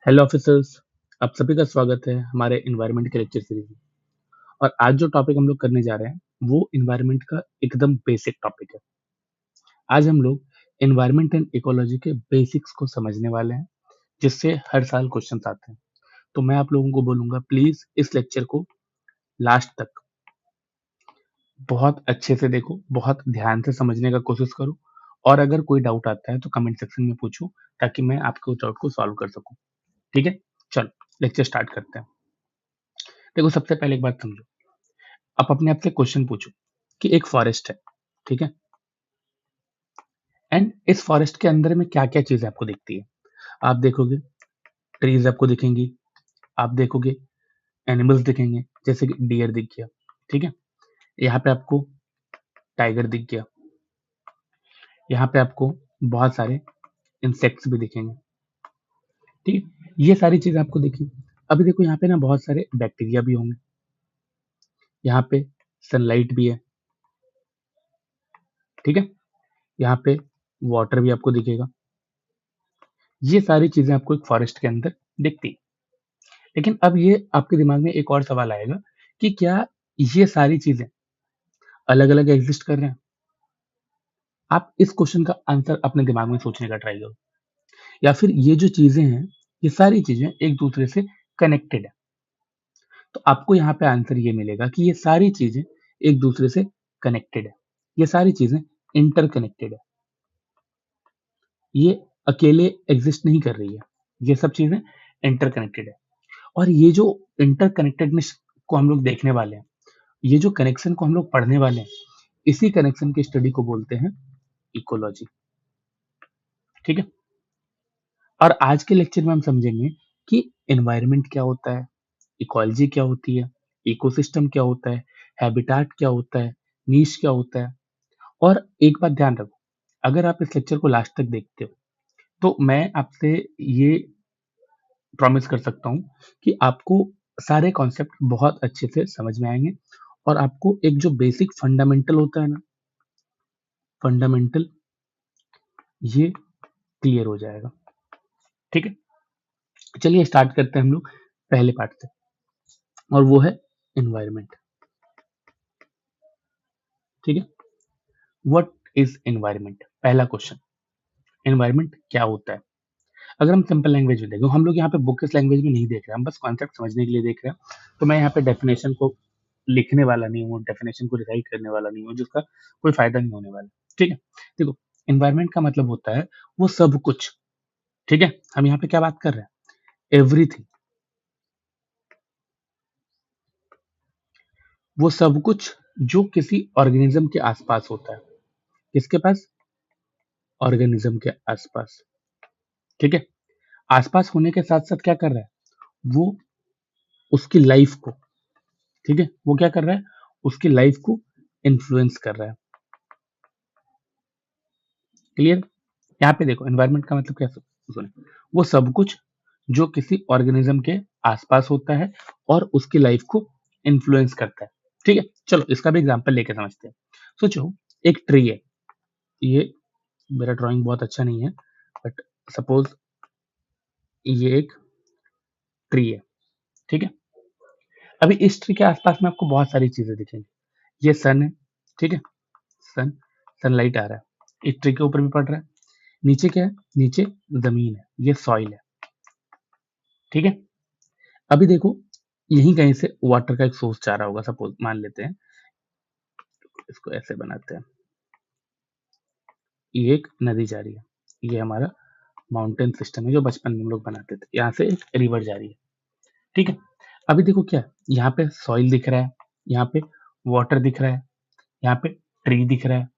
Hello officers. आप सभी का स्वागत है हमारे एनवायरनमेंट के लेक्चर सीरीज में। और आज जो टॉपिक हम लोग करने जा रहे हैं वो एनवायरनमेंट का एकदम बेसिक टॉपिक है। आज हम लोग एनवायरनमेंट एंड इकोलॉजी के बेसिक्स को समझने वाले हैं, जिससे हर साल क्वेश्चंस आते हैं। तो मैं आप लोगों को बोलूंगा, प्लीज इस लेक्चर को लास्ट तक बहुत अच्छे से देखो, बहुत ध्यान से समझने का कोशिश करो। और अगर कोई डाउट आता है तो कमेंट सेक्शन में पूछो, ताकि मैं आपके उस डाउट को सॉल्व कर सकूं। ठीक है, चलो लेक्चर स्टार्ट करते हैं। देखो, सबसे पहले एक बात समझो। आप अपने आप से क्वेश्चन पूछो कि एक फॉरेस्ट है, ठीक है, एंड इस फॉरेस्ट के अंदर में क्या क्या चीजें आपको दिखती है। आप देखोगे ट्रीज आपको दिखेंगी, आप देखोगे एनिमल्स दिखेंगे, जैसे कि डियर दिख गया, ठीक है, यहाँ पे आपको टाइगर दिख गया, यहाँ पे आपको बहुत सारे इंसेक्ट्स भी दिखेंगे, ठीक है, ये सारी चीजें आपको दिखी। अभी देखो यहाँ पे ना बहुत सारे बैक्टीरिया भी होंगे, यहाँ पे सनलाइट भी है, ठीक है, यहाँ पे वाटर भी आपको दिखेगा। ये सारी चीजें आपको एक फॉरेस्ट के अंदर दिखती है। लेकिन अब ये आपके दिमाग में एक और सवाल आएगा कि क्या ये सारी चीजें अलग अलग एग्जिस्ट कर रहे हैं। आप इस क्वेश्चन का आंसर अपने दिमाग में सोचने का ट्राई करो, या फिर ये जो चीजें हैं, ये सारी चीजें एक दूसरे से कनेक्टेड है। तो आपको यहाँ पे आंसर ये मिलेगा कि ये सारी चीजें एक दूसरे से कनेक्टेड है, ये सारी चीजें इंटरकनेक्टेड है, ये अकेले एग्जिस्ट नहीं कर रही है, ये सब चीजें इंटरकनेक्टेड है। और ये जो इंटरकनेक्टेडनेस को हम लोग देखने वाले हैं, ये जो कनेक्शन को हम लोग पढ़ने वाले हैं, इसी कनेक्शन की स्टडी को बोलते हैं इकोलॉजी। ठीक है, और आज के लेक्चर में हम समझेंगे कि एनवायरनमेंट क्या होता है, इकोलॉजी क्या होती है, इकोसिस्टम क्या होता है, हैबिटाट क्या होता है, नीश क्या होता है। और एक बात ध्यान रखो, अगर आप इस लेक्चर को लास्ट तक देखते हो तो मैं आपसे ये प्रॉमिस कर सकता हूँ कि आपको सारे कॉन्सेप्ट बहुत अच्छे से समझ में आएंगे, और आपको एक जो बेसिक फंडामेंटल होता है ना, फंडामेंटल, ये क्लियर हो जाएगा। ठीक है, चलिए स्टार्ट करते हैं हम लोग पहले पार्ट से, और वो है एनवायरनमेंट। ठीक है, व्हाट इज एनवायरनमेंट। पहला क्वेश्चन, एनवायरनमेंट क्या होता है। अगर हम सिंपल लैंग्वेज में देखें, हम लोग यहाँ पे बुक किस लैंग्वेज में नहीं देख रहे हैं, हम बस कॉन्सेप्ट समझने के लिए देख रहे हैं। तो मैं यहाँ पे डेफिनेशन को लिखने वाला नहीं हूँ, डेफिनेशन को रिराइट करने वाला नहीं हूँ, जिसका कोई फायदा नहीं होने वाला। ठीक है, देखो, एनवायरनमेंट का मतलब होता है वो सब कुछ। ठीक है, हम यहाँ पे क्या बात कर रहे हैं, एवरीथिंग, वो सब कुछ जो किसी ऑर्गेनिज्म के आसपास होता है। किसके पास, ऑर्गेनिज्म के आसपास। ठीक है, आसपास होने के साथ साथ क्या कर रहा है वो, उसकी लाइफ को, ठीक है, वो क्या कर रहा है, उसकी लाइफ को इन्फ्लुएंस कर रहा है। क्लियर। यहाँ पे देखो, एनवायरनमेंट का मतलब क्या, सुने, वो सब कुछ जो किसी ऑर्गेनिज्म के आसपास होता है और उसकी लाइफ को इन्फ्लुएंस करता है। ठीक है, चलो इसका भी एग्जांपल लेके समझते हैं। सोचो, एक ट्री है, ये मेरा ड्राइंग बहुत अच्छा नहीं है, बट सपोज ये एक ट्री है, ठीक है। अभी इस ट्री के आसपास में आपको बहुत सारी चीजें दिखेंगी। ये सन है, ठीक है, सन, सनलाइट आ रहा है, इस ट्री के ऊपर भी पड़ रहा है। नीचे क्या है, नीचे जमीन है, ये सॉइल है, ठीक है। अभी देखो, यहीं कहीं से वाटर का एक सोर्स जा रहा होगा, सपोज मान लेते हैं, इसको ऐसे बनाते हैं, ये एक नदी जा रही है, ये हमारा माउंटेन सिस्टम है जो बचपन में हम लोग बनाते थे, यहाँ से एक रिवर जा रही है। ठीक है, अभी देखो क्या, यहाँ पे सॉइल दिख रहा है, यहाँ पे वाटर दिख रहा है, यहाँ पे ट्री दिख रहा है।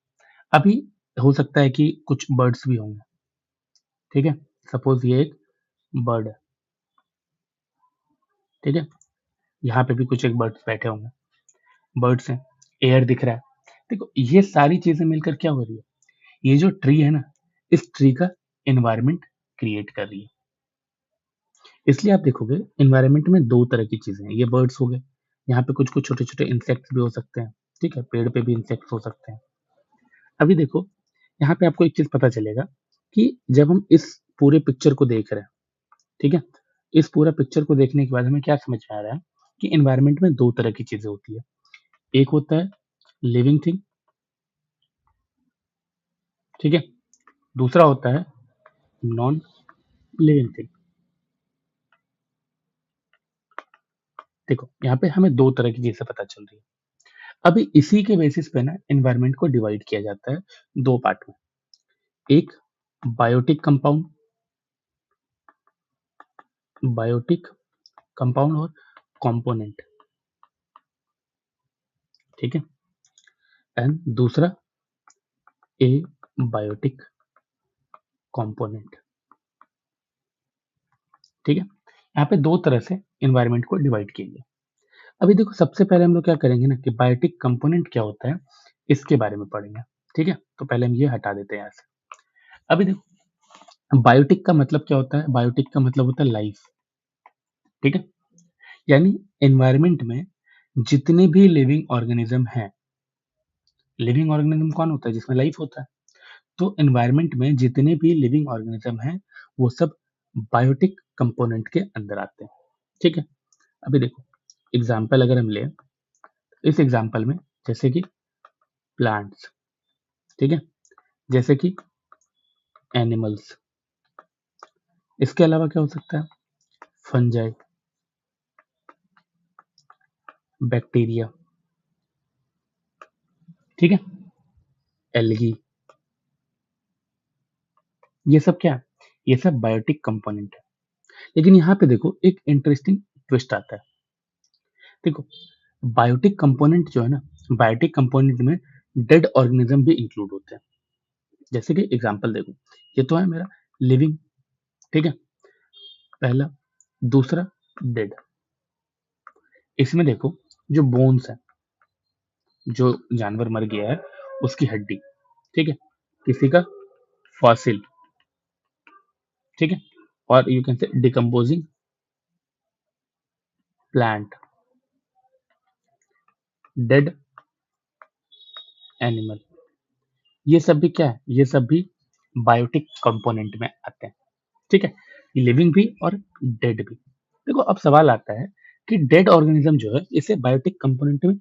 अभी हो सकता है कि कुछ बर्ड्स भी होंगे, ठीक है, सपोज ये एक बर्ड है, ठीक है, यहाँ पे भी कुछ एक बर्ड्स बैठे होंगे, बर्ड्स हैं, एयर दिख रहा है। देखो, ये सारी चीजें मिलकर क्या हो रही है, ये जो ट्री है ना, इस ट्री का एनवायरनमेंट क्रिएट कर रही है। इसलिए आप देखोगे एनवायरनमेंट में दो तरह की चीजें हैं, ये बर्ड्स हो गए, यहाँ पे कुछ कुछ छोटे छोटे इंसेक्ट्स भी हो सकते हैं, ठीक है, पेड़ पे भी इंसेक्ट्स हो सकते हैं। अभी देखो, यहाँ पे आपको एक चीज पता चलेगा कि जब हम इस पूरे पिक्चर को देख रहे हैं, ठीक है, इस पूरा पिक्चर को देखने के बाद हमें क्या समझ में आ रहा है कि एनवायरनमेंट में 2 तरह की चीज़ें होती है। एक होता है लिविंग थिंग, ठीक है? दूसरा होता है नॉन लिविंग थिंग। देखो, यहाँ पे हमें 2 तरह की चीज़ें पता चल रही है। अभी इसी के बेसिस पे ना एनवायरनमेंट को डिवाइड किया जाता है 2 पार्ट में। एक बायोटिक कंपाउंड और कंपोनेंट, ठीक है? एंड दूसरा एबायोटिक कंपोनेंट, ठीक है? यहाँ पे 2 तरह से एनवायरनमेंट को डिवाइड किया गया। अभी देखो, सबसे पहले हम लोग क्या करेंगे ना कि बायोटिक कंपोनेंट क्या होता है, इसके बारे में पढ़ेंगे, ठीक है? तो पहले हम ये हटा देते हैं यहाँ से। अभी देखो, बायोटिक का मतलब क्या होता है? बायोटिक का मतलब होता है लाइफ, ठीक है? यानी एनवायरनमेंट में जितने भी लिविंग ऑर्गेनिज्म हैं, लिविंग ऑर्गेनिज्म कौन होता है? जिसमें लाइफ होता है। तो एनवायरनमेंट में जितने भी लिविंग ऑर्गेनिज्म हैं, वो सब बायोटिक कंपोनेंट के अंदर आते हैं, ठीक है? अभी देखो, एग्जाम्पल अगर हम लें, इस एग्जाम्पल में जैसे कि प्लांट्स, ठीक है? जैसे कि एनिमल्स, इसके अलावा क्या हो सकता है? फंजाई, बैक्टीरिया, ठीक है? एल्गी, ये सब क्या है? ये सब बायोटिक कंपोनेंट है। लेकिन यहाँ पे देखो, एक इंटरेस्टिंग ट्विस्ट आता है। देखो, बायोटिक कंपोनेंट जो है ना, बायोटिक कंपोनेंट में डेड ऑर्गेनिज्म भी इंक्लूड होते हैं। जैसे कि एग्जांपल देखो, ये तो है मेरा लिविंग, ठीक है? पहला, दूसरा डेड। इसमें देखो, जो बोन्स है, जो जानवर मर गया है उसकी हड्डी, ठीक है? किसी का फॉसिल, ठीक है? और you can say decomposing plant, dead animal, ये सब भी क्या है? ये सब भी बायोटिक कंपोनेंट में आते हैं, ठीक है? लिविंग भी और डेड भी। देखो, अब सवाल आता है कि डेड ऑर्गेनिज्म जो है, इसे बायोटिक कंपोनेंट में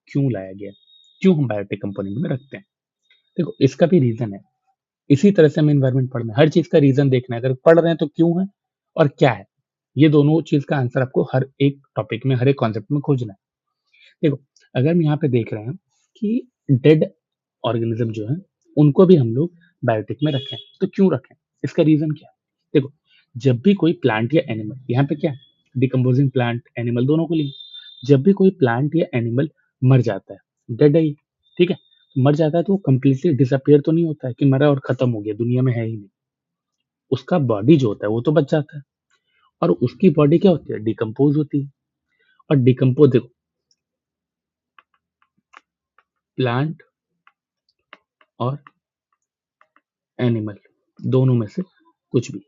क्यों लाया गया? क्यों हम बायोटिक कंपोनेंट में रखते हैं? देखो, इसका भी रीजन है। इसी तरह से हमें एनवायरनमेंट पढ़ना है, हर चीज का रीजन देखना है। अगर पढ़ रहे हैं तो क्यों है और क्या है, ये दोनों चीज का आंसर आपको हर एक टॉपिक में, हर एक कॉन्सेप्ट में खोजना है। देखो, अगर हम यहाँ पे देख रहे हैं कि डेड ऑर्गेनिज्म जो है, उनको भी हम लोग बायोटिक में रखें, तो क्यों रखें? इसका रीजन क्या है? देखो, जब भी कोई प्लांट या एनिमल, यहाँ पे क्या है, डिकम्पोजिंग प्लांट एनिमल दोनों को लिए, जब भी कोई प्लांट या एनिमल मर जाता है, डेड है ये, ठीक है? मर जाता है तो वो कंप्लीटली डिसअपियर तो नहीं होता है कि मरा और खत्म हो गया, दुनिया में है ही नहीं। उसका बॉडी जो होता है वो तो बच जाता है, और उसकी बॉडी क्या होती है? डिकम्पोज होती है। और डिकम्पोज, देखो, प्लांट और एनिमल दोनों में से कुछ भी,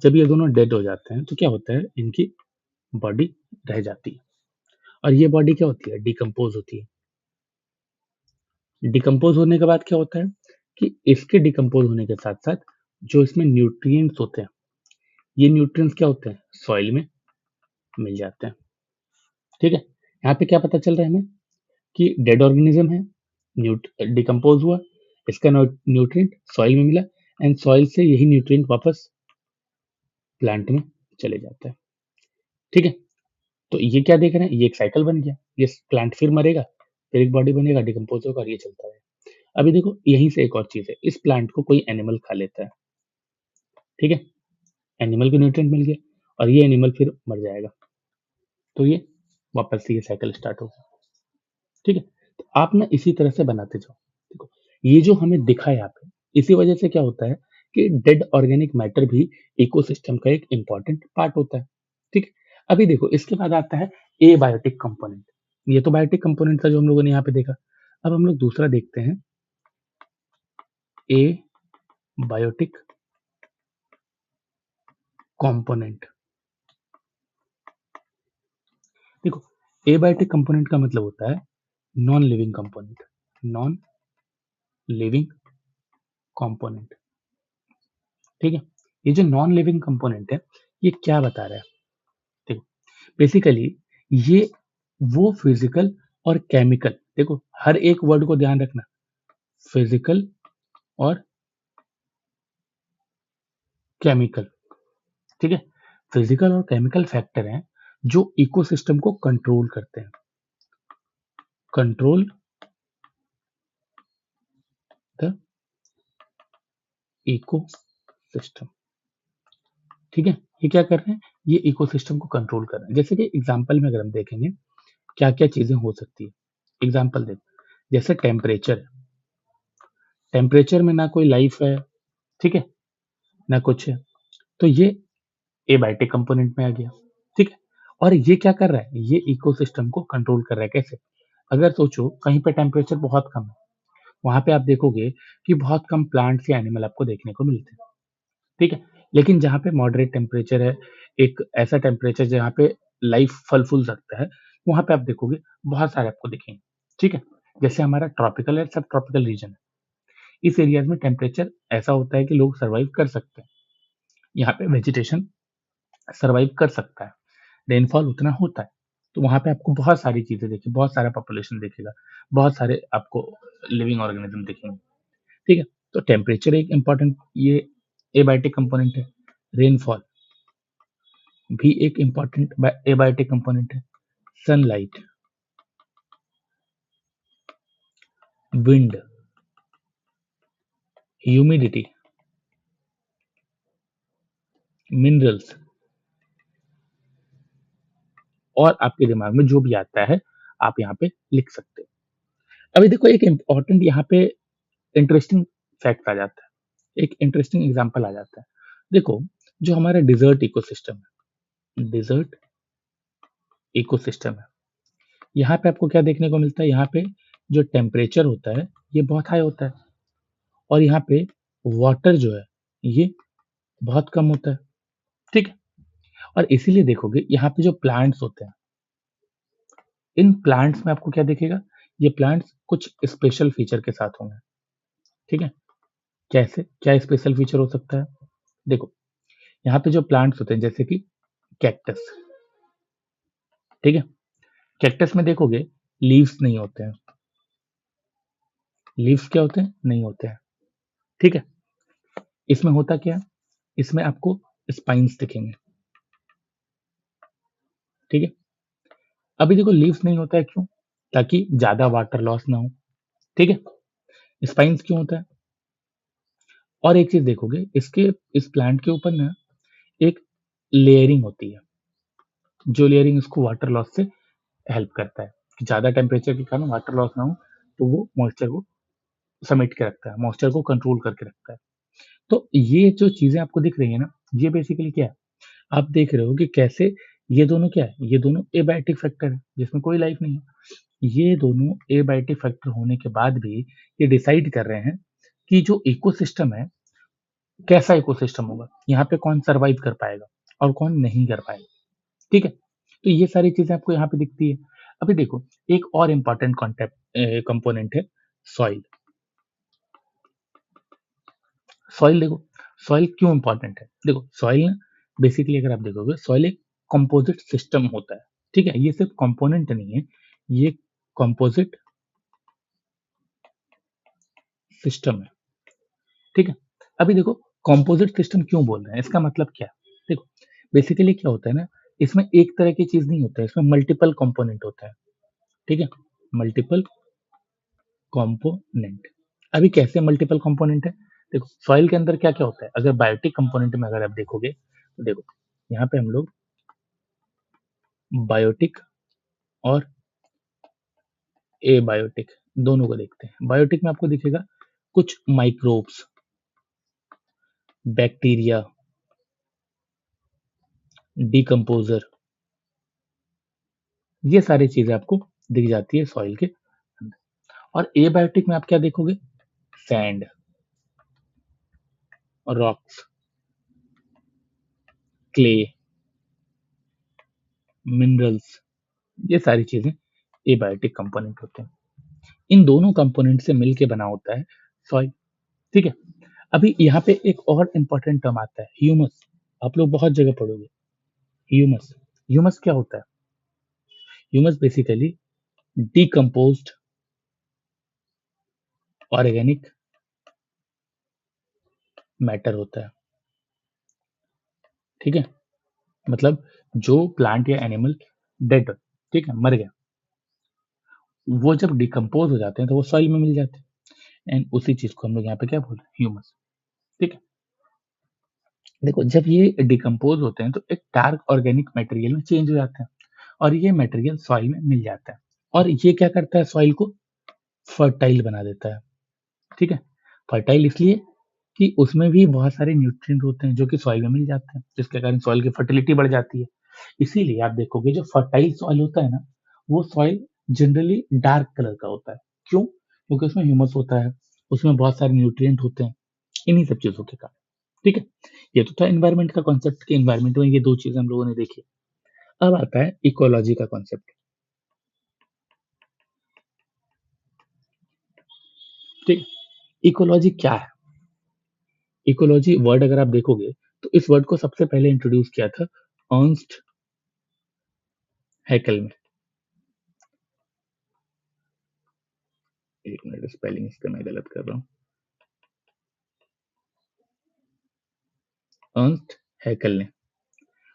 जब ये दोनों डेड हो जाते हैं तो क्या होता है? इनकी बॉडी रह जाती है, और ये बॉडी क्या होती है? डिकम्पोज होती है। डिकम्पोज होने के बाद क्या होता है कि इसके डिकम्पोज होने के साथ साथ जो इसमें न्यूट्रिएंट्स होते हैं, ये न्यूट्रिएंट्स क्या होते हैं? सॉइल में मिल जाते हैं, ठीक है? यहाँ पे क्या पता चल रहा है हमें कि डेड ऑर्गेनिज्म है, डिकम्पोज हुआ, इसका न्यूट्रिएंट सॉइल में मिला, एंड सॉइल से यही न्यूट्रिएंट वापस प्लांट में चले जाता है, ठीक है? तो ये क्या देख रहे हैं? ये एक साइकिल बन गया। ये प्लांट फिर मरेगा, फिर एक बॉडी बनेगा, डिकम्पोज होगा और ये चलता है। अभी देखो, यहीं से एक और चीज है, इस प्लांट को कोई एनिमल खा लेता है, ठीक है? एनिमल को न्यूट्रिएंट मिल गया, और ये एनिमल फिर मर जाएगा, तो ये वापस से ये साइकिल स्टार्ट होगा, ठीक है? तो आप ना इसी तरह से बनाते जाओ। देखो, ये जो हमें दिखा है यहाँ पे, इसी वजह से क्या होता है कि डेड ऑर्गेनिक मैटर भी इकोसिस्टम का एक इंपॉर्टेंट पार्ट होता है, ठीक है? अभी देखो, इसके बाद आता है एबायोटिक कंपोनेंट। ये तो बायोटिक कंपोनेंट था जो हम लोगों ने यहाँ पे देखा। अब हम लोग दूसरा देखते हैं, एबायोटिक कंपोनेंट। देखो, एबायोटिक कंपोनेंट का मतलब होता है non living component, non living component, ठीक है? ये जो नॉन लिविंग कंपोनेंट है, ये क्या बता रहा है? बेसिकली ये वो फिजिकल और केमिकल, देखो हर एक वर्ड को ध्यान रखना, फिजिकल और केमिकल, ठीक है? फिजिकल और केमिकल फैक्टर हैं जो इकोसिस्टम को कंट्रोल करते हैं, कंट्रोल द इकोसिस्टम, ठीक है? ये क्या कर रहे हैं? ये इकोसिस्टम को कंट्रोल कर रहे हैं। जैसे कि एग्जांपल में अगर हम देखेंगे क्या-क्या चीजें हो सकती है। एग्जांपल देखो, जैसे टेम्परेचर है, टेम्परेचर में ना कोई लाइफ है, ठीक है? ना कुछ है, तो ये एबायोटिक कंपोनेंट में आ गया, ठीक है? और ये क्या कर रहा है? ये इकोसिस्टम को कंट्रोल कर रहा है, कैसे? अगर सोचो कहीं पे टेम्परेचर बहुत कम है, वहाँ पे आप देखोगे कि बहुत कम प्लांट्स या एनिमल आपको देखने को मिलते हैं, ठीक है? लेकिन जहाँ पे मॉडरेट टेम्परेचर है, एक ऐसा टेम्परेचर जहाँ पे लाइफ फल-फूल सकता है, वहाँ पे आप देखोगे बहुत सारे आपको दिखेंगे, ठीक है? जैसे हमारा ट्रॉपिकल या सब ट्रॉपिकल रीजन है, इस एरियाज़ में टेम्परेचर ऐसा होता है कि लोग सर्वाइव कर सकते हैं। यहाँ पे वेजिटेशन सर्वाइव कर सकता है, रेनफॉल उतना होता है, तो वहाँ पे आपको बहुत सारी चीज़ें देखिए, बहुत सारा पॉपुलेशन दिखेगा, बहुत सारे आपको लिविंग ऑर्गेनिज़्म दिखेंगे, ठीक है? तो टेम्परेचर एक इम्पोर्टेंट ये एबायोटिक कंपोनेंट है, रेनफॉल भी एक इम्पोर्टेंट एबायोटिक कंपोनेंट है, सनलाइट, विंड, ह्यूमिडिटी, मिनरल्स और आपके दिमाग में जो भी आता है, आप यहाँ पे लिख सकते हैं। अभी देखो एक इम्पोर्टेंट यहाँ पे इंटरेस्टिंग फैक्ट आ जाता है, एक इंटरेस्टिंग एग्जांपल आ जाता है। देखो, जो हमारा डेज़र्ट इकोसिस्टम है, यहाँ पे आपको क्या देखने को मिलता है? यहाँ पे जो टेम्परेचर होता है, ये बहुत हाई होता है और यहाँ पे वाटर जो है, ये बहुत कम होता है, ठीक है? और इसीलिए देखोगे यहाँ पे जो प्लांट्स होते हैं, इन प्लांट्स में आपको क्या दिखेगा? ये प्लांट्स कुछ स्पेशल फीचर के साथ होंगे, ठीक है? कैसे? क्या स्पेशल फीचर हो सकता है? देखो, यहाँ पे जो प्लांट्स होते हैं जैसे कि कैक्टस, ठीक है? कैक्टस में देखोगे लीव्स नहीं होते हैं, लीव्स क्या होते हैं? नहीं होते हैं, ठीक है? इसमें होता क्या है? इसमें आपको स्पाइन्स दिखेंगे, ठीक है? अभी देखो लीव्स नहीं होता है क्यों? ताकि ज़्यादा वाटर लॉस ना हो, ठीक है? स्पाइन्स क्यों होता है? और एक चीज़ देखोगे इसके इस प्लांट के ऊपर ना एक लेयरिंग होती है, जो लेयरिंग इसको वाटर लॉस से हेल्प करता है, कि ज़्यादा टेम्परेचर के कारण वाटर लॉस ना हो, तो वो मॉइस्चर को समेट के रखता है, मॉइस्चर को कंट्रोल करके रखता है। तो ये जो चीज़ें आपको दिख रही है ना, ये बेसिकली क्या है? आप देख रहे हो कि कैसे ये दोनों क्या है? ये दोनों एबायोटिक फैक्टर है, जिसमें कोई लाइफ नहीं है। ये दोनों एबायोटिक फैक्टर होने के बाद भी ये डिसाइड कर रहे हैं कि जो इकोसिस्टम है, कैसा इकोसिस्टम होगा? यहाँ पे कौन सर्वाइव कर पाएगा और कौन नहीं कर पाएगा, ठीक है? तो ये सारी चीज़ें आपको यहाँ पे दिखती है। अभी देखो, एक और इम्पोर्टेंट कंपोनेंट है सॉइल। सॉइल देखो, सॉइल क्यों इम्पोर्टेंट है? देखो, सॉइल ना बेसिकली अगर आप देखोगे, सॉइल एक कंपोजिट सिस्टम होता है, ठीक है? ये सिर्फ कंपोनेंट नहीं है, ये कंपोजिट सिस्टम है, ठीक है? अभी देखो, कंपोजिट सिस्टम क्यों बोल रहे हैं? इसका मतलब क्या है? देखो, बेसिकली क्या होता है ना, इसमें एक तरह की चीज़ नहीं होता है, इसमें मल्टीपल कंपोनेंट होता है, ठीक है? Multiple component. अभी कैसे मल्टीपल कंपोनेंट है? देखो, सॉइल के अंदर क्या-क्या होता है? अगर बायोटिक कंपोनेंट में अगर आप देखोगे, तो देखो, यहाँ पे हम लोग बायोटिक और एबायोटिक दोनों को देखते हैं। बायोटिक में आपको दिखेगा कुछ माइक्रोब्स, बैक्टीरिया, डिकम्पोज़र, ये सारी चीज़ें आपको दिख जाती है सॉइल के अंदर। और एबायोटिक में आप क्या देखोगे? सैंड, रॉक्स, क्ले, मिनरल्स, ये सारी चीज़ें एबायोटिक कंपोनेंट होते हैं। इन दोनों कंपोनेंट से मिलके बना होता है सॉइल, ठीक है? अभी यहाँ पे एक और इम्पोर्टेंट टर्म आता है, ह्यूमस। आप लोग बहुत जगह पढ़ोगे, ह्यूमस। ह्यूमस क्या होता है? Humus basically decomposed organic matter होता है। ठीक है, मतलब जो प्लांट या एनिमल डेड, ठीक है, मर गया, वो जब डिकम्पोज हो जाते हैं तो वो सॉइल में मिल जाते हैं, एंड उसी चीज को हम लोग यहाँ पे क्या बोल रहे हैं? ह्यूमस। ठीक है, देखो जब ये डिकम्पोज होते हैं तो एक डार्क ऑर्गेनिक मटेरियल में चेंज हो जाते हैं, और ये मटेरियल सॉइल में मिल जाता है, और ये क्या करता है? सॉइल को फर्टाइल बना देता है। ठीक है, फर्टाइल इसलिए कि उसमें भी बहुत सारे न्यूट्रिएंट होते हैं जो कि सॉइल में मिल जाते हैं, जिसके कारण सॉइल की फर्टिलिटी बढ़ जाती है। इसीलिए आप देखोगे जो फर्टाइल सॉइल होता है ना, वो सॉइल जनरली डार्क कलर का होता है। क्यों? क्योंकि उसमें ह्यूमस होता है, उसमें बहुत सारे न्यूट्रिएंट होते हैं, इन्हीं सब चीजों के कारण। ठीक है, ये तो था एनवायरमेंट का कॉन्सेप्ट कि एनवायरमेंट में ये दो चीजें हम लोगों ने देखी। अब आता है इकोलॉजी का कॉन्सेप्ट। ठीक है, इकोलॉजी क्या है? इकोलॉजी वर्ड अगर आप देखोगे तो इस वर्ड को सबसे पहले इंट्रोड्यूस किया था अर्नस्ट हैकेल में। एक मिनट, स्पेलिंग इसका मैं गलत कर रहा हूँ। अर्नस्ट हैकेल ने।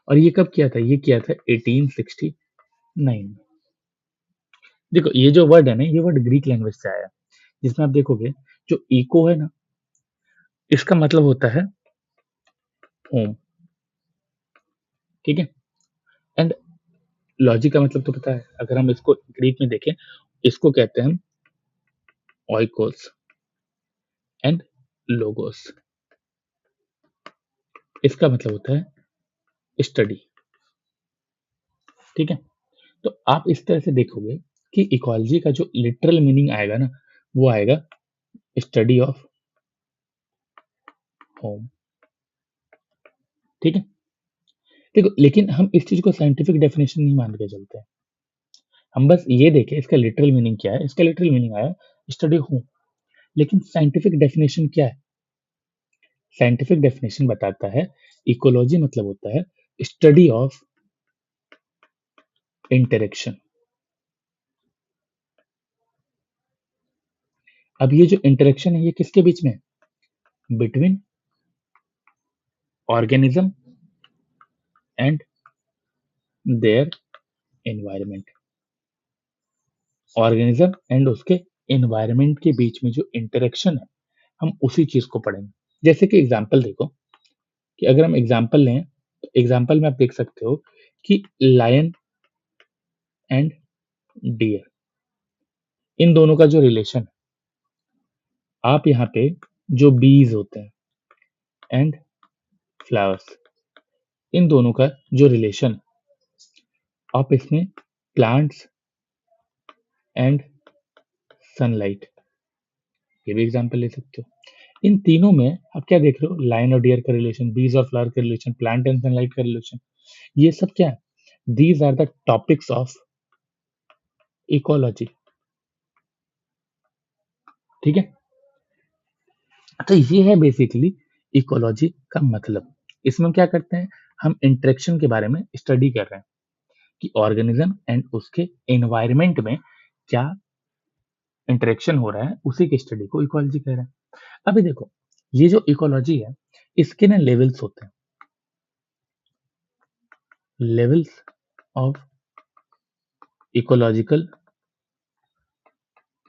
और ये कब किया था? ये किया था 1869 में। देखो ये जो वर्ड है ना, ये वर्ड ग्रीक लैंग्वेज से आया, जिसमें आप देखोगे जो इको है ना, इसका मतलब होता है होम। ठीक है, एंड लॉजिक का मतलब तो पता है, अगर हम इसको ग्रीक में देखें, इसको कहते हैं हम ओइकोस एंड लोगोस। इसका मतलब होता है स्टडी। ठीक है, तो आप इस तरह से देखोगे कि इकोलॉजी का जो लिटरल मीनिंग आएगा ना, वो आएगा स्टडी ऑफ होम। ठीक है, देखो लेकिन हम इस चीज को साइंटिफिक डेफिनेशन नहीं मान के चलते हैं, हम बस ये देखें इसका लिटरल मीनिंग क्या है। इसका लिटरल मीनिंग आया स्टडी होम, लेकिन साइंटिफिक डेफिनेशन क्या है? साइंटिफिक डेफिनेशन बताता है इकोलॉजी मतलब होता है स्टडी ऑफ इंटरेक्शन। अब ये जो इंटरेक्शन है ये किसके बीच में है? Between organism and their environment. Organism and उसके एनवायरमेंट के बीच में जो इंटरेक्शन है, हम उसी चीज को पढ़ेंगे। जैसे कि एग्जांपल देखो, कि अगर हम एग्जांपल लें तो एग्जांपल में आप देख सकते हो कि लायन एंड डियर, इन दोनों का जो रिलेशन है, आप यहाँ पे जो बीज होते हैं एंड फ्लावर्स, इन दोनों का जो रिलेशन, आप इसमें प्लांट्स एंड सनलाइट, ये भी एग्जांपल ले सकते हो। इन तीनों में आप क्या देख रहे हो? लायन और डियर का रिलेशन, बीज और फ्लावर का रिलेशन, प्लांट एंड सनलाइट का रिलेशन, ये सब क्या है? These are the topics of ecology. ठीक है, तो ये है बेसिकली इकोलॉजी का मतलब। इसमें हम क्या करते हैं? हम इंटरेक्शन के बारे में स्टडी कर रहे हैं कि ऑर्गेनिज्म एंड उसके एनवायरमेंट में क्या इंटरेक्शन हो रहा है, उसी की स्टडी को इकोलॉजी कह रहे हैं। अभी देखो ये जो इकोलॉजी है, इसके ना लेवल्स होते हैं, लेवल्स ऑफ इकोलॉजिकल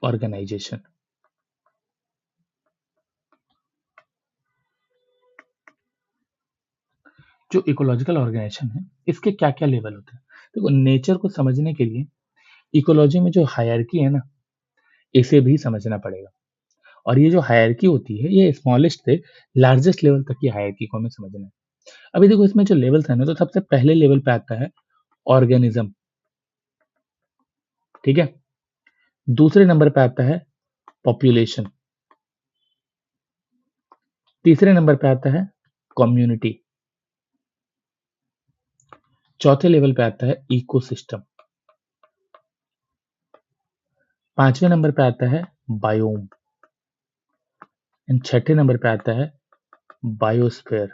ऑर्गेनाइजेशन। जो इकोलॉजिकल ऑर्गेनाइजेशन है, इसके क्या क्या लेवल होते हैं? देखो नेचर को समझने के लिए इकोलॉजी में जो हायरार्की है ना, इसे भी समझना पड़ेगा। और ये जो हायरार्की होती है, ये स्मॉलेस्ट से लार्जेस्ट लेवल तक की हायरार्की को हमें समझना है। अभी देखो इसमें जो लेवल्स है ना, तो सबसे पहले लेवल पे आता है ऑर्गेनिज्म। ठीक है, दूसरे नंबर पे आता है पॉपुलेशन, तीसरे नंबर पे आता है कम्युनिटी, चौथे लेवल पे आता है इकोसिस्टम, पांचवें नंबर पे आता है बायोम, एंड छठे नंबर पे आता है बायोस्फीयर।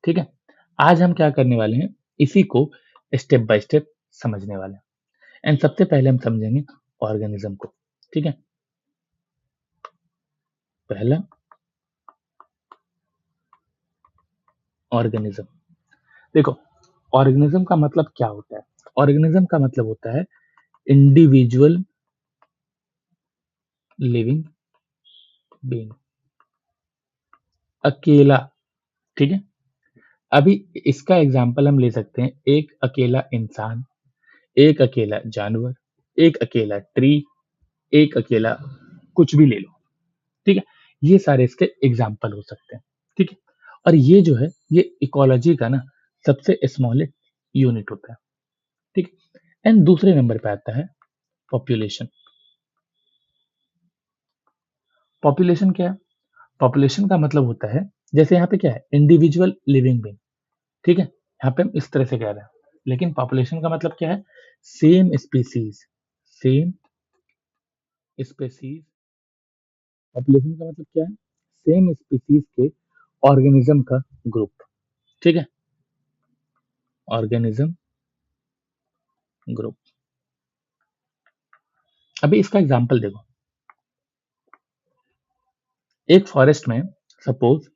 ठीक है, आज हम क्या करने वाले हैं? इसी को स्टेप बाय स्टेप समझने वाले हैं। एंड सबसे पहले हम समझेंगे ऑर्गेनिज्म को। ठीक है, पहला ऑर्गेनिज्म। देखो, ऑर्गेनिज्म का मतलब क्या होता है? ऑर्गेनिज्म का मतलब होता है इंडिविजुअल लिविंग बीइंग, अकेला। ठीक है, अभी इसका एग्जांपल हम ले सकते हैं, एक अकेला इंसान, एक अकेला जानवर, एक अकेला ट्री, एक अकेला कुछ भी ले लो। ठीक है, ये सारे इसके एग्जाम्पल हो सकते हैं। ठीक है, और ये जो है ये इकोलॉजी का ना सबसे स्मॉलेस्ट यूनिट होता है। ठीक है, एंड दूसरे नंबर पे आता है पॉपुलेशन। पॉपुलेशन क्या है? पॉपुलेशन का मतलब होता है, जैसे यहाँ पे क्या है, इंडिविजुअल लिविंग बीइंग। ठीक है, यहाँ पे हम इस तरह से कह रहे हैं, लेकिन पॉपुलेशन का मतलब क्या है? Same species, same species. Population का मतलब क्या है? सेम स्पीसीज के ऑर्गेनिज्म का ग्रुप। ठीक है, ऑर्गेनिज्म ग्रुप। अभी इसका एग्जांपल देखो, एक फॉरेस्ट में सपोज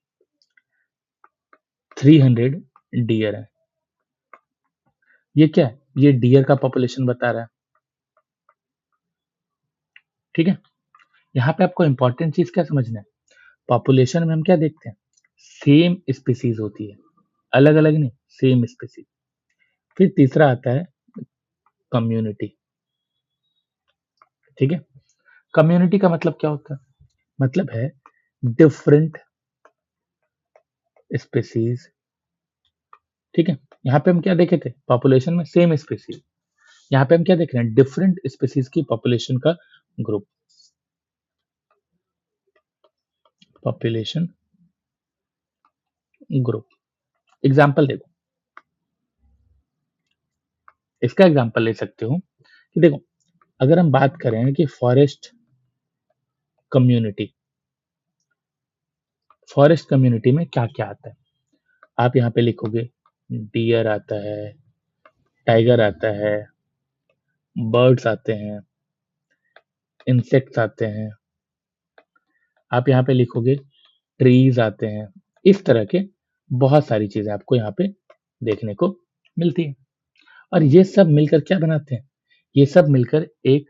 300 डियर है। ये क्या है? ये डियर का पॉपुलेशन बता रहा है। ठीक है, यहाँ पे आपको इंपॉर्टेंट चीज क्या समझना है? पॉपुलेशन में हम क्या देखते हैं? सेम स्पीसीज होती है, अलग अलग नहीं, सेम स्पीसीज। फिर तीसरा आता है कम्युनिटी। ठीक है, कम्युनिटी का मतलब क्या होता है? मतलब है डिफरेंट स्पीसीज। ठीक है, यहाँ पे हम क्या देखे थे? पॉपुलेशन में सेम स्पीसीज। यहाँ पे हम क्या देख रहे हैं? डिफरेंट स्पीसीज की पॉपुलेशन का ग्रुप। Population group. एग्जाम्पल देखो, इसका एग्जाम्पल ले सकते हो कि देखो, अगर हम बात करें कि कम्युनिटी फॉरेस्ट कम्युनिटी में क्या क्या आता है, आप यहाँ पे लिखोगे डियर आता है, टाइगर आता है, बर्ड्स आते हैं, इंसेक्ट्स आते हैं, आप यहाँ पे लिखोगे ट्रीज आते हैं। इस तरह के बहुत सारी चीजें आपको यहाँ पे देखने को मिलती है, और ये सब मिलकर क्या बनाते हैं? ये सब मिलकर एक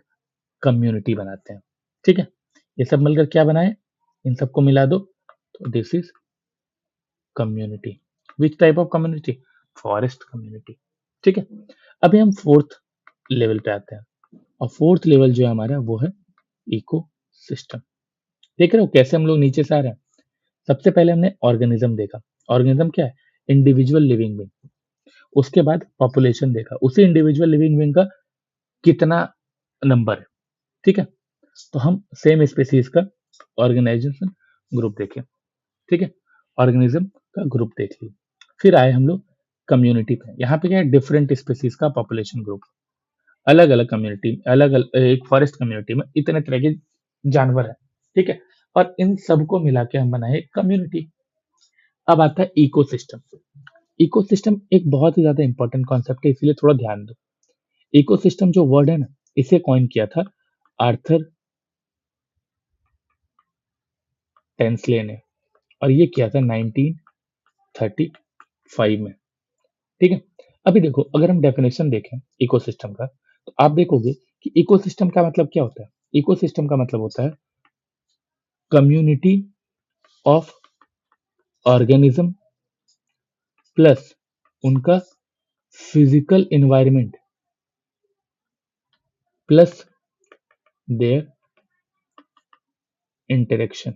कम्युनिटी बनाते हैं। ठीक है, ये सब मिलकर क्या बनाए? इन सबको मिला दो तो this is community. Which type of community? Forest community. ठीक है, अभी हम फोर्थ लेवल पे आते हैं, और फोर्थ लेवल जो है हमारा वो है इको सिस्टम। देख रहे हो कैसे हम लोग नीचे से आ रहे हैं? सबसे पहले हमने ऑर्गेनिज्म देखा। ऑर्गेनिज्म क्या है? Individual living being. उसके बाद पॉपुलेशन देखा, उसी इंडिविजुअल लिविंग बीइंग का कितना नंबर है। ठीक है, तो हम सेम स्पीसीज का ऑर्गेनाइजेशन ग्रुप देखें। ठीक है, ऑर्गेनिज्म का ग्रुप देख लिया। फिर आए हम लोग कम्युनिटी पे। यहाँ पे क्या है? डिफरेंट स्पीसीज का पॉपुलेशन ग्रुप। अलग अलग कम्युनिटी, अलग अलग एक फॉरेस्ट कम्युनिटी में इतने तरह के जानवर है। ठीक है, और इन सबको मिला के हम बनाए कम्युनिटी। अब आता है इकोसिस्टम। इकोसिस्टम एक बहुत ही ज्यादा इंपॉर्टेंट कॉन्सेप्ट है, इसलिए थोड़ा ध्यान दो। इकोसिस्टम जो वर्ड है ना, इसे कॉइन किया था आर्थर टेंसले ने, और ये किया था 1935 में। ठीक है, अभी देखो, अगर हम डेफिनेशन देखें इकोसिस्टम का, तो आप देखोगे कि इकोसिस्टम का मतलब क्या होता है? इकोसिस्टम का मतलब होता है कम्युनिटी ऑफ ऑर्गेनिज्म प्लस उनका physical environment plus there interaction.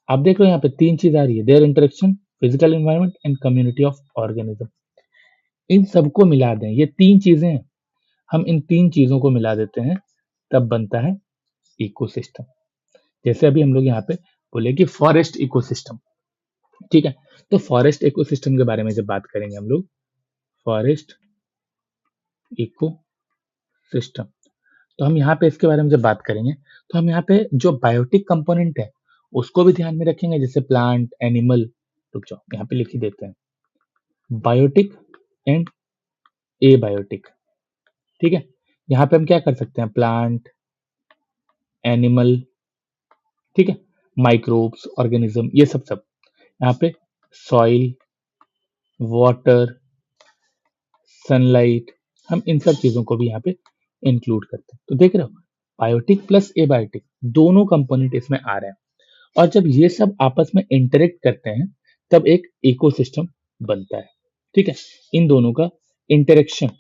आप देख रहे हो यहाँ पे तीन चीज आ रही है, their interaction, physical environment and community of organism. इन सबको मिला दें, ये तीन चीजें हैं, हम इन तीन चीजों को मिला देते हैं, तब बनता है इकोसिस्टम। जैसे अभी हम लोग यहाँ पे बोले कि फॉरेस्ट इकोसिस्टम। ठीक है, तो फॉरेस्ट इकोसिस्टम के बारे में जब बात करेंगे हम लोग, फॉरेस्ट इकोसिस्टम, तो हम यहाँ पे इसके बारे में जब बात करेंगे, तो हम यहाँ पे जो बायोटिक कंपोनेंट है उसको भी ध्यान में रखेंगे, जैसे प्लांट, एनिमल। रुक जाओ, यहाँ पे लिख ही देते हैं, बायोटिक एंड एबायोटिक। ठीक है, यहाँ पे हम क्या कर सकते हैं, प्लांट, एनिमल, ठीक है, माइक्रोब्स, ऑर्गेनिज्म, ये सब सब यहाँ पे, सॉइल, वाटर, सनलाइट, हम इन सब चीजों को भी यहाँ पे इंक्लूड करते हैं। तो देख रहे हो, बायोटिक प्लस एबायोटिक दोनों कंपोनेंट इसमें आ रहे हैं, और जब ये सब आपस में इंटरेक्ट करते हैं तब एक इकोसिस्टम बनता है। ठीक है, इन दोनों का इंटरेक्शन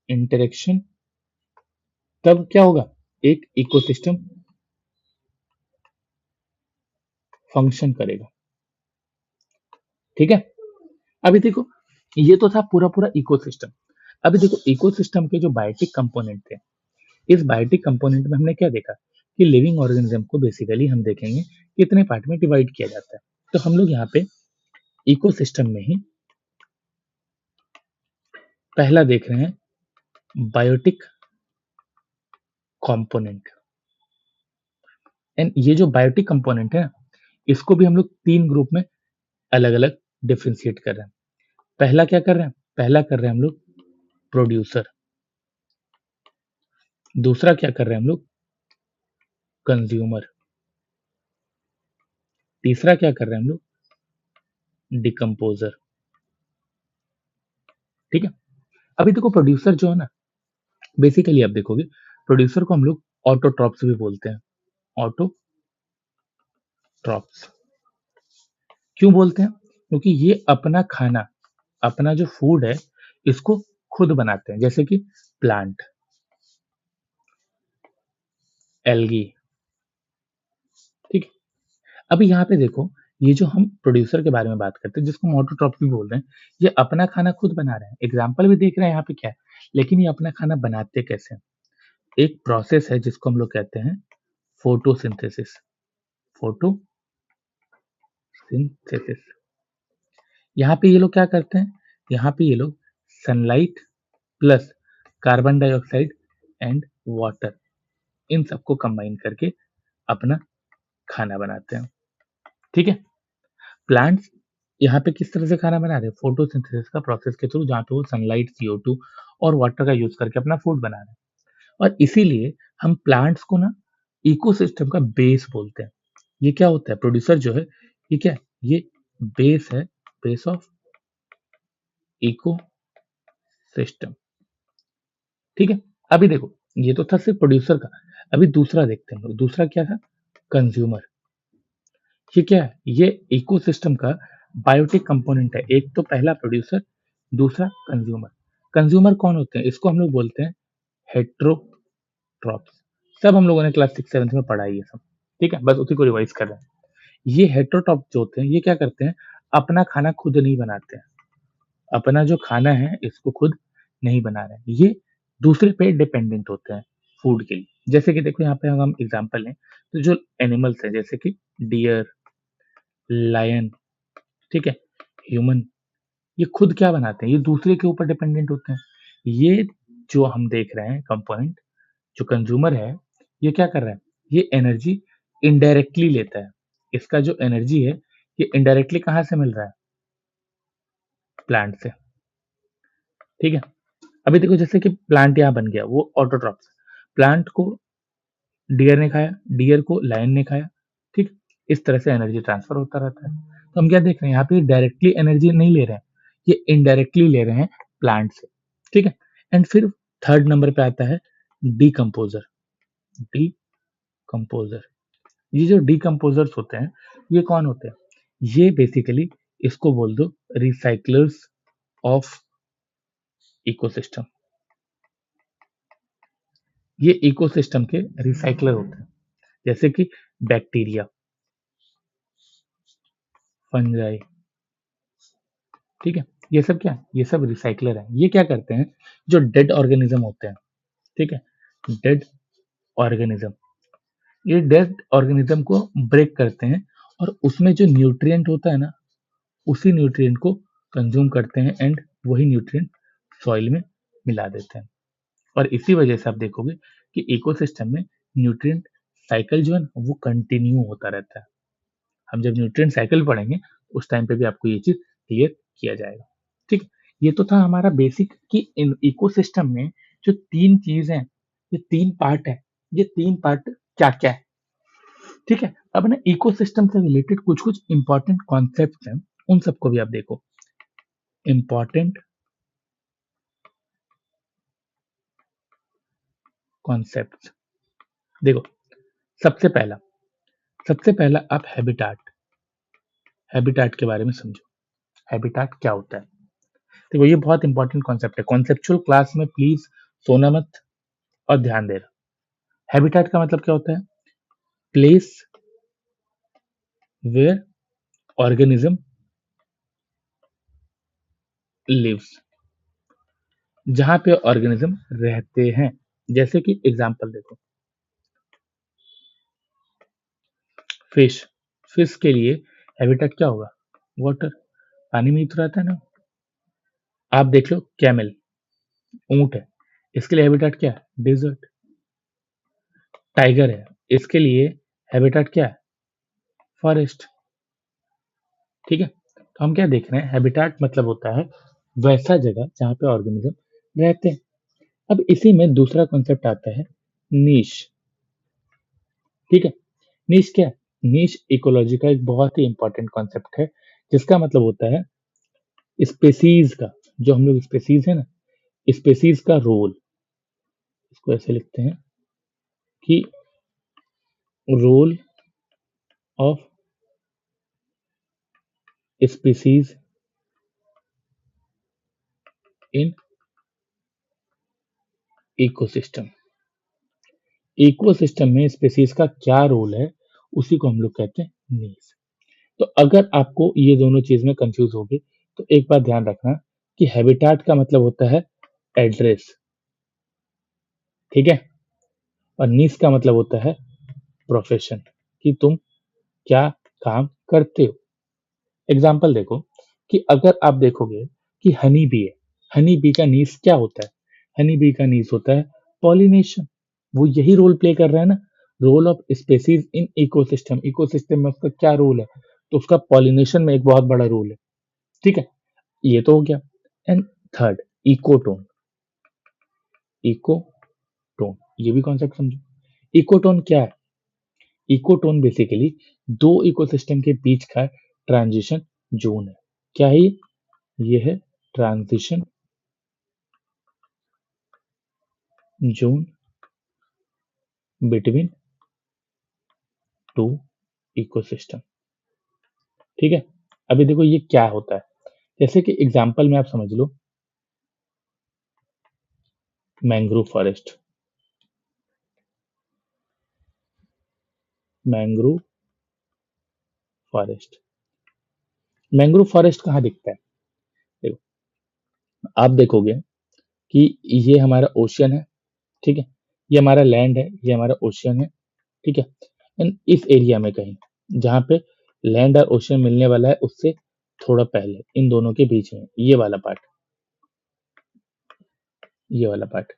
इंटरेक्शन तब क्या होगा, एक इकोसिस्टम फंक्शन करेगा। ठीक है, अभी देखो, ये तो था पूरा पूरा इकोसिस्टम। अभी देखो, इकोसिस्टम के जो बायोटिक कंपोनेंट थे, इस बायोटिक कंपोनेंट में हमने क्या देखा कि लिविंग ऑर्गेनिज्म को बेसिकली हम देखेंगे कितने पार्ट में डिवाइड किया जाता है। तो हम लोग यहाँ पे इकोसिस्टम में ही पहला देख रहे हैं, बायोटिक कंपोनेंट। एंड ये जो बायोटिक कंपोनेंट है, इसको भी हम लोग तीन ग्रुप में अलग अलग डिफ्रेंशिएट कर रहे हैं। पहला क्या कर रहे हैं, पहला कर रहे हैं हम लोग प्रोड्यूसर। दूसरा क्या कर रहे हैं हम लोग, कंज्यूमर। तीसरा क्या कर रहे हैं हम लोग, डिकम्पोजर। ठीक है, अभी देखो, प्रोड्यूसर जो है ना, बेसिकली आप देखोगे प्रोड्यूसर को हम लोग ऑटोट्रॉप्स भी बोलते हैं। ऑटोट्रॉप्स क्यों बोलते हैं, क्योंकि ये अपना खाना, अपना जो फूड है, इसको खुद बनाते हैं, जैसे कि प्लांट, एल्गी। ठीक है, अभी यहाँ पे देखो, ये जो हम प्रोड्यूसर के बारे में बात करते हैं, जिसको हम ऑटोट्रॉप भी बोल रहे हैं, ये अपना खाना खुद बना रहे हैं। एग्जाम्पल भी देख रहे हैं यहाँ पे क्या है, लेकिन ये अपना खाना बनाते कैसे हैं? एक प्रोसेस है जिसको हम लोग कहते हैं फोटोसिंथेसिस। फोटोसिंथेसिस, यहाँ पे ये लोग क्या करते हैं, यहाँ पे ये लोग sunlight plus carbon dioxide and water, इन सबको कंबाइन करके अपना खाना बनाते हैं। ठीक है, प्लांट्स यहाँ पे किस तरह से खाना बना रहे हैं, फोटोसिंथेसिस का प्रोसेस के थ्रू, जहाँ पे वो सनलाइट, CO2 और वाटर का यूज करके अपना फूड बना रहे हैं। और इसीलिए हम प्लांट्स को ना इकोसिस्टम का बेस बोलते हैं। ये क्या होता है, प्रोड्यूसर जो है, ये क्या है, ये बेस है, बेस ऑफ इको सिस्टम। ठीक है, अभी देखो, ये तो था सिर्फ प्रोड्यूसर का। अभी दूसरा देखते हैं, दूसरा क्या था, कंज्यूमर। ये क्या है, ये इकोसिस्टम का बायोटिक कंपोनेंट है। एक तो पहला प्रोड्यूसर, दूसरा कंज्यूमर। कंज्यूमर कौन होते हैं, इसको हम लोग बोलते हैं हेट्रोट्रॉप्स। सब हम लोगों ने क्लास 6 7 में पढ़ा है ये सब। ठीक है, बस उसी को रिवाइज कर रहे हैं। ये हेट्रोट्रॉप जो होते हैं, ये क्या करते हैं, अपना खाना खुद नहीं बनाते हैं। अपना जो खाना है, इसको खुद नहीं बना रहे हैं, ये दूसरे पे डिपेंडेंट होते हैं फूड के लिए। जैसे कि देखो, यहाँ पे अगर हम एग्जांपल लें, तो जो एनिमल्स हैं, जैसे कि डियर, लायन, ठीक है, ह्यूमन, ये खुद क्या बनाते हैं, ये दूसरे के ऊपर डिपेंडेंट होते हैं। ये जो हम देख रहे हैं कंपोनेंट, जो कंज्यूमर है, ये क्या कर रहा है, ये एनर्जी इनडायरेक्टली लेता है। इसका जो एनर्जी है, ये इनडायरेक्टली कहाँ से मिल रहा है, प्लांट से। ठीक है, अभी देखो, जैसे कि प्लांट यहाँ बन गया, वो ऑटोट्रॉप्स। प्लांट को डियर ने खाया, डियर को लायन ने खाया। ठीक, इस तरह से एनर्जी ट्रांसफर होता रहता है। तो हम क्या देख रहे हैं, यहाँ पे डायरेक्टली एनर्जी नहीं ले रहे हैं, ये इनडायरेक्टली ले रहे हैं प्लांट से। ठीक है, एंड फिर थर्ड नंबर पे आता है डीकम्पोजर। डीकम्पोजर, ये जो डीकम्पोजर्स होते हैं, ये कौन होते हैं, ये बेसिकली, इसको बोल दो रिसाइकलर्स ऑफ इकोसिस्टम। ये इकोसिस्टम के रिसाइकलर होते हैं, जैसे कि बैक्टीरिया, फंजाई। ठीक है, ये सब क्या है, ये सब रिसाइकलर है। ये क्या करते हैं, जो डेड ऑर्गेनिज्म होते हैं, ठीक है, डेड ऑर्गेनिज्म, ये डेड ऑर्गेनिज्म को ब्रेक करते हैं, और उसमें जो न्यूट्रिएंट होता है ना, उसी न्यूट्रिएंट को कंज्यूम करते हैं, एंड वही न्यूट्रिएंट सॉइल में मिला देते हैं। और इसी वजह से आप देखोगे कि इकोसिस्टम में न्यूट्रिएंट साइकिल जो है ना, वो कंटिन्यू होता रहता है। हम जब न्यूट्रिएंट साइकिल पढ़ेंगे, उस टाइम पे भी आपको ये चीज क्लियर किया जाएगा। ठीक है, ये तो था हमारा बेसिक कि इन इकोसिस्टम में जो 3 चीज़ हैं, ये 3 पार्ट हैं, ये 3 पार्ट क्या-क्या है, ठीक है? अब ना इकोसिस्टम से रिलेटेड कुछ-कुछ इम्पोर्टेंट कॉन्सेप्ट्स हैं, उन सबको भी आप देखो। इम्पोर्टेंट कॉन्सेप्ट्स देखो, सबसे पहला सबसे पहला आप हैबिटाट के बारे में समझो। हैबिटाट क्या होता है? देखो ये बहुत इंपॉर्टेंट कॉन्सेप्ट है। कॉन्सेप्चुअल क्लास में प्लीज सोना मत और ध्यान देना। हैबिटाट का मतलब क्या होता है? प्लेस वेयर ऑर्गेनिज्म लिव्स, जहां पे ऑर्गेनिज्म रहते हैं। जैसे कि एग्जांपल देखो, फिश फिश के लिए हैबिटाट क्या होगा? वाटर, पानी में ही तो रहता है ना। आप देख लो कैमल, ऊंट है, इसके लिए हैबिटाट क्या है? डेजर्ट। टाइगर है, इसके लिए हैबिटाट क्या है? फॉरेस्ट। ठीक है, तो हम क्या देख रहे हैं? हैबिटाट मतलब होता है वैसा जगह जहां पे ऑर्गेनिज्म रहते हैं। अब इसी में दूसरा कॉन्सेप्ट आता है नीश। ठीक है, नीश क्या है? नीश इकोलॉजी का एक बहुत ही इंपॉर्टेंट कॉन्सेप्ट है, जिसका मतलब होता है स्पेसीज का, जो हम लोग स्पेसीज है ना, स्पेसीज का रोल। इसको ऐसे लिखते हैं कि role of species in ecosystem. Ecosystem में स्पेसीज का क्या रोल है, उसी को हम लोग कहते हैं नीश। तो अगर आपको ये दोनों चीज में कंफ्यूज होगे, तो एक बात ध्यान रखना कि हैबिटाट का मतलब होता है एड्रेस, ठीक है, और नीश का मतलब होता है प्रोफेशन, कि तुम क्या काम करते हो। एग्जाम्पल देखो कि अगर आप देखोगे कि हनी बी है, हनी बी का नीश क्या होता है? हनी बी का नीश होता है पॉलिनेशन। वो यही रोल प्ले कर रहा है ना, role of species in ecosystem. Ecosystem में उसका क्या रोल है? तो उसका पॉलिनेशन में एक बहुत बड़ा रोल है। ठीक है, ये तो हो गया। And third, ecotone. इकोटोन, ये भी कॉन्सेप्ट समझो। इकोटोन क्या है? इकोटोन बेसिकली दो इकोसिस्टम के बीच का ट्रांजिशन जोन है। क्या है ये? ये है transition zone between two ecosystem. ठीक है, अभी देखो ये क्या होता है। जैसे कि एग्जांपल में आप समझ लो mangrove forest. Mangrove forest, mangrove forest कहाँ दिखता है? देखो, आप देखोगे कि ये हमारा ओशियन है, ठीक है, ये हमारा लैंड है, ये हमारा ओशियन है, ठीक है। एंड इस एरिया में कहीं जहाँ पे लैंड और ओशियन मिलने वाला है, उससे थोड़ा पहले इन दोनों के बीच में ये वाला पार्ट, ये वाला पार्ट,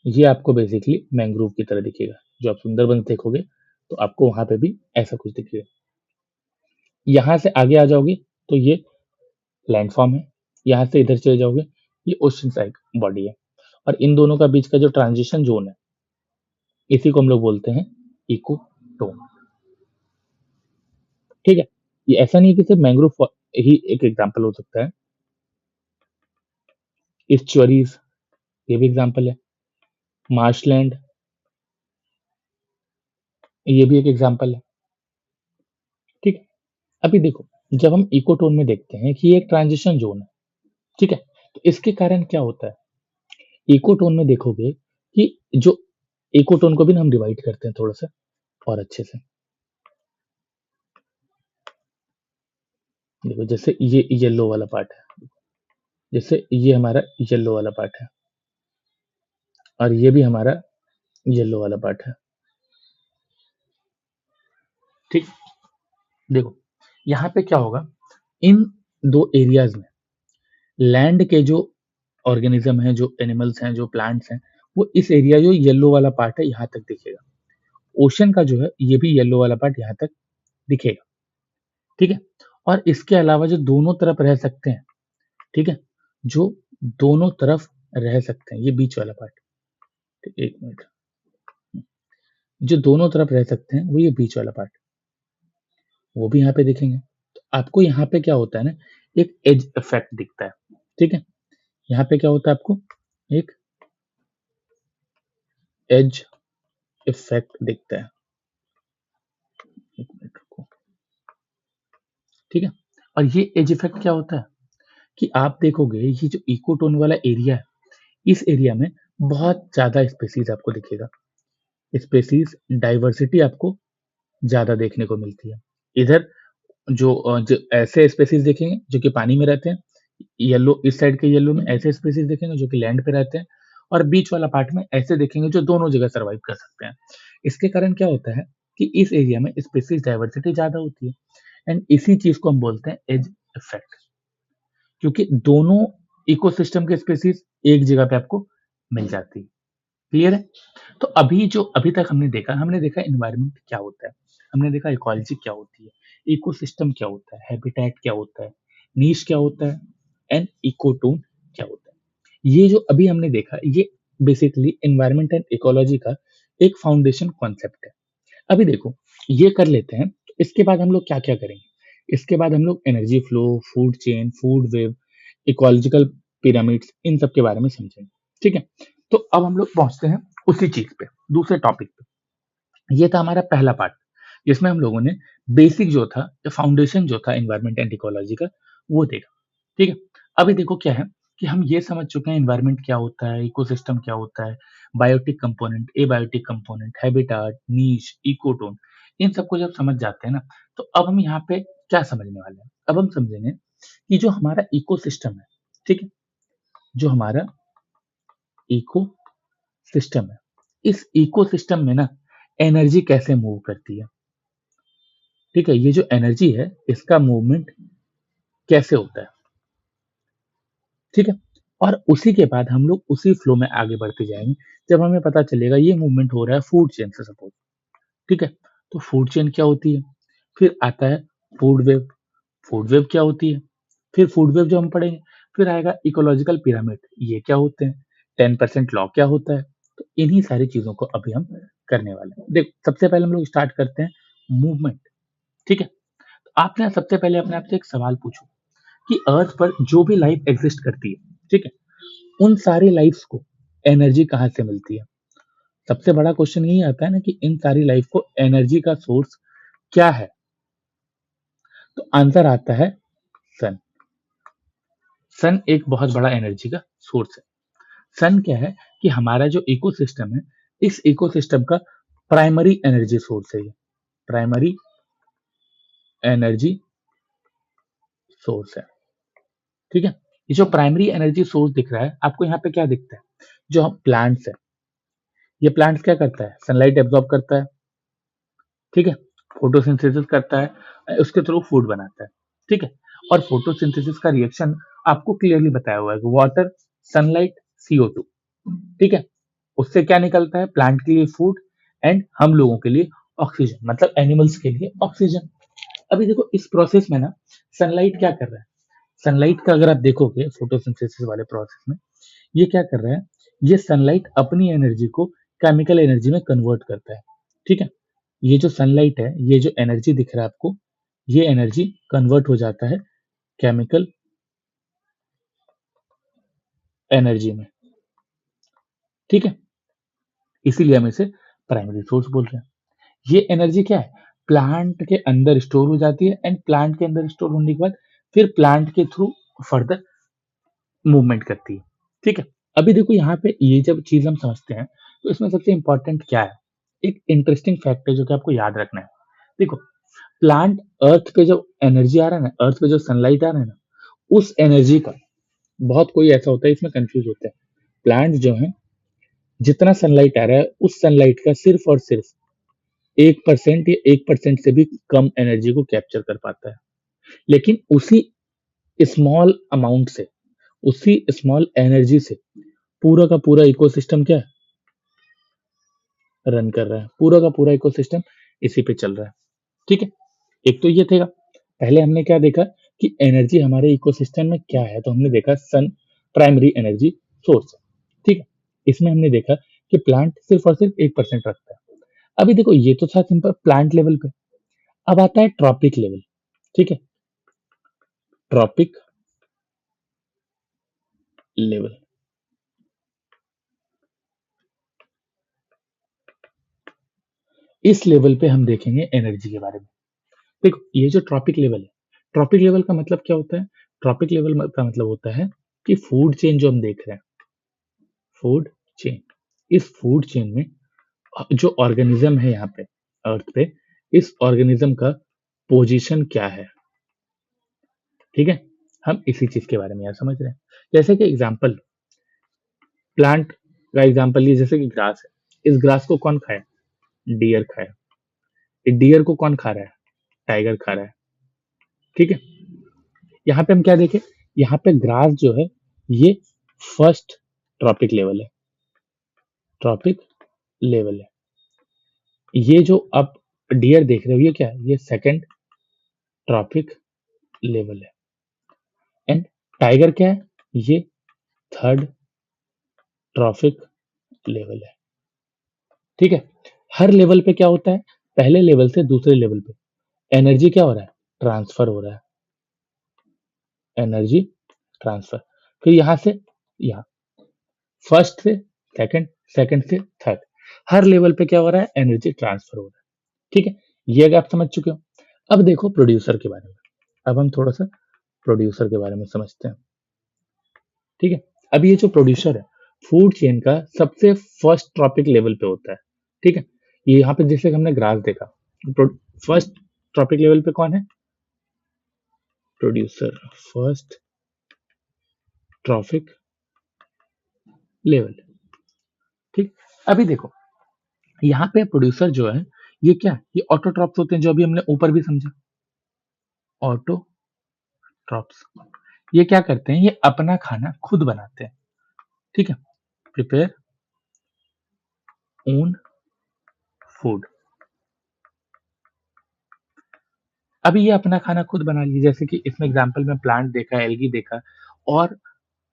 ये आपको बेसिकली मैंग्रोव की तरह दिखेगा। जो आप सुंदरबन देखोगे तो आपको वहां पे भी ऐसा कुछ दिखेगा। यहाँ से आगे आ जाओगे तो ये लैंडफॉर्म है, यहाँ से इधर चले जाओगे ये ओशन साइड बॉडी है, और इन दोनों का बीच का जो ट्रांजिशन जोन है, इसी को हम लोग बोलते हैं इको टोन। ठीक है, ये ऐसा नहीं है कि सिर्फ मैंग्रोव ही एक एग्जाम्पल हो सकता है, इस्चुअरीज ये भी एग्जाम्पल है, मार्शलैंड ये भी एक एग्जाम्पल है। ठीक है, अभी देखो जब हम इकोटोन में देखते हैं कि ये एक ट्रांजिशन जोन है, ठीक है, तो इसके कारण क्या होता है? इकोटोन में देखोगे कि जो इकोटोन को भी ना हम डिवाइड करते हैं थोड़ा सा और अच्छे से। देखो जैसे ये येलो वाला पार्ट है, जैसे ये हमारा येलो वाला पार्ट है, और ये भी हमारा येलो वाला पार्ट है। ठीक, देखो यहाँ पे क्या होगा, इन दो एरियाज में लैंड के जो ऑर्गेनिज्म हैं, जो एनिमल्स हैं, जो प्लांट्स हैं, वो इस एरिया जो येलो वाला पार्ट है यहाँ तक दिखेगा। ओशन का जो है ये भी येलो वाला पार्ट यहाँ तक दिखेगा। ठीक है, और इसके अलावा जो दोनों तरफ रह सकते हैं, ठीक है, जो दोनों तरफ रह सकते हैं, ये बीच वाला पार्ट। एक मिनट, जो दोनों तरफ रह सकते हैं वो ये बीच वाला पार्ट, वो भी यहाँ पे देखेंगे। तो आपको यहाँ पे क्या होता है ना, एक एज इफेक्ट दिखता है, ठीक है। यहाँ पे क्या होता है आपको, एक एज इफेक्ट दिखता है। एक मिनट रुको, ठीक है। और ये एज इफेक्ट क्या होता है कि आप देखोगे ये जो इकोटोन वाला एरिया है, इस एरिया में बहुत ज्यादा स्पेसीज आपको दिखेगा। स्पेसीज डाइवर्सिटी आपको ज्यादा देखने को मिलती है। इधर जो ऐसे स्पेसीज देखेंगे जो कि पानी में रहते हैं, येलो इस साइड के येलो में ऐसे स्पेसीज देखेंगे जो कि लैंड पे रहते हैं, और बीच वाला पार्ट में ऐसे देखेंगे जो दोनों जगह सर्वाइव कर सकते हैं। इसके कारण क्या होता है कि इस एरिया में स्पेसीज डाइवर्सिटी ज्यादा होती है, एंड इसी चीज को हम बोलते हैं एज इफेक्ट, क्योंकि दोनों इकोसिस्टम के स्पेसीज एक जगह पे आपको मिल जाती है। क्लियर है? तो अभी तक हमने देखा एनवायरनमेंट क्या होता है, हमने देखा इकोलॉजी क्या होती है, इकोसिस्टम क्या होता है, हैबिटेट क्या होता है, नीश क्या होता है, एंड इकोटोन क्या होता है। ये जो अभी हमने देखा, ये बेसिकली एनवायरनमेंट एंड इकोलॉजी का एक फाउंडेशन कॉन्सेप्ट है। अभी देखो, ये कर लेते हैं, तो इसके बाद हम लोग क्या क्या करेंगे। इसके बाद हम लोग energy flow, food chain, food web, ecological pyramids, इन सब के बारे में समझेंगे, ठीक है। तो अब हम लोग पहुंचते हैं उसी चीज पे, दूसरे टॉपिक पे। ये था हमारा पहला पार्ट, जिसमें हम लोगों ने बेसिक जो था, फाउंडेशन जो था एनवायरनमेंट एंड इकोलॉजी का, वो देखा, ठीक है। अभी देखो क्या है कि हम ये समझ चुके हैं एनवायरनमेंट क्या होता है, इकोसिस्टम क्या होता है, biotic component, abiotic component, habitat, niche, ecotone, इन सबको जब समझ जाते हैं ना, तो अब हम यहाँ पे क्या समझने वाले हैं। अब हम समझेंगे कि जो हमारा इकोसिस्टम है, ठीक है, जो हमारा इको सिस्टम है, इस इकोसिस्टम में ना एनर्जी कैसे मूव करती है, ठीक है। ये जो एनर्जी है इसका मूवमेंट कैसे होता है, ठीक है। और उसी के बाद हम लोग उसी फ्लो में आगे बढ़ते जाएंगे, जब हमें पता चलेगा ये मूवमेंट हो रहा है फूड चेन से, सपोज, ठीक है। तो फूड चेन क्या होती है, फिर आता है फूड वेव। फूड वेव क्या होती है, फिर फूड वेव जो हम पढ़ेंगे, फिर आएगा इकोलॉजिकल पिरामिड, ये क्या होते हैं, 10% लॉ क्या होता है। तो इन्हीं सारी चीजों को अभी हम करने वाले हैं। देख, सबसे पहले हम लोग स्टार्ट करते हैं मूवमेंट, ठीक है। तो आपने सबसे पहले अपने आप से एक सवाल पूछो कि अर्थ पर जो भी लाइफ एग्जिस्ट करती है, ठीक है, उन सारी लाइफ्स को एनर्जी कहाँ से मिलती है। सबसे बड़ा क्वेश्चन यही आता है ना कि इन सारी लाइफ को एनर्जी का सोर्स क्या है। तो आंसर आता है सन। सन एक बहुत बड़ा एनर्जी का सोर्स है। सन क्या है कि हमारा जो इकोसिस्टम है, इस इकोसिस्टम का प्राइमरी एनर्जी सोर्स है। ये प्राइमरी एनर्जी सोर्स है, ठीक है। ये जो प्राइमरी एनर्जी सोर्स दिख रहा है आपको, यहाँ पे क्या दिखता है, जो प्लांट्स है, ये प्लांट्स क्या करता है, सनलाइट एब्जॉर्ब करता है, ठीक है, फोटोसिंथेसिस करता है, उसके थ्रू फूड बनाता है, ठीक है। और फोटोसिंथेसिस का रिएक्शन आपको क्लियरली बताया हुआ है, वाटर, सनलाइट, CO2, ठीक है। उससे क्या निकलता है, प्लांट के लिए फूड, एंड हम लोगों के लिए ऑक्सीजन, मतलब एनिमल्स के लिए ऑक्सीजन। अभी देखो इस प्रोसेस में ना सनलाइट क्या कर रहा है, सनलाइट का अगर आप देखोगे फोटोसिंथेसिस वाले प्रोसेस में, ये क्या कर रहा है, ये सनलाइट अपनी एनर्जी को केमिकल एनर्जी में कन्वर्ट करता है, ठीक है। ये जो सनलाइट है, ये जो एनर्जी दिख रहा है आपको, ये एनर्जी कन्वर्ट हो जाता है केमिकल एनर्जी में, ठीक है। इसीलिए हम इसे प्राइमरी सोर्स बोल रहे हैं। ये एनर्जी क्या है, प्लांट के अंदर स्टोर हो जाती है, एंड प्लांट के अंदर स्टोर होने के बाद फिर प्लांट के थ्रू फर्दर मूवमेंट करती है, ठीक है। अभी देखो यहाँ पे ये जब चीज हम समझते हैं, तो इसमें सबसे इंपॉर्टेंट क्या है, एक इंटरेस्टिंग फैक्ट है जो कि आपको याद रखना है। देखो, प्लांट अर्थ पे जो एनर्जी आ रहा है ना, अर्थ पे जो सनलाइट आ रहा है ना, उस एनर्जी का, बहुत कोई ऐसा होता है इसमें कंफ्यूज होता है, प्लांट जो है जितना सनलाइट आ रहा है उस सनलाइट का सिर्फ और सिर्फ 1% या 1% से भी कम एनर्जी को कैप्चर कर पाता है। लेकिन उसी स्मॉल अमाउंट से, उसी स्मॉल एनर्जी से पूरा का पूरा इकोसिस्टम क्या रन कर रहा है, पूरा का पूरा इकोसिस्टम इसी पे चल रहा है, ठीक है। एक तो ये थे, पहले हमने क्या देखा कि एनर्जी हमारे इकोसिस्टम में क्या है, तो हमने देखा सन प्राइमरी एनर्जी सोर्स है। ठीक है, इसमें हमने देखा कि प्लांट सिर्फ और सिर्फ 1% रखता है। अभी देखो ये तो था सिंपल प्लांट लेवल पे। अब आता है ट्रॉपिक लेवल। ठीक है, ट्रॉपिक लेवल। इस लेवल पे हम देखेंगे एनर्जी के बारे में। देखो ये जो ट्रॉपिक लेवल है, ट्रॉपिक लेवल का मतलब क्या होता है? ट्रॉपिक लेवल का मतलब होता है कि फूड चेन जो हम देख रहे हैं, फूड चेन, इस फूड चेन में जो ऑर्गेनिज्म है यहाँ पे अर्थ पे, इस ऑर्गेनिज्म का पोजीशन क्या है? ठीक है, हम इसी चीज के बारे में यहाँ समझ रहे हैं। जैसे कि एग्जांपल, प्लांट का एग्जांपल लिए, जैसे कि ग्रास है, इस ग्रास को कौन खाया? डियर खाया। इस डियर को कौन खा रहा है? टाइगर खा रहा है। ठीक है, यहाँ पे हम क्या देखें? यहाँ पे ग्रास जो है ये फर्स्ट ट्रॉपिक लेवल है, ट्रॉपिक लेवल है। ये जो आप डियर देख रहे हो ये क्या है? ये सेकंड ट्रॉपिक लेवल है। एंड टाइगर क्या है? ये थर्ड ट्रॉपिक लेवल है। ठीक है, हर लेवल पे क्या होता है? पहले लेवल से दूसरे लेवल पे एनर्जी क्या हो रहा है? ट्रांसफर हो रहा है, एनर्जी ट्रांसफर। फिर यहाँ से यहाँ, फर्स्ट से सेकंड, सेकंड से थर्ड, हर लेवल पे क्या हो रहा है? एनर्जी ट्रांसफर हो रहा है। ठीक है, ये अगर आप समझ चुके हो। अब देखो प्रोड्यूसर के बारे में। अब हम थोड़ा सा प्रोड्यूसर के बारे में समझते हैं। ठीक है, अब ये जो प्रोड्यूसर है फूड चेन का सबसे फर्स्ट ट्रॉपिक लेवल पे होता है। ठीक है, ये यहाँ पे जैसे हमने ग्रास देखा, फर्स्ट ट्रॉपिक लेवल पे कौन है? Producer, first trophic level. ठीक, अभी देखो यहाँ पे प्रोड्यूसर जो है ये क्या है? ये ऑटोट्रॉप्स होते हैं, जो अभी हमने ऊपर भी समझा, ऑटोट्रॉप्स। ये क्या करते हैं? ये अपना खाना खुद बनाते हैं। ठीक है, प्रिपेयर ओन फूड। अभी ये अपना खाना खुद बना लीजिए, जैसे कि इसमें एग्जांपल में प्लांट देखा, एल्गी देखा, और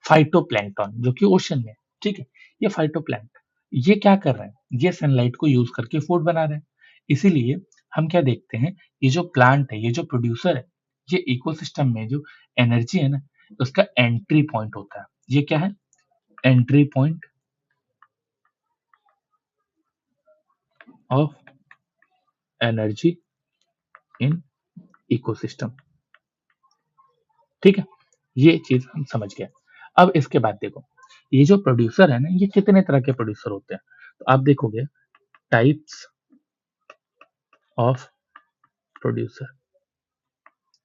फाइटोप्लैंक्टन जो कि ओशन में है। ठीक है, ये फाइटोप्लैंक्ट ये क्या कर रहे हैं? ये सनलाइट को यूज करके फूड बना रहे हैं। इसीलिए हम क्या देखते हैं, ये जो प्लांट है, ये जो प्रोड्यूसर है, ये इकोसिस्टम में जो एनर्जी है ना, उसका एंट्री पॉइंट होता है। ये क्या है? Entry point of energy in ecosystem. ठीक है, ये चीज हम समझ गए। अब इसके बाद देखो, ये जो प्रोड्यूसर है ना, ये कितने तरह के प्रोड्यूसर होते हैं? तो आप देखोगे टाइप्स ऑफ प्रोड्यूसर,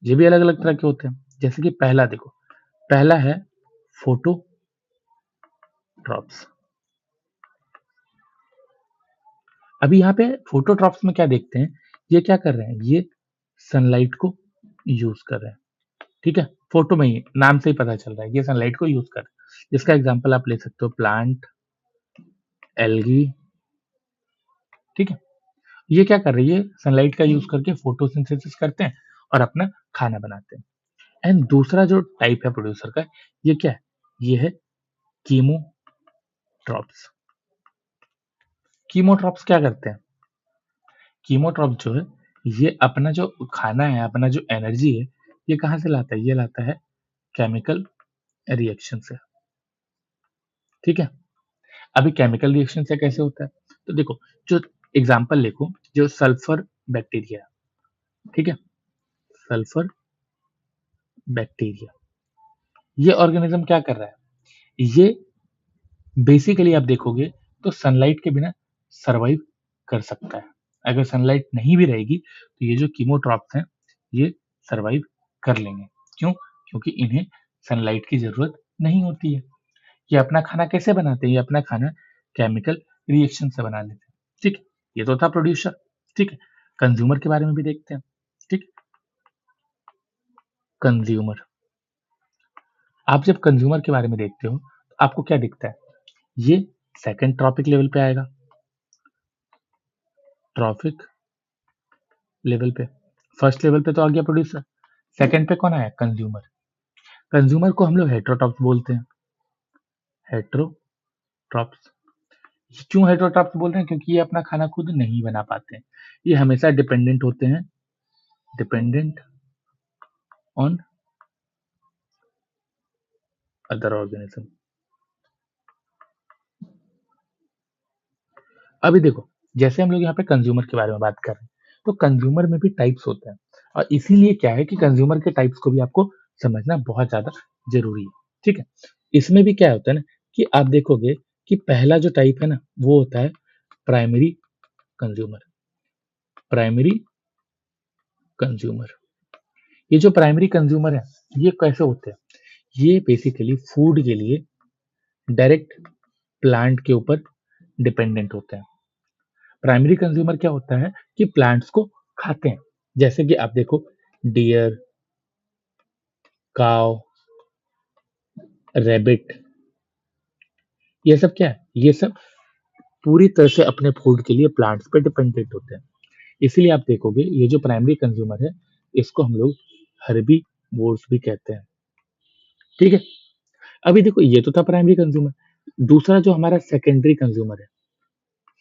ये भी अलग अलग तरह के होते हैं। जैसे कि पहला देखो, पहला है फोटोट्रॉप्स। अभी यहाँ पे फोटोट्रॉप्स में क्या देखते हैं? ये क्या कर रहे हैं? ये सनलाइट को यूज कर रहे हैं। ठीक है, फोटो में ही नाम से ही पता चल रहा है ये सनलाइट को यूज कर रहे हैं। जिसका एग्जांपल आप ले सकते हो प्लांट, एल्गी। ठीक है, ये क्या कर रही है? सनलाइट का यूज करके फोटोसिंथेसिस करते हैं और अपना खाना बनाते हैं। एंड दूसरा जो टाइप है प्रोड्यूसर का, ये क्या है? ये है कीमोट्रॉप्स। कीमोट्रॉप्स क्या करते हैं? कीमोट्रॉप जो है ये अपना जो खाना है, अपना जो एनर्जी है, ये कहाँ से लाता है? ये लाता है केमिकल रिएक्शन से। ठीक है, अभी केमिकल रिएक्शन से कैसे होता है? तो देखो, जो एग्जांपल देखो, जो सल्फर बैक्टीरिया, ठीक है, सल्फर बैक्टीरिया, ये ऑर्गेनिज्म क्या कर रहा है? ये बेसिकली आप देखोगे तो सनलाइट के बिना सरवाइव कर सकता है। अगर सनलाइट नहीं भी रहेगी तो ये जो कीमोट्रॉप्स हैं ये सरवाइव कर लेंगे। क्यों? क्योंकि इन्हें सनलाइट की जरूरत नहीं होती है। ये अपना खाना कैसे बनाते हैं? ये अपना खाना केमिकल रिएक्शन से बना लेते हैं। ठीक है, ये तो था प्रोड्यूसर। ठीक है, कंज्यूमर के बारे में भी देखते हैं। ठीक, कंज्यूमर, आप जब कंज्यूमर के बारे में देखते हो तो आपको क्या दिखता है? ये सेकंड ट्रॉपिक लेवल पे आएगा, ट्रॉपिक लेवल पे। फर्स्ट लेवल पे तो आ गया प्रोड्यूसर, सेकंड पे कौन आया? कंज्यूमर। कंज्यूमर को हम लोग हेटेरोट्रॉप्स बोलते हैं। हेट्रोट्रॉप्स। क्यों हेट्रोट्रॉप्स बोल रहे हैं? क्योंकि ये अपना खाना खुद नहीं बना पाते हैं, ये हमेशा डिपेंडेंट होते हैं, डिपेंडेंट ऑन अदर ऑर्गेनिज्म। अभी देखो, जैसे हम लोग यहाँ पे कंज्यूमर के बारे में बात कर रहे हैं, तो कंज्यूमर में भी टाइप्स होते हैं, और इसीलिए क्या है कि कंज्यूमर के टाइप्स को भी आपको समझना बहुत ज्यादा जरूरी है। ठीक है, इसमें भी क्या होता है ना कि आप देखोगे कि पहला जो टाइप है ना वो होता है प्राइमरी कंज्यूमर। प्राइमरी कंज्यूमर, ये जो प्राइमरी कंज्यूमर है ये कैसे होते हैं? ये बेसिकली फूड के लिए डायरेक्ट प्लांट के ऊपर डिपेंडेंट होते हैं। प्राइमरी कंज्यूमर क्या होता है कि प्लांट्स को खाते हैं, जैसे कि आप देखो डियर, काव, रैबिट, ये सब क्या है? ये सब पूरी तरह से अपने फूड के लिए प्लांट्स पे डिपेंडेंट होते हैं। इसीलिए आप देखोगे ये जो प्राइमरी कंज्यूमर है इसको हम लोग हर्बी वोर्स भी कहते हैं। ठीक है, अभी देखो ये तो था प्राइमरी कंज्यूमर। दूसरा जो हमारा सेकेंडरी कंज्यूमर है,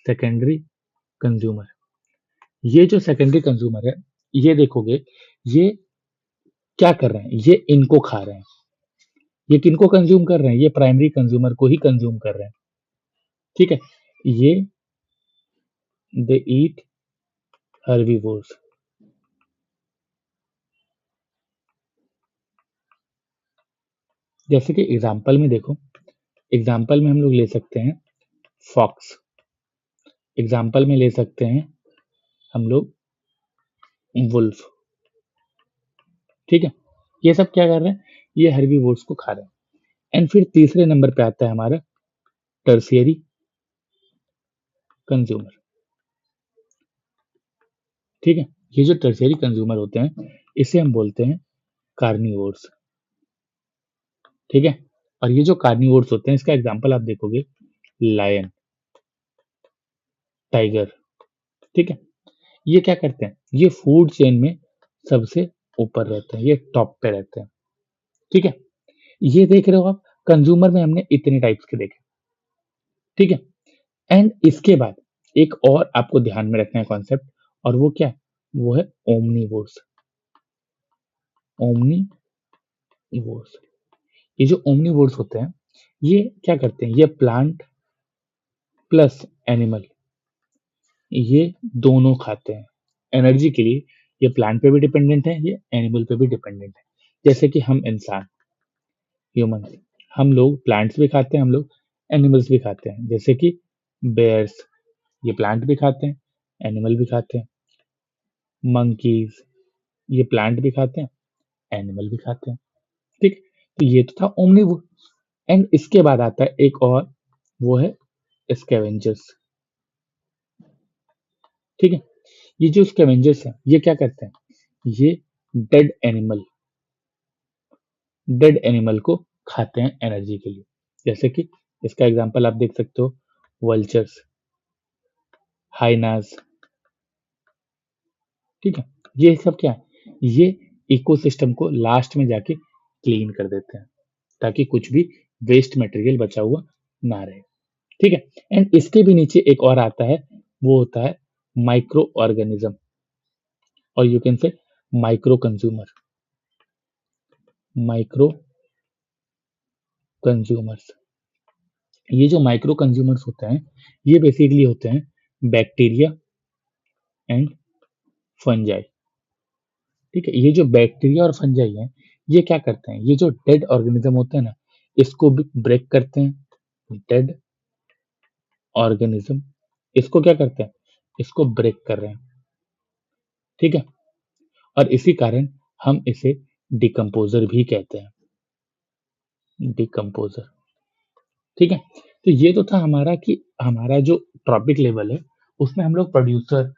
सेकेंडरी कंज्यूमर, ये जो सेकेंडरी कंज्यूमर है ये देखोगे ये क्या कर रहे हैं? ये इनको खा रहे हैं। ये किनको कंज्यूम कर रहे हैं? ये प्राइमरी कंज्यूमर को ही कंज्यूम कर रहे हैं। ठीक है, ये दे ईट हर्बीवोर्स। जैसे कि एग्जाम्पल में देखो, एग्जाम्पल में हम लोग ले सकते हैं फॉक्स, एग्जाम्पल में ले सकते हैं हम लोग वुल्फ। ठीक है, ये सब क्या कर रहे हैं? ये हर्बीवोर्स को खा रहे हैं। एंड फिर तीसरे नंबर पे आता है हमारा टर्शियरी कंज्यूमर। ठीक है, ये जो टर्शियरी कंज्यूमर होते हैं इसे हम बोलते हैं कार्निवोर्स। ठीक है, और ये जो कार्निवोर्स होते हैं इसका एग्जाम्पल आप देखोगे लायन, टाइगर। ठीक है, ये क्या करते हैं? ये फूड चेन में सबसे ऊपर रहते हैं, ये टॉप पे रहते हैं। ठीक है, ये देख रहे हो आप, कंज्यूमर में हमने इतने टाइप्स के देखे। ठीक है, एंड इसके बाद एक और आपको ध्यान में रखना है कॉन्सेप्ट, और वो क्या है? वो है ओमनीवोर्स। ओमनीवोर्स, ये जो ओमनीवोर्स होते हैं ये क्या करते हैं? ये प्लांट प्लस एनिमल, ये दोनों खाते हैं एनर्जी के लिए। ये प्लांट पे भी डिपेंडेंट है, ये एनिमल पे भी डिपेंडेंट है। जैसे कि हम इंसान, ह्यूमन, हम लोग प्लांट्स भी खाते हैं, हम लोग एनिमल्स भी खाते हैं। जैसे कि बेयर्स, ये प्लांट भी खाते हैं, एनिमल भी खाते हैं। मंकीज, ये प्लांट भी खाते हैं, एनिमल भी खाते हैं। ठीक, तो ये तो था ओमनीवोर। एंड इसके बाद आता है एक और, वो है स्कैवेंजर्स। ठीक है, ये जो स्कैवेंजर्स हैं ये क्या करते हैं? ये डेड एनिमल, डेड एनिमल को खाते हैं एनर्जी के लिए। जैसे कि इसका एग्जांपल आप देख सकते हो वल्चर्स, हाइनास। ठीक है, ये सब क्या है? ये इकोसिस्टम को लास्ट में जाके क्लीन कर देते हैं ताकि कुछ भी वेस्ट मटेरियल बचा हुआ ना रहे। ठीक है, एंड इसके भी नीचे एक और आता है, वो होता है माइक्रो ऑर्गेनिज्म, और you can say micro consumer. Micro consumers, ये जो माइक्रो कंज्यूमर्स होते हैं ये बेसिकली होते हैं बैक्टीरिया एंड फंजाई। ठीक है, ये जो बैक्टीरिया और फंजाई हैं ये क्या करते हैं? ये जो डेड ऑर्गेनिज्म होते हैं ना इसको भी ब्रेक करते हैं। डेड ऑर्गेनिज्म, इसको क्या करते हैं? इसको ब्रेक कर रहे हैं। ठीक है, और इसी कारण हम इसे डिकम्पोजर भी कहते हैं, डिकम्पोजर। ठीक है, तो ये तो था हमारा कि हमारा जो टॉपिक लेवल है उसमें हम लोग प्रोड्यूसर,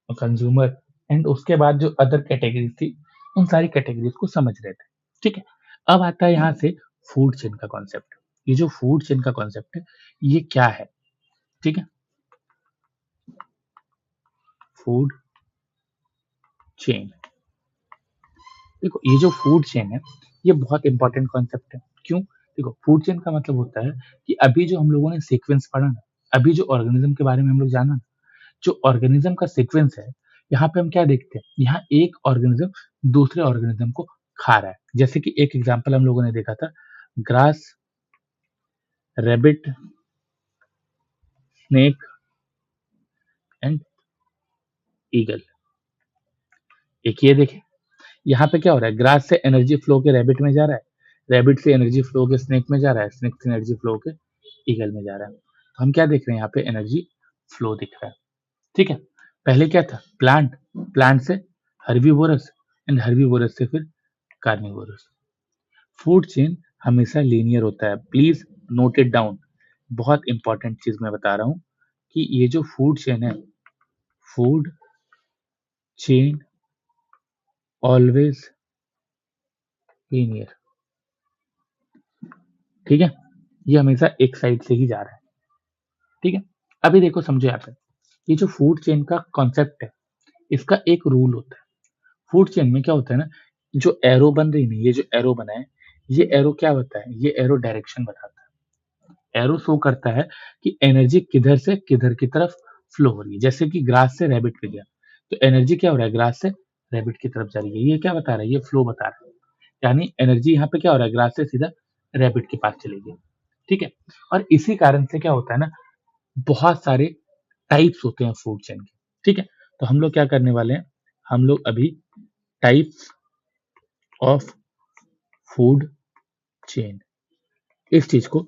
कंज्यूमर एंड उसके बाद जो अदर कैटेगरीज थी उन सारी कैटेगरीज को समझ रहे थे। ठीक है, अब आता है यहाँ से फूड चेन का कॉन्सेप्ट। ये जो फूड चेन का कॉन्सेप्ट है ये क्या है? ठीक है, फूड चेन, देखो ये जो फूड चेन है ये बहुत इंपॉर्टेंट कॉन्सेप्ट है। क्यों? देखो फूड चेन का मतलब होता है कि अभी जो हम लोगों ने सीक्वेंस पढ़ा ना, अभी जो ऑर्गेनिज्म के बारे में हम लोग जाना ना, जो ऑर्गेनिज्म का सीक्वेंस है, यहाँ पे हम क्या देखते हैं, यहाँ एक ऑर्गेनिज्म दूसरे ऑर्गेनिज्म को खा रहा है। जैसे कि एक एग्जांपल हम लोगों ने देखा था, grass, rabbit, snake and eagle. एक ये देखें, यहाँ पे क्या हो रहा है, ग्रास से एनर्जी फ्लो के रैबिट में जा रहा है, रैबिट से एनर्जी फ्लो के स्नेक में जा रहा है, स्नेक से एनर्जी फ्लो के ईगल में जा रहा है। तो हम क्या देख रहे हैं, यहाँ पे एनर्जी फ्लो दिख रहा है। ठीक है, पहले क्या था, प्लांट, प्लांट से हर्बीवोरस एंड हर्बीवोरस से फिर कार्निवोरस। फूड चेन हमेशा लीनियर होता है, प्लीज नोट इट डाउन। बहुत इंपॉर्टेंट चीज मैं बता रहा हूँ कि ये जो फूड चेन है, फूड चेन ऑलवेज लीनियर। ठीक है, ये हमेशा एक साइड से ही जा रहा है। ठीक है, अभी देखो समझो यहाँ पे, ये जो फूड चेन का कॉन्सेप्ट है, इसका एक रूल होता है। फूड चेन में क्या होता है ना, जो एरो बन रही है, ये जो एरो बना है, ये एरो क्या होता है, ये एरो डायरेक्शन बताता है। एरो शो करता है कि एनर्जी किधर से किधर की तरफ फ्लो हो रही है। जैसे कि ग्रास से रैबिट पे गया, तो एनर्जी क्या हो रहा है, ग्रास से रैबिट की तरफ जा रही है। ये क्या बता रहा है, ये फ्लो बता रहा है। यानी एनर्जी यहाँ पे क्या हो रहा है, ग्रास से सीधा रैबिट के पास चली गई। ठीक है, और इसी कारण से क्या होता है ना, बहुत सारे टाइप्स होते हैं फूड चेन के। ठीक है, तो हम लोग क्या करने वाले हैं, हम लोग अभी टाइप्स ऑफ फूड चेन, इस चीज को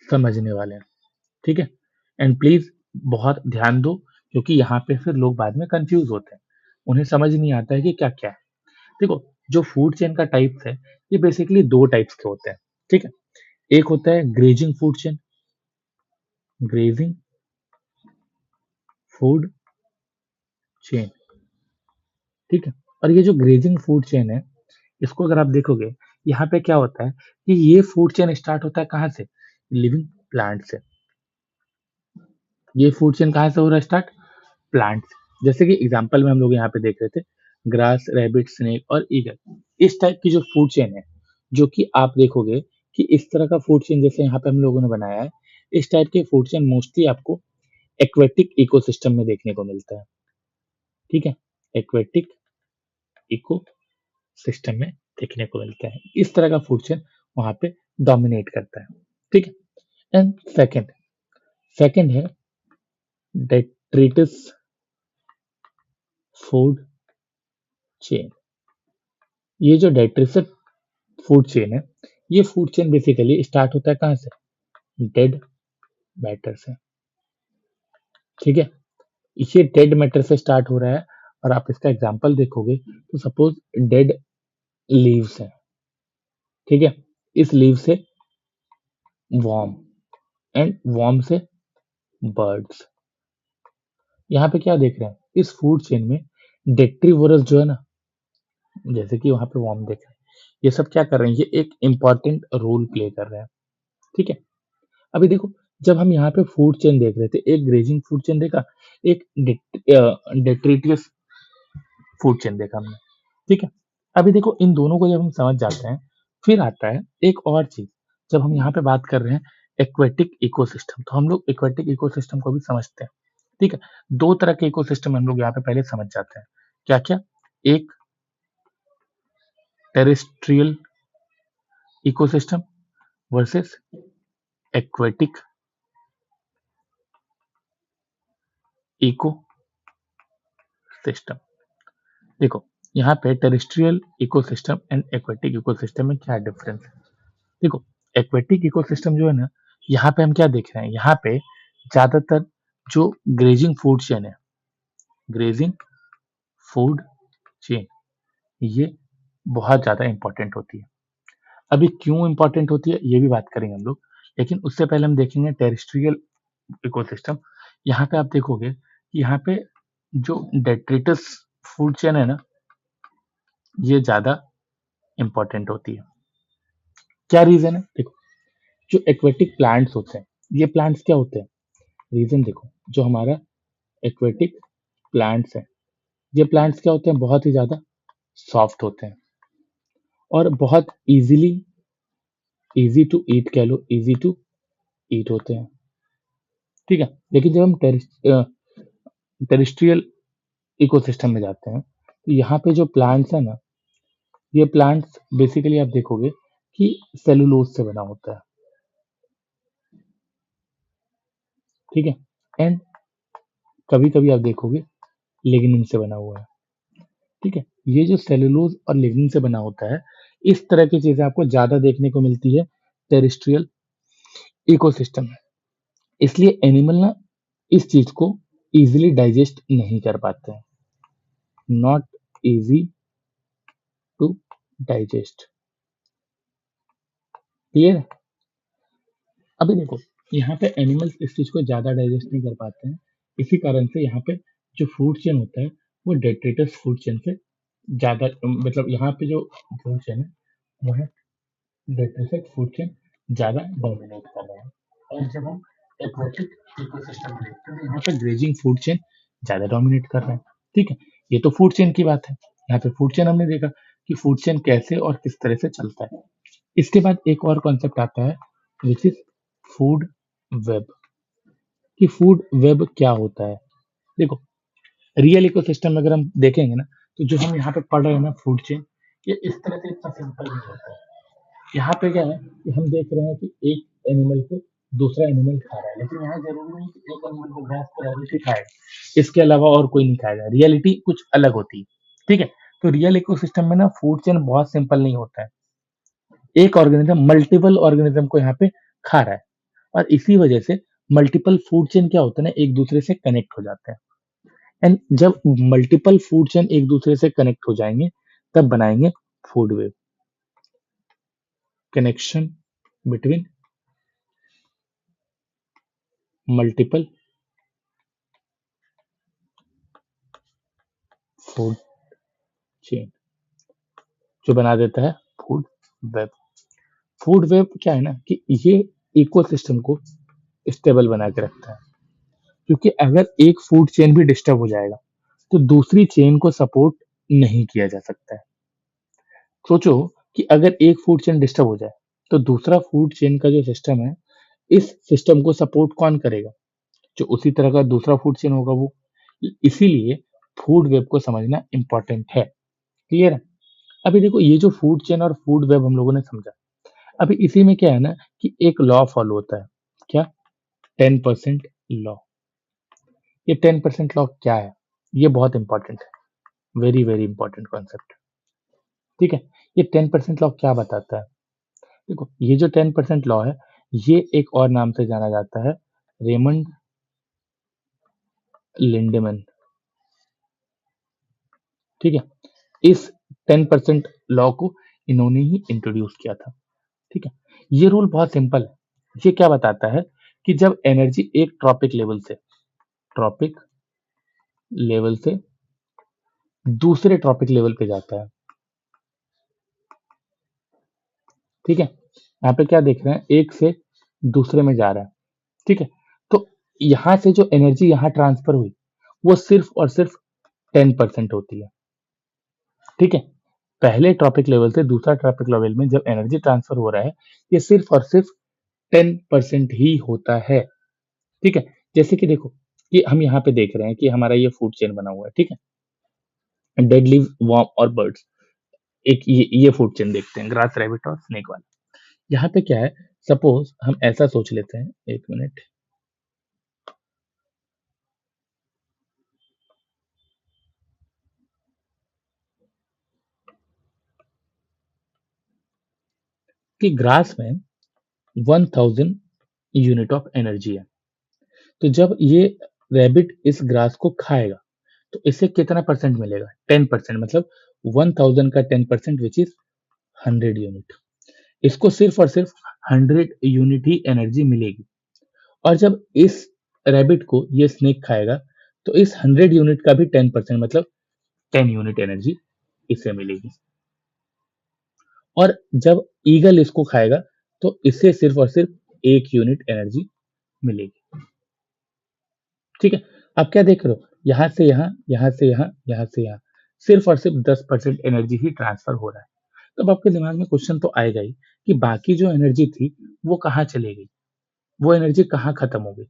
समझने वाले हैं। ठीक है, एंड प्लीज बहुत ध्यान दो, क्योंकि यहाँ पे फिर लोग बाद में कंफ्यूज होते हैं, उन्हें समझ नहीं आता है कि क्या क्या है। देखो, जो फूड चेन का टाइप्स है, ये बेसिकली दो टाइप्स के होते हैं। ठीक है, एक होता है grazing food chain, grazing food chain. ठीक है, और ये जो ग्रेजिंग फूड चेन है, इसको अगर आप देखोगे, यहाँ पे क्या होता है कि ये फूड चेन स्टार्ट होता है कहाँ से, लिविंग प्लांट से। ये फूड चेन कहाँ से हो रहा है स्टार्ट, प्लांट से। जैसे कि एग्जांपल में हम लोग यहाँ पे देख रहे थे, ग्रास, रैबिट, स्नेक और ईगल। इस टाइप की जो फूड चेन है, जो कि आप देखोगे कि इस तरह का फूड चेन जैसे यहाँ पे हम लोगों ने बनाया है, इस टाइप के फूड चेन मोस्टली आपको एक्वेटिक इकोसिस्टम में देखने को मिलता है। ठीक है, एक्वेटिक इको सिस्टम में देखने को मिलता है, इस तरह का फूड चेन वहां पे डोमिनेट करता है। ठीक है, एंड सेकंड, सेकंड है डेट्रिटस फूड चेन। ये जो डेट्रिटस फूड चेन है, ये फूड चेन बेसिकली स्टार्ट होता है कहाँ से, डेड मैटर से। ठीक है, ये डेड मैटर से स्टार्ट हो रहा है, और आप इसका एग्जांपल देखोगे तो सपोज डेड लीव्स है। ठीक है, इस लीव से वॉर्म, एंड वॉर्म से बर्ड्स। यहाँ पे क्या देख रहे हैं, इस फूड चेन में डेट्रीवोरस जो है ना, जैसे कि वहां पे वॉर्म देख रहे हैं, ये सब क्या कर रहे हैं, ये एक इंपॉर्टेंट रोल प्ले कर रहे हैं। ठीक है, अभी देखो, जब हम यहाँ पे फूड चेन देख रहे थे, एक ग्रेजिंग फूड चेन देखा, एक डेट्रिटियस फूड चेन देखा हमने। ठीक है, अभी देखो, इन दोनों को जब हम समझ जाते हैं, फिर आता है एक और चीज। जब हम यहाँ पे बात कर रहे हैं एक्वेटिक इकोसिस्टम, तो हम लोग एक्वेटिक इकोसिस्टम को भी समझते हैं। ठीक है, दो तरह के इकोसिस्टम हम लोग यहाँ पे पहले समझ जाते हैं, क्या क्या, एक terrestrial ecosystem versus aquatic ecosystem. देखो, यहाँ पे terrestrial ecosystem and aquatic ecosystem में क्या डिफरेंस है। देखो, एक्वेटिक इकोसिस्टम जो है ना, यहाँ पे हम क्या देख रहे हैं, यहाँ पे ज्यादातर जो ग्रेजिंग फूड चेन है, ग्रेजिंग फूड चेन, ये बहुत ज्यादा इंपॉर्टेंट होती है। अभी क्यों इंपॉर्टेंट होती है, ये भी बात करेंगे हम लोग, लेकिन उससे पहले हम देखेंगे टेरेस्ट्रियल इकोसिस्टम। यहाँ पे आप देखोगे कि यहाँ पे जो डेट्रिटस फूड चेन है ना, ये ज्यादा इंपॉर्टेंट होती है। क्या रीजन है, देखो, जो एक्वेटिक प्लांट्स होते हैं, ये प्लांट्स क्या होते हैं, रीजन देखो, जो हमारा एक्वेटिक प्लांट्स है, ये प्लांट्स क्या होते हैं, बहुत ही ज्यादा सॉफ्ट होते हैं, और बहुत इजीली इजी टू ईट कह लो, इजी टू ईट होते हैं, ठीक है। लेकिन जब हम टेरिस्ट्रियल इकोसिस्टम में जाते हैं, तो यहाँ पे जो प्लांट्स है ना, ये प्लांट्स बेसिकली आप देखोगे कि सेलुलोज से बना होता है, ठीक है। एंड कभी कभी आप देखोगे लिग्निन से बना हुआ है, ठीक है। ये जो सेलुलोज और लिग्निन से बना होता है, इस तरह की चीजें आपको ज्यादा देखने को मिलती है टेरिस्ट्रियल इकोसिस्टम में। इसलिए एनिमल ना इस चीज को इजीली डाइजेस्ट नहीं कर पाते हैं, not easy to digest, clear. अभी देखो, यहाँ पे एनिमल्स इस चीज को ज्यादा डाइजेस्ट नहीं कर पाते हैं, इसी कारण से यहाँ पे जो फूड चेन होता है वो डेट्रेटस फूड चेन से ज्यादा, मतलब यहाँ पे जो फूड चेन है वो है डेट्रेटस फूड चेन, ज्यादा डोमिनेट कर रहा है। और जब हम एक्वाटिक इकोसिस्टम में देखते हैं तो यहाँ पे ग्रेजिंग फूड चेन ज्यादा डोमिनेट कर रहा है, ठीक है। ये तो फूड चेन की बात है। यहाँ पे फूड चेन हमने देखा कि फूड चेन कैसे और किस तरह से चलता है। इसके बाद एक और कॉन्सेप्ट आता है विच इज फूड वेब, कि फूड वेब क्या होता है। देखो, रियल इकोसिस्टम में अगर हम देखेंगे ना, तो जो हम यहाँ पे पढ़ रहे हैं ना फूड चेन, ये इस तरह से इतना सिंपल नहीं होता है। यहाँ पे क्या है कि हम देख रहे हैं कि एक एनिमल को दूसरा एनिमल खा रहा है, लेकिन यहाँ जरूरी नहीं कि एक एनिमल को घास को रियलिटी खाएगा, इसके अलावा और कोई नहीं खाएगा, रियलिटी कुछ अलग होती है, ठीक है। तो रियल इकोसिस्टम में ना फूड चेन बहुत सिंपल नहीं होता है। एक ऑर्गेनिज्म मल्टीपल ऑर्गेनिज्म को यहाँ पे खा रहा है, और इसी वजह से मल्टीपल फूड चेन क्या होता है ना, एक दूसरे से कनेक्ट हो जाते हैं। एंड जब मल्टीपल फूड चेन एक दूसरे से कनेक्ट हो जाएंगे, तब बनाएंगे food web, connection between multiple food chain, जो बना देता है फूड वेब। फूड वेब क्या है ना, कि ये इकोसिस्टम को स्टेबल बना के रखता है, क्योंकि अगर एक फूड चेन भी डिस्टर्ब हो जाएगा तो दूसरी चेन को सपोर्ट नहीं किया जा सकता है। सोचो कि अगर एक फूड चेन डिस्टर्ब हो जाए तो दूसरा फूड चेन का जो सिस्टम है, इस सिस्टम को सपोर्ट कौन करेगा? जो उसी तरह का दूसरा फूड चेन होगा वो। इसीलिए फूड वेब को समझना इंपॉर्टेंट है, क्लियर है। अभी देखो, ये जो फूड चेन और फूड वेब हम लोगों ने समझा, अभी इसी में क्या है ना कि एक लॉ फॉलो होता है, क्या? 10% लॉ। ये 10% लॉ क्या है? ये बहुत इंपॉर्टेंट है, वेरी वेरी इंपॉर्टेंट कॉन्सेप्ट, ठीक है। ये 10% लॉ क्या बताता है? देखो, ये जो 10% लॉ है, ये एक और नाम से जाना जाता है, रेमंड लिंडेमैन, ठीक है। इस 10% लॉ को इन्होंने ही इंट्रोड्यूस किया था, ठीक है। ये रूल बहुत सिंपल है। ये क्या बताता है कि जब एनर्जी एक ट्रॉपिक लेवल से दूसरे ट्रॉपिक लेवल पे जाता है, ठीक है। यहाँ पे क्या देख रहे हैं, एक से दूसरे में जा रहा है, ठीक है। तो यहाँ से जो एनर्जी यहाँ ट्रांसफर हुई, वो सिर्फ और सिर्फ 10% होती है, ठीक है। पहले ट्रॉपिक लेवल से दूसरा ट्रॉपिक लेवल में जब एनर्जी ट्रांसफर हो रहा है, ये सिर्फ और सिर्फ 10% ही होता है, ठीक है। जैसे कि देखो, कि हम यहाँ पे देख रहे हैं कि हमारा ये फूड चेन बना हुआ है, ठीक है। डेड लिव, वर्म और बर्ड्स, एक ये फूड चेन देखते हैं, ग्रास, रैबिट और स्नेक वाला। यहाँ पे क्या है, सपोज हम ऐसा सोच लेते हैं, एक मिनट, कि ग्रास में 1000 यूनिट ऑफ एनर्जी है। तो जब ये रैबिट इस ग्रास को खाएगा, तो इसे कितना परसेंट मिलेगा? 10%, मतलब 1000 का 10% विच इज 100 यूनिट। इसको सिर्फ और सिर्फ 100 यूनिट ही एनर्जी मिलेगी। और जब इस रैबिट को ये स्नेक खाएगा, तो इस 100 यूनिट का भी 10%, मतलब 10 यूनिट एनर्जी इसे मिलेगी। और जब ईगल इसको खाएगा, तो इससे सिर्फ और सिर्फ 1 यूनिट एनर्जी मिलेगी, ठीक है। आप क्या देख रहे हो, यहाँ से यहाँ, यहाँ से यहाँ, यहाँ से यहाँ, सिर्फ और सिर्फ 10% एनर्जी ही ट्रांसफर हो रहा है। तो अब आपके दिमाग में क्वेश्चन तो आएगा ही कि बाकी जो एनर्जी थी वो कहाँ चली गई, वो एनर्जी कहाँ खत्म हो गई।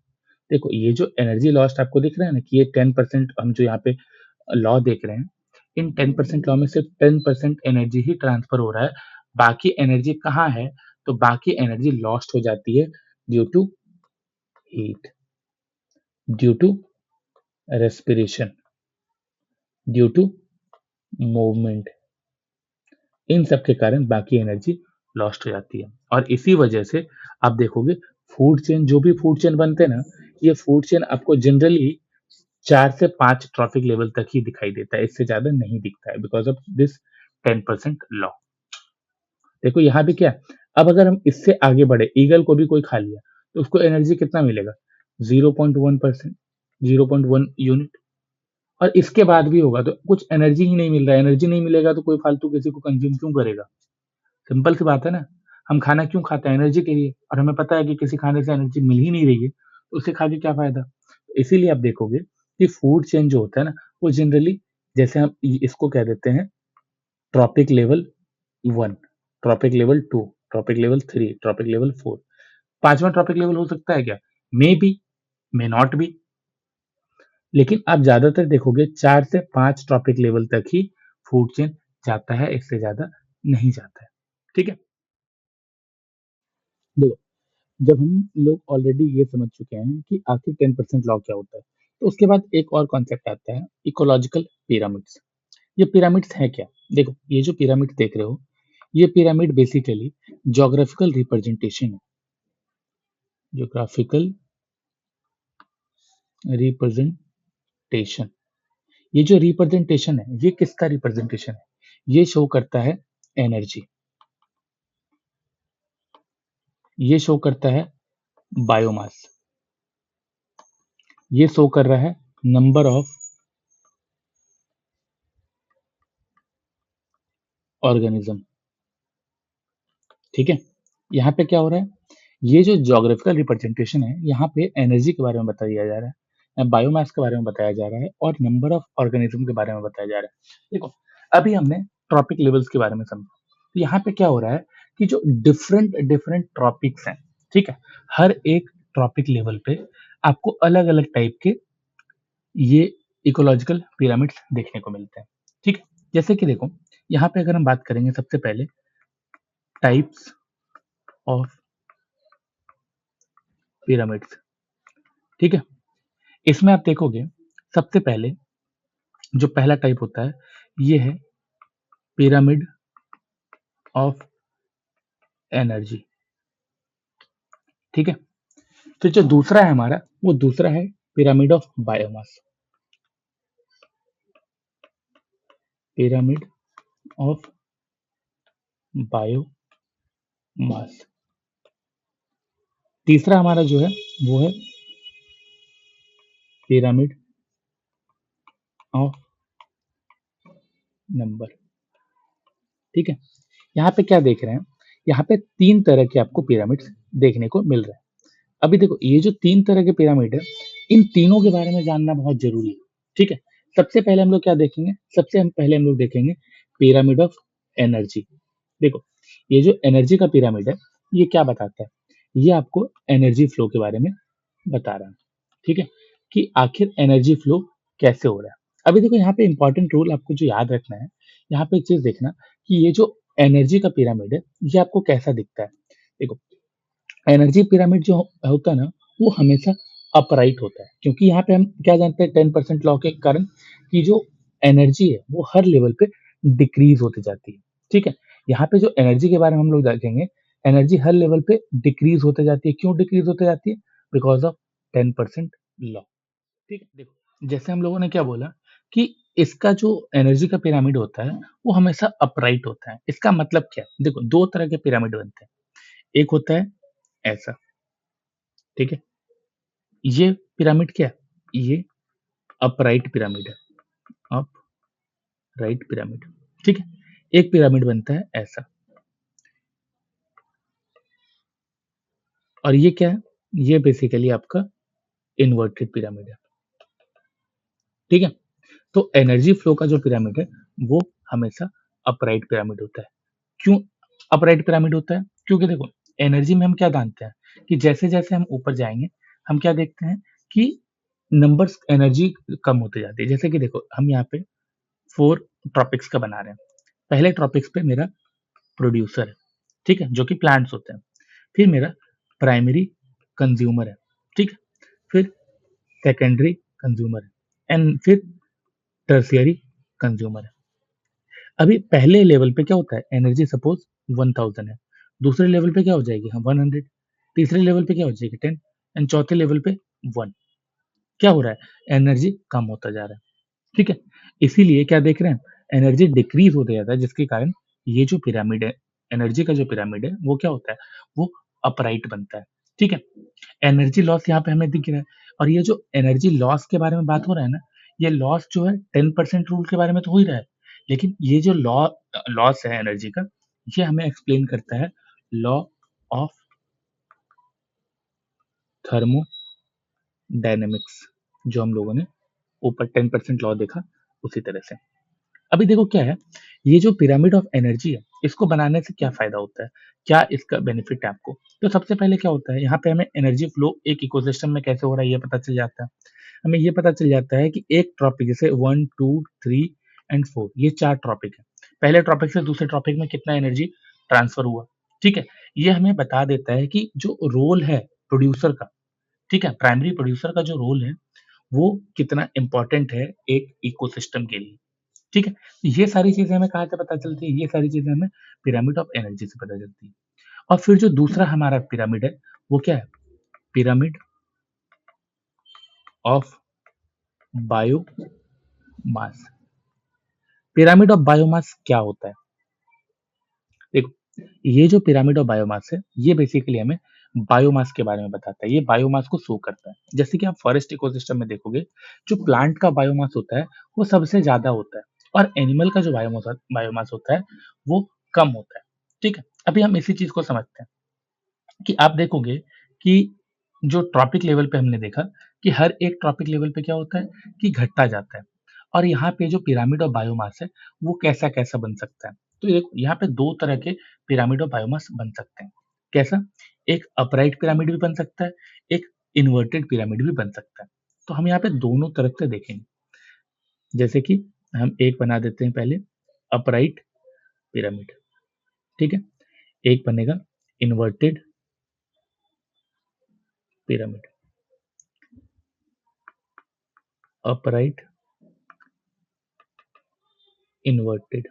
देखो ये जो एनर्जी लॉस्ट आपको दिख रहा है ना कि ये 10% हम जो यहाँ पे लॉ देख रहे हैं, इन 10% लॉ में सिर्फ 10% एनर्जी ही ट्रांसफर हो रहा है। बाकी एनर्जी कहाँ है? तो बाकी एनर्जी लॉस्ट हो जाती है due to heat, due to respiration, due to movement. इन सब के कारण बाकी एनर्जी लॉस्ट हो जाती है और इसी वजह से आप देखोगे फूड चेन, जो भी फूड चेन बनते हैं ना, ये फूड चेन आपको जनरली 4 से 5 ट्रॉपिक लेवल तक ही दिखाई देता है, इससे ज़्यादा नहीं दिखता है बिकॉज़ ऑफ दिस 10% लॉ। देखो यहाँ भी क्या है, अब अगर हम इससे आगे बढ़े, ईगल को भी कोई खा लिया, तो उसको एनर्जी कितना मिलेगा? 0.1%, 0.1 यूनिट। और इसके बाद भी होगा तो कुछ एनर्जी ही नहीं मिल रहा है, एनर्जी नहीं मिलेगा तो कोई फालतू किसी को कंज़्यूम क्यों करेगा? सिंपल सी बात है ना, हम खाना क्यों खाते हैं? एनर्जी के लिए और हमें पता है कि किसी खाने से एनर्जी मिल ही नहीं रही है, तो उसे खा के क्या फ़ायदा? इसीलिए आप देखोगे कि फूड चेन जो होता है ना, वो जनरली जैसे हम इसको कह देते हैं trophic level 1, trophic level 2, trophic level 3, trophic level 4, 5वां ट्रॉपिक लेवल हो सकता है क्या? May be, may not be, लेकिन आप ज़्यादातर देखोगे 4 से 5 ट्रॉपिक लेवल तक ही फूड चेन जाता है, इससे ज़्यादा नहीं जाता है। ठीक है? देखो, जब हम लोग ऑलरेडी ये समझ चुके हैं कि आखिर 10% लॉ क्या होता है, तो उसके बाद एक और कॉन्सेप्ट आता है इकोलॉजिकल पिरामिड्स। ये पिरामिड्स हैं क्या? देखो, ये जो पिरामिड देख रहे हो, ये पिरामिड बेसिकली ज्योग्राफिकल रिप्रेजेंटेशन है। Geographical representation. ये जो रिप्रेजेंटेशन है, ये किसका रिप्रेजेंटेशन है? ये शो करता है एनर्जी, ये शो करता है बायोमास, ये शो कर रहा है नंबर ऑफ ऑर्गेनिज्म। ठीक है? यहाँ पे क्या हो रहा है? ये जो ज्योग्राफिकल रिप्रेजेंटेशन है, यहाँ पे एनर्जी के बारे में बताया जा रहा है, बायोमास के बारे में बताया जा रहा है और नंबर ऑफ ऑर्गेनिज्म के बारे में बताया जा रहा है। देखो, अभी हमने ट्रॉपिक लेवल्स के बारे में समझा। तो यहाँ पे क्या हो रहा है कि जो डिफरेंट डिफरेंट ट्रॉपिक्स हैं, ठीक है? हर एक ट्रॉपिक लेवल पे आपको अलग-अलग टाइप के ये इकोलॉजिकल पिरामिड्स देखने को मिलते हैं। ठीक है? जैसे कि देखो, यहाँ पे अगर हम बात करेंगे सबसे पहले टाइप्स ऑफ पिरामिड्स। ठीक है? इसमें आप देखोगे सबसे पहले जो पहला टाइप होता है, ये है पिरामिड ऑफ एनर्जी। ठीक है? फिर जो दूसरा है हमारा, वो दूसरा है pyramid of biomass. Pyramid of biomass. तीसरा हमारा जो है, वो है पिरामिड ऑफ नंबर। ठीक है? यहाँ पे क्या देख रहे हैं? यहाँ पे 3 तरह के आपको पिरामिड्स देखने को मिल रहे हैं। अभी देखो, ये जो 3 तरह के पिरामिड है, इन तीनों के बारे में जानना बहुत ज़रूरी है। ठीक है? सबसे पहले हम लोग क्या देखेंगे? सबसे हम पहले हम लोग देखेंगे पिरामिड ऑफ एनर्जी। देखो, ये जो एनर्जी का पिरामिड है, ये क्या बताता है? ये आपको एनर्जी फ्लो के बारे में बता रहा है। ठीक है? कि आखिर एनर्जी फ्लो कैसे हो रहा है। अभी देखो, यहाँ पे इंपॉर्टेंट रूल आपको जो याद रखना है, यहाँ पे एक चीज़ देखना कि ये जो एनर्जी का पिरामिड है, ये आपको कैसा दिखता है? देखो, एनर्जी पिरामिड जो होता है ना, वो हमेशा अपराइट होता है, क्योंकि यहाँ पे हम क्या जानते हैं 10% लॉ के कारण कि जो एनर्जी है वो हर लेवल पे डिक्रीज होती जाती है। ठीक है? यहाँ पे जो एनर्जी के बारे में हम लोग देखेंगे, एनर्जी हर लेवल पे डिक्रीज होते जाती है। क्यों डिक्रीज होते जाती है? Because of 10% law. ठीक है? देखो, जैसे हम लोगों ने क्या बोला कि इसका जो एनर्जी का पिरामिड होता है, वो हमेशा अपराइट होता है। इसका मतलब क्या है? देखो, दो तरह के पिरामिड बनते हैं। एक होता है ऐसा। ठीक है? ये पिरामिड क्या है? ये अपराइट पिरामिड है, अपराइट पिरामिड। ठीक है? एक पिरामिड बनता है ऐसा, और ये क्या है? ये बेसिकली आपका इन्वर्टेड पिरामिड है। ठीक है? तो एनर्जी फ्लो का जो पिरामिड है, वो हमेशा अपराइट पिरामिड होता है। क्यों अपराइट पिरामिड होता है? क्योंकि देखो एनर्जी में हम क्या जानते हैं कि जैसे-जैसे हम ऊपर जाएँगे, हम क्या देखते हैं कि नंबर्स एनर्जी कम होते जाती है। जैसे कि देखो हम यहाँ पे 4 ट्रॉपिक्स का बना रहे हैं। पहले ट्रॉपिक्स पे मेरा प्रोड्यूसर है, ठीक है? जो कि प्लांट्स होते हैं। फिर मेरा प्राइमरी कंज्यूमर है, ठीक है? फिर सेकेंडरी कंज्यूमर है एंड फिर टर्शियरी कंज्यूमर है। अभी पहले लेवल पे क्या होता है एनर्जी सपोज 1000 है, दूसरे लेवल पे क्या हो जाएगी 100, तीसरे लेवल पे क्या हो जाएगी 10 एंड चौथे लेवल पे 1। क्या हो रहा है एनर्जी कम होता जा रहा है, ठीक है? इसीलिए क्या देख रहे हैं एनर्जी डिक्रीज होते जाता है जिसके कारण ये जो पिरामिड है एनर्जी का जो पिरामिड है वो क्या होता है वो अपराइट बनता है, ठीक है? एनर्जी लॉस यहाँ पे हमें दिख रहा है और ये जो एनर्जी लॉस के बारे में बात हो रहा है ना, ये लॉस जो है 10% रूल के बारे में तो हो ही रहा है। लेकिन ये जो लॉस है एनर्जी का, ये हमें एक्सप्लेन करता है लॉ ऑफ थर्मोडायनामिक्स जो हम लोगों ने ऊपर 10% लॉ देखा उसी तरह से। अभी देखो क्या है, ये जो पिरामिड ऑफ एनर्जी है, इसको बनाने से क्या फ़ायदा होता है? क्या इसका बेनिफिट है आपको? तो सबसे पहले क्या होता है, यहाँ पे हमें एनर्जी फ्लो एक इकोसिस्टम में कैसे हो रहा है, ये पता चल जाता है। हमें ये पता चल जाता है कि एक ट्रॉपिक जैसे 1, 2, 3 एंड 4 ये 4 ट्रॉपिक हैं। पहले ट्रॉपिक से दूसरे ट्रॉपिक में कितना एनर्जी ट्रांसफर हुआ, ठीक है? ये हमें बता देता है कि जो रोल है प्रोड्यूसर का, ठीक है? प्राइमरी प्रोड्यूसर का जो रोल है, वो कितना इम्पोर्टेंट है एक इकोसिस्टम के लिए। ठीक है? ये सारी चीज़ें हमें कहाँ से पता चलती है? ये सारी चीज़ें हमें पिरामिड ऑफ एनर्जी से पता चलती है। और फिर जो दूसरा हमारा पिरामिड है, वो क्या है? Pyramid of biomass. Pyramid of biomass क्या होता है? देखो, ये जो पिरामिड ऑफ बायोमास है, ये बेसिकली हमें बायोमास के बारे में बताता है। ये बायोमास को शो करता है। जैसे कि आप फॉरेस्ट इकोसिस्टम में देखोगे, जो प्लांट का बायोमास होता है, वो सबसे ज़्यादा होता है और एनिमल का जो बायोमास होता है, वो कम होता है। ठीक है? अभी हम इसी चीज़ को समझते हैं। कि आप देखोगे कि जो ट्रॉपिक लेवल पे हमने देखा कि हर एक ट्रॉपिक लेवल पे क्या होता है कि घटता जाता है और यहाँ पे जो पिरामिड ऑफ बायोमास है वो कैसा-कैसा बन सकता है। तो एक यहाँ पे 2 तरह के पिरामिड ऑफ बायोमास बन सकते हैं। कैसा? एक अपराइट पिरामिड भी बन सकता है, एक इन्वर्टेड पिरामिड भी बन सकता है। तो हम यहाँ पे दोनों तरफ से देखेंगे। जैसे कि हम एक बना देते हैं पहले अपराइट पिरामिड, ठीक है? एक बनेगा इन्वर्टेड पिरामिड, अपराइट इन्वर्टेड,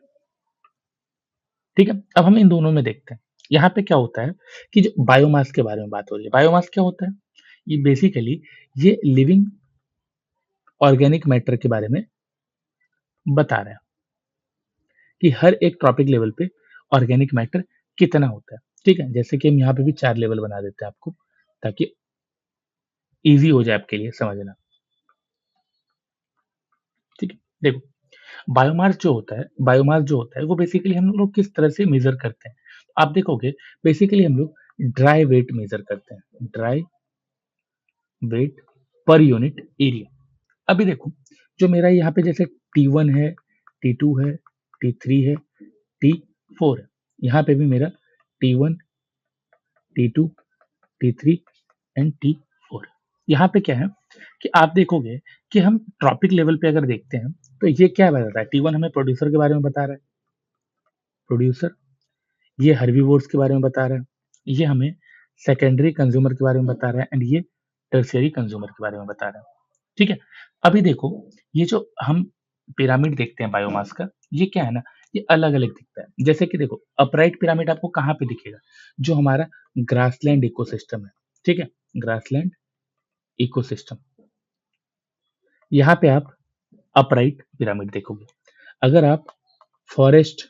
ठीक है? अब हम इन दोनों में देखते हैं। यहाँ पे क्या होता है कि जो बायोमास के बारे में बात हो रही है। बायोमास क्या होता है? ये बेसिकली ये लिविंग ऑर्गेनिक मैटर के बारे में बता रहा है कि हर एक ट्रॉपिक लेवल पे ऑर्गेनिक मैटर कितना होता है, ठीक है? जैसे कि हम यहाँ पे भी 4 लेवल बना देते हैं आपको ताकि ईज़ी हो जाए आपके लिए समझना, ठीक है? देखो बायोमास जो होता है वो बेसिकली हम लोग किस तरह से मेज़र करते हैं। आप देखोगे बेसिकली हम लोग ड्राई वेट मेज़र करते हैं। Dry weight per unit area. अभी देखो जो मेरा यहाँ पे जैसे T1 है, T2 है, T3 है, T4 है। यहाँ पे भी मेरा T1, T2, T3 and T4। यहाँ पे क्या है कि आप देखोगे कि हम ट्रॉपिक लेवल पे अगर देखते हैं तो ये क्या बताता है T1 हमें प्रोड्यूसर के बारे में बता रहा है। प्रोड्यूसर ये हर्बीवोर्स के बारे में बता रहा है। ये हमें सेकेंडरी कंज्यूमर के बारे में बता रहा है एंड ये टर्शियरी कंज्यूमर के बारे में बता रहा है। ठीक है? अभी देखो ये जो हम पिरामिड देखते हैं बायोमास का, ये क्या है ना, ये अलग-अलग दिखता है। जैसे कि देखो अपराइट पिरामिड आपको कहाँ पे दिखेगा? जो हमारा ग्रासलैंड इकोसिस्टम है, ठीक है? ग्रासलैंड इकोसिस्टम, यहाँ पे आप अपराइट पिरामिड देखोगे। अगर आप फॉरेस्ट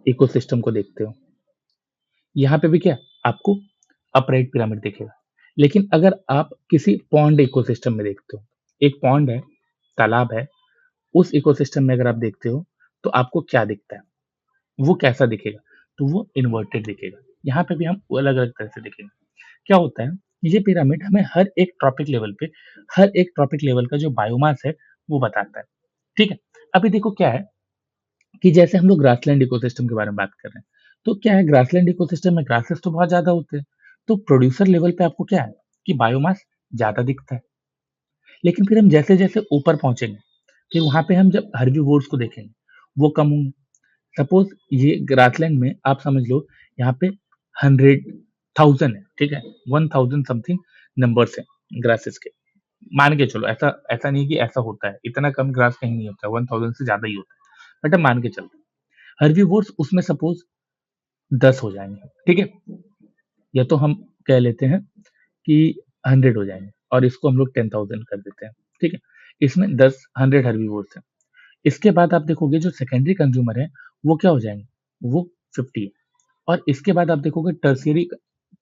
इकोसिस्टम को देखते हो, यहाँ पे भी क्या आपको अपराइट पिरामिड दिखेगा। लेकिन अगर आप किसी पॉन्ड इकोसिस्टम में देखते हो, एक पॉन्ड है, तालाब है, उस इकोसिस्टम में अगर आप देखते हो, तो आपको क्या दिखता है? वो कैसा दिखेगा? तो वो इन्वर्टेड दिखेगा। यहाँ पे भी हम अलग-अलग तरह से देखेंगे। क्या होता है, ये पिरामिड हमें हर एक ट्रॉपिक लेवल का जो बायोमास है, वो बताता है। ठीक है? अभी देखो क्या है कि जैसे हम लोग ग्रासलैंड इकोसिस्टम के बारे में बात कर रहे हैं, तो क्या है, ग्रासलैंड इकोसिस्टम में ग्रासेस तो बहुत ज़्यादा होते हैं, तो प्रोड्यूसर लेवल पे आपको क्या है कि बायोमास ज़्यादा दिखता है। लेकिन फिर हम जैसे-जैसे ऊपर पहुँचेंगे, फिर वहाँ पे हम जब हर्बीवोर्स को देखेंगे, वो कम होंगे। सपोज़ ये ग्रासलैंड में आप समझ लो यहाँ पे 100 1000 है, ठीक है? 1000 समथिंग नंबर्स हैं ग्रासेस के। मान के चलो, ऐसा ऐसा नहीं है कि ऐसा होता है, इतना कम ग्रास कहीं नहीं होता है, 1000 से ज़्यादा ही होता है। बट हम मान के चलते हैं। हर्बीवोर्स उसमें सपोज़ 10 हो जाएँगे, ठीक है? या तो हम कह लेते हैं कि 100 हो जाएँगे और इसको हम लोग 10,000 कर देते हैं, ठीक है? इसमें 10 100 हर्बीवोर्स हैं। इसके बाद आप देखोगे जो सेकेंडरी कंज्यूमर है, वो क्या हो जाएँगे? वो 50 है। और इसके बाद आप देखोगे टर्शियरी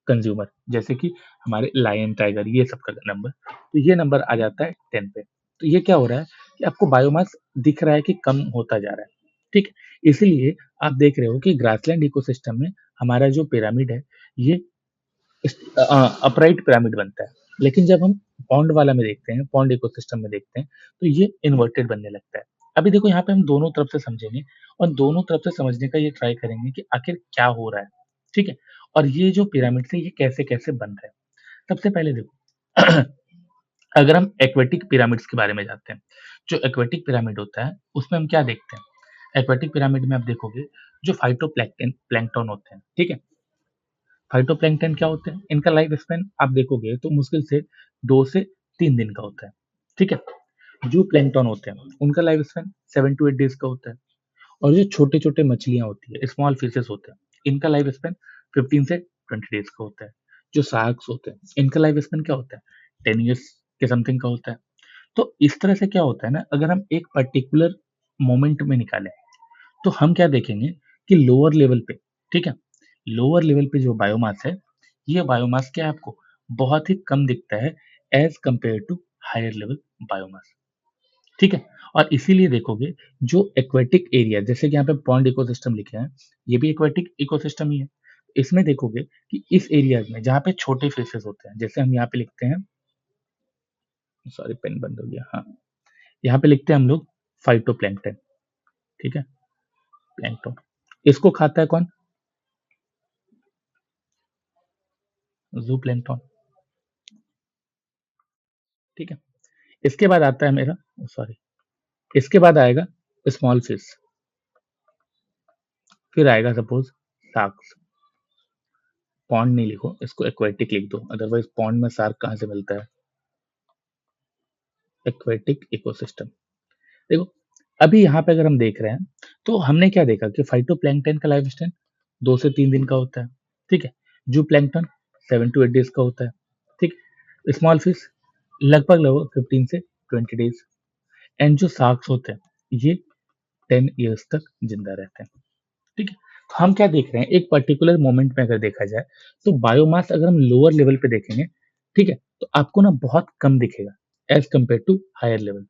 कंज्यूमर, जैसे कि हमारे लायन, टाइगर, ये सब का नंबर, तो ये नंबर आ जाता है 10 पे। तो ये क्या हो रहा है कि आपको बायोमास दिख रहा है कि कम होता जा रहा है, ठीक? इसीलिए आप देख रहे हो कि ग्रासलैंड इकोसिस्टम में हमारा जो पिरामिड है, ये अपराइट पिरामिड बनता है। लेकिन जब हम पॉन्ड वाला में देखते हैं, पॉन्ड इकोसिस्टम में देखते हैं, तो ये इन्वर्टेड बनने लगता है। अभी देखो यहाँ पे हम दोनों तरफ से समझेंगे और दोनों तरफ से समझने का ये ट्राई करेंगे कि आखिर क्या हो रहा है, ठीक है? और ये जो पिरामिड है, ये कैसे-कैसे बन रहा है। सबसे पहले देखो अगर हम एक्वेटिक पिरामिड्स के बारे में जानते हैं, जो एक्वेटिक पिरामिड होता है, उसमें हम क्या देखते हैं? एक्वेटिक पिरामिड में आप देखोगे जो प्लैंकटन होते हैं, ठीक है? फाइटोप्लैंक्टन क्या होते हैं? इनका लाइफ स्पैन आप देखोगे तो मुश्किल से 2 से 3 दिन का होता है, ठीक है? जो प्लैंकटन होते हैं, उनका लाइफ स्पैन 7 टू 8 डेज़ का होता है और जो छोटे-छोटे मछलियाँ होती है, स्मॉल फिशेज़ होते हैं, इनका लाइफ स्पैन 15 से 20 डेज़ का होता है। जो शार्क्स होते हैं, इनका लाइफ स्पैन क्या होता है? 10 इयर्स के समथिंग का होता है। तो इस तरह से क्या होता है ना, अगर हम एक पर्टिकुलर मोमेंट में निकालें, तो हम क्या देखेंगे कि लोअर लेवल पे, ठीक है? लोअर लेवल पे जो बायोमास है, ये बायोमास क्या है आपको बहुत ही कम दिखता है as compare to higher level biomass, ठीक है? और इसीलिए देखोगे जो एक्वेटिक एरिया, जैसे कि यहाँ पे पॉन्ड इकोसिस्टम लिखे हैं, ये भी एक्वेटिक इकोसिस्टम ही है। इसमें देखोगे कि इस एरियाज़ में जहाँ पे छोटे फिशेज़ होते हैं, जैसे हम यहाँ पे लिखते हैं, सॉरी पेन बंद हो गया, हाँ, यहाँ पे लिखते हैं हम लोग फाइटोप्लैंक्टन, ठीक है? प्लैंक्टन। इसको खाता है कौन? ज़ूप्लैंक्टन, ठीक है? इसके बाद आता है मेरा, सॉरी, इसके बाद आएगा स्मॉल फिश, फिर आएगा सपोज़ शार्क्स। पॉन्ड नहीं लिखो, इसको एक्वेटिक लिख दो, अदरवाइज़ पॉन्ड में शार्क कहाँ से मिलता है? Aquatic ecosystem. देखो, अभी यहाँ पे अगर हम देख रहे हैं, तो हमने क्या देखा कि फाइटोप्लैंक्टन का लाइफ स्पैन 2 से 3 दिन का होता है, ठीक है? ज़ूप्लैंक्टन 7 टू 8 डेज़ का होता है, ठीक? स्मॉल फिश लगभग-लगभग 15 से 20 डेज़, एंड जो शार्क्स होते हैं, ये 10 इयर्स तक ज़िंदा रहते हैं। ठीक है? तो हम क्या देख रहे हैं, एक पर्टिकुलर मोमेंट में अगर देखा जाए, तो बायोमास अगर हम लोअर लेवल पे देखेंगे, ठीक है? तो आपको ना बहुत कम दिखेगा as compare to higher level.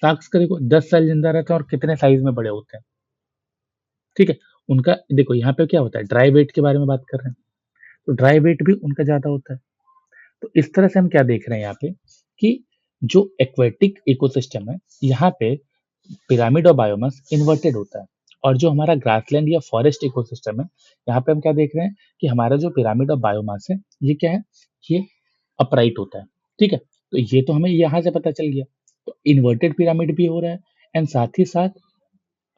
Sharks का देखो 10 साल ज़िंदा रहते हैं और कितने साइज़ में बड़े होते हैं, ठीक है? उनका देखो यहाँ पे क्या होता है, ड्राई वेट के बारे में बात कर रहे हैं, तो ड्राई वेट भी उनका ज़्यादा होता है। तो इस तरह से हम क्या देख रहे हैं यहाँ पे कि जो एक्वेटिक इकोसिस्टम है, यहाँ पे पिरामिड और बायोमास इन्वर्टेड होता है और जो हमारा ग्रासलैंड या फॉरेस्ट इकोसिस्टम है, यहाँ पे हम क्या देख रहे हैं कि हमारा जो पिरामिड और बायोमास है, ये क्या है? ये अपराइट होता है, ठीक है? तो ये तो हमें यहाँ से पता चल गया। तो इन्वर्टेड पिरामिड भी हो रहा है एंड साथ ही साथ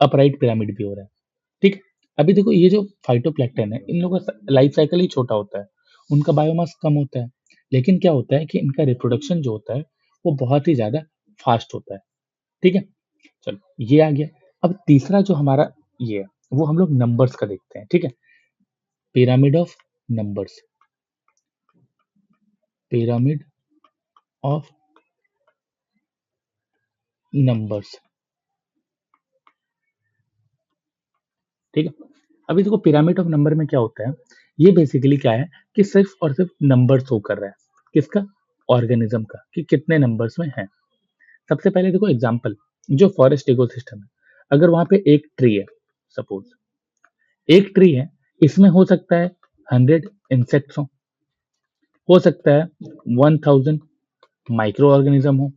अपराइट पिरामिड भी हो रहा है, ठीक है? अभी देखो ये जो फाइटोप्लैंक्टन है, इन लोगों का लाइफ साइकिल ही छोटा होता है, उनका बायोमास कम होता है, लेकिन क्या होता है कि इनका रिप्रोडक्शन जो होता है, वो बहुत ही ज़्यादा फास्ट होता है, ठीक है? चलो, ये आ गया। अब तीसरा जो हमारा ये है, वो हम लोग नंबर्स का देखते हैं, ठीक है? Pyramid of numbers, pyramid of numbers, ठीक है? अभी देखो पिरामिड ऑफ नंबर में क्या होता है, ये बेसिकली क्या है कि सिर्फ़ और सिर्फ़ नंबर शो कर रहा है। किसका? ऑर्गेनिज़्म का, कि कितने नंबर्स में हैं। सबसे पहले देखो एग्ज़ाम्पल, जो फॉरेस्ट इकोसिस्टम है, अगर वहाँ पे एक ट्री है, सपोज़ एक ट्री है, इसमें हो सकता है 100 इंसेक्ट्स हों, हो सकता है 1000 माइक्रो ऑर्गेनिज्म हो।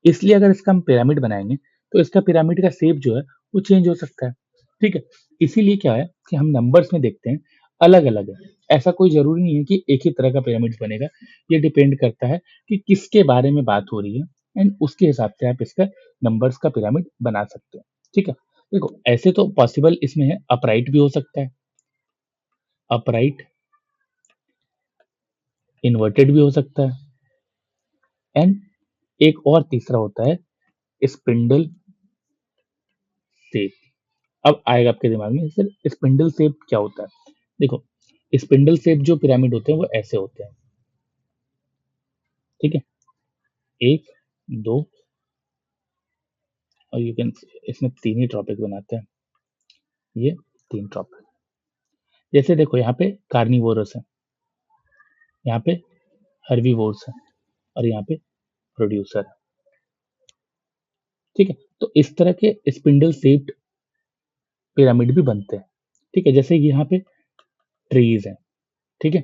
इसलिए अगर इसका हम पिरामिड बनाएँगे, तो इसका पिरामिड का शेप जो है, वो चेंज हो सकता है। ठीक है? इसीलिए क्या है कि हम नंबर्स में देखते हैं अलग-अलग है। ऐसा कोई ज़रूरी नहीं है कि एक ही तरह का पिरामिड बनेगा। ये डिपेंड करता है कि किसके बारे में बात हो रही है एंड उसके हिसाब से आप इसका नंबर्स का पिरामिड बना सकते हो। ठीक है? देखो ऐसे तो पॉसिबल इसमें है अपराइट भी हो सकता है, अपराइट, इन्वर्टेड भी हो सकता है एंड एक और तीसरा होता है स्पिंडल शेप। अब आएगा आपके दिमाग में सर स्पिंडल शेप क्या होता है? देखो स्पिंडल शेप जो पिरामिड होते हैं वो ऐसे होते हैं। ठीक है? 1, 2 और यू कैन इसमें 3 ही ट्रॉपिक बनाते हैं। ये 3 ट्रॉपिक। जैसे देखो यहाँ पे कार्निवोरस है, यहाँ पे हर्बीवोर्स है और यहाँ पे प्रोड्यूसर है। ठीक है? तो इस तरह के स्पिंडल शेप्ड पिरामिड भी बनते हैं। ठीक है? जैसे यहाँ पे ट्रीज हैं। ठीक है?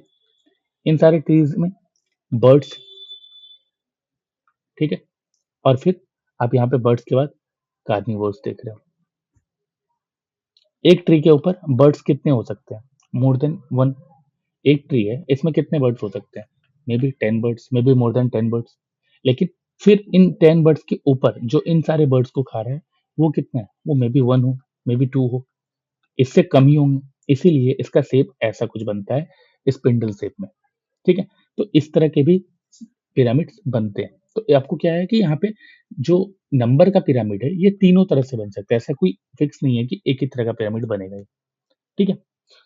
इन सारे ट्रीज में बर्ड्स, ठीक है? और फिर आप यहाँ पे बर्ड्स के बाद कार्निवोर्स देख रहे हो। एक ट्री के ऊपर बर्ड्स कितने हो सकते हैं? More than 1। एक ट्री है, इसमें कितने बर्ड्स हो सकते हैं? May be 10 birds, may be more than 10 birds. लेकिन फिर इन 10 बर्ड्स के ऊपर जो इन सारे बर्ड्स को खा रहा है, वो कितना है? वो मे बी 1 हो, मे बी 2 हो, इससे कम ही होंगे। इसीलिए इसका शेप ऐसा कुछ बनता है स्पिंडल शेप में। ठीक है? तो इस तरह के भी पिरामिड्स बनते हैं। तो ये आपको क्या है कि यहाँ पे जो नंबर का पिरामिड है, ये तीनों तरह से बन सकता है। ऐसा कोई फिक्स नहीं है कि एक ही तरह का पिरामिड बनेगा ये। ठीक है?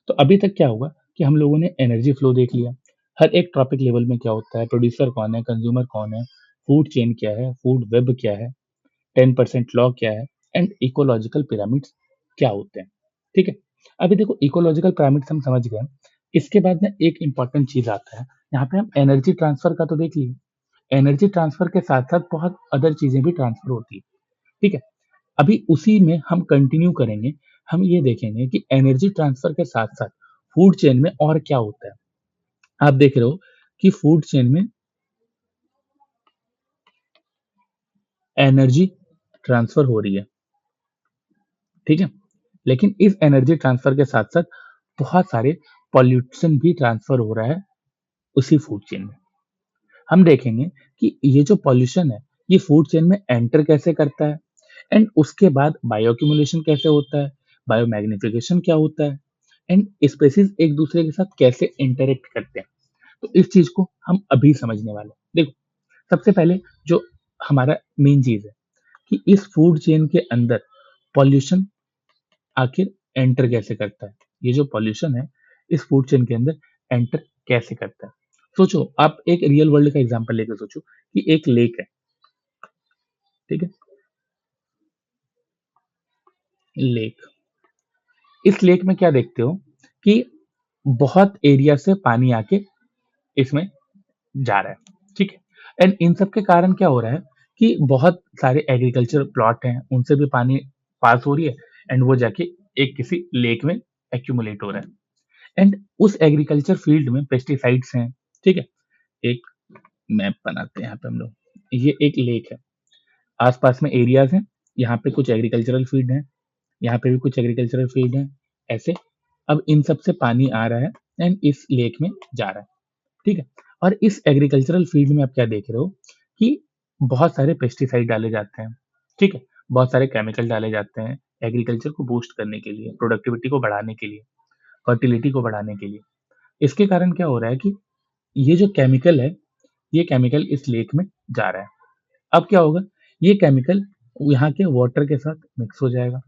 तो अभी तक क्या हुआ कि हम लोगों ने एनर्जी फ्लो देख लिया। हर एक टॉपिक लेवल में क्या होता है, प्रोड्यूसर कौन है, कंज्यूमर कौन है, फूड चेन क्या है, फूड वेब क्या है, 10% लॉ क्या है एंड इकोलॉजिकल पिरामिड्स क्या होते हैं। ठीक है? अभी देखो इकोलॉजिकल पिरामिड्स हम समझ गए। इसके बाद ना एक इम्पोर्टेंट चीज़ आता है। यहाँ पे हम एनर्जी ट्रांसफर का तो देख लिए। एनर्जी ट्रांसफर के साथ-साथ बहुत अदर चीज़ें भी ट्रांसफर होती है। ठीक है? अभी उसी में हम कंटिन्यू करेंगे। हम ये देखेंगे कि एनर्जी ट्रांसफर के साथ-साथ फूड चेन में और क्या होता है। आप देख रहे हो कि फूड चेन में एनर्जी ट्रांसफर हो रही है। ठीक है? लेकिन इस एनर्जी ट्रांसफर के साथ-साथ बहुत सारे पॉल्यूशन भी ट्रांसफर हो रहा है उसी फूड चेन में। हम देखेंगे कि ये जो पॉल्यूशन है, ये फूड चेन में एंटर कैसे करता है एंड उसके बाद बायो एक्यूमुलेशन कैसे होता है, बायो मैग्निफिकेशन क्या होता है एंड स्पेसीज एक दूसरे के साथ कैसे इंटरेक्ट करते हैं। तो इस चीज को हम अभी समझने वाले हैं। देखो सबसे पहले जो हमारा मेन चीज है कि इस फूड चेन के अंदर पॉल्यूशन आखिर एंटर कैसे करता है। ये जो पॉल्यूशन है इस फूड चेन के अंदर एंटर कैसे करता है। सोचो आप एक रियल वर्ल्ड का एग्जांपल लेकर सोचो कि एक लेक है। ठीक है? लेक, इस लेक में क्या देखते हो कि बहुत एरिया से पानी आके इसमें जा रहा है। ठीक है? एंड इन सब के कारण क्या हो रहा है कि बहुत सारे एग्रीकल्चर प्लॉट हैं, उनसे भी पानी पास हो रही है एंड वो जाके एक किसी लेक में एक्यूमुलेट हो रहा है एंड उस एग्रीकल्चर फील्ड में पेस्टिसाइड्स हैं। ठीक है? एक मैप बनाते हैं यहाँ पे हम लोग। ये एक लेक है, आस-पास में एरियाज़ हैं, यहाँ पे कुछ एग्रीकल्चरल फील्ड है, यहाँ पे भी कुछ एग्रीकल्चरल फील्ड है, ऐसे। अब इन सब से पानी आ रहा है एंड इस लेक में जा रहा है। ठीक है? और इस एग्रीकल्चरल फील्ड में आप क्या देख रहे हो कि बहुत सारे पेस्टिसाइड डाले जाते हैं। ठीक है? बहुत सारे केमिकल डाले जाते हैं एग्रीकल्चर को बूस्ट करने के लिए, प्रोडक्टिविटी को बढ़ाने के लिए, फर्टिलिटी को बढ़ाने के लिए। इसके कारण क्या हो रहा है कि ये जो केमिकल है, ये केमिकल इस लेक में जा रहा है। अब क्या होगा, ये केमिकल यहाँ के वाटर के साथ मिक्स हो जाएगा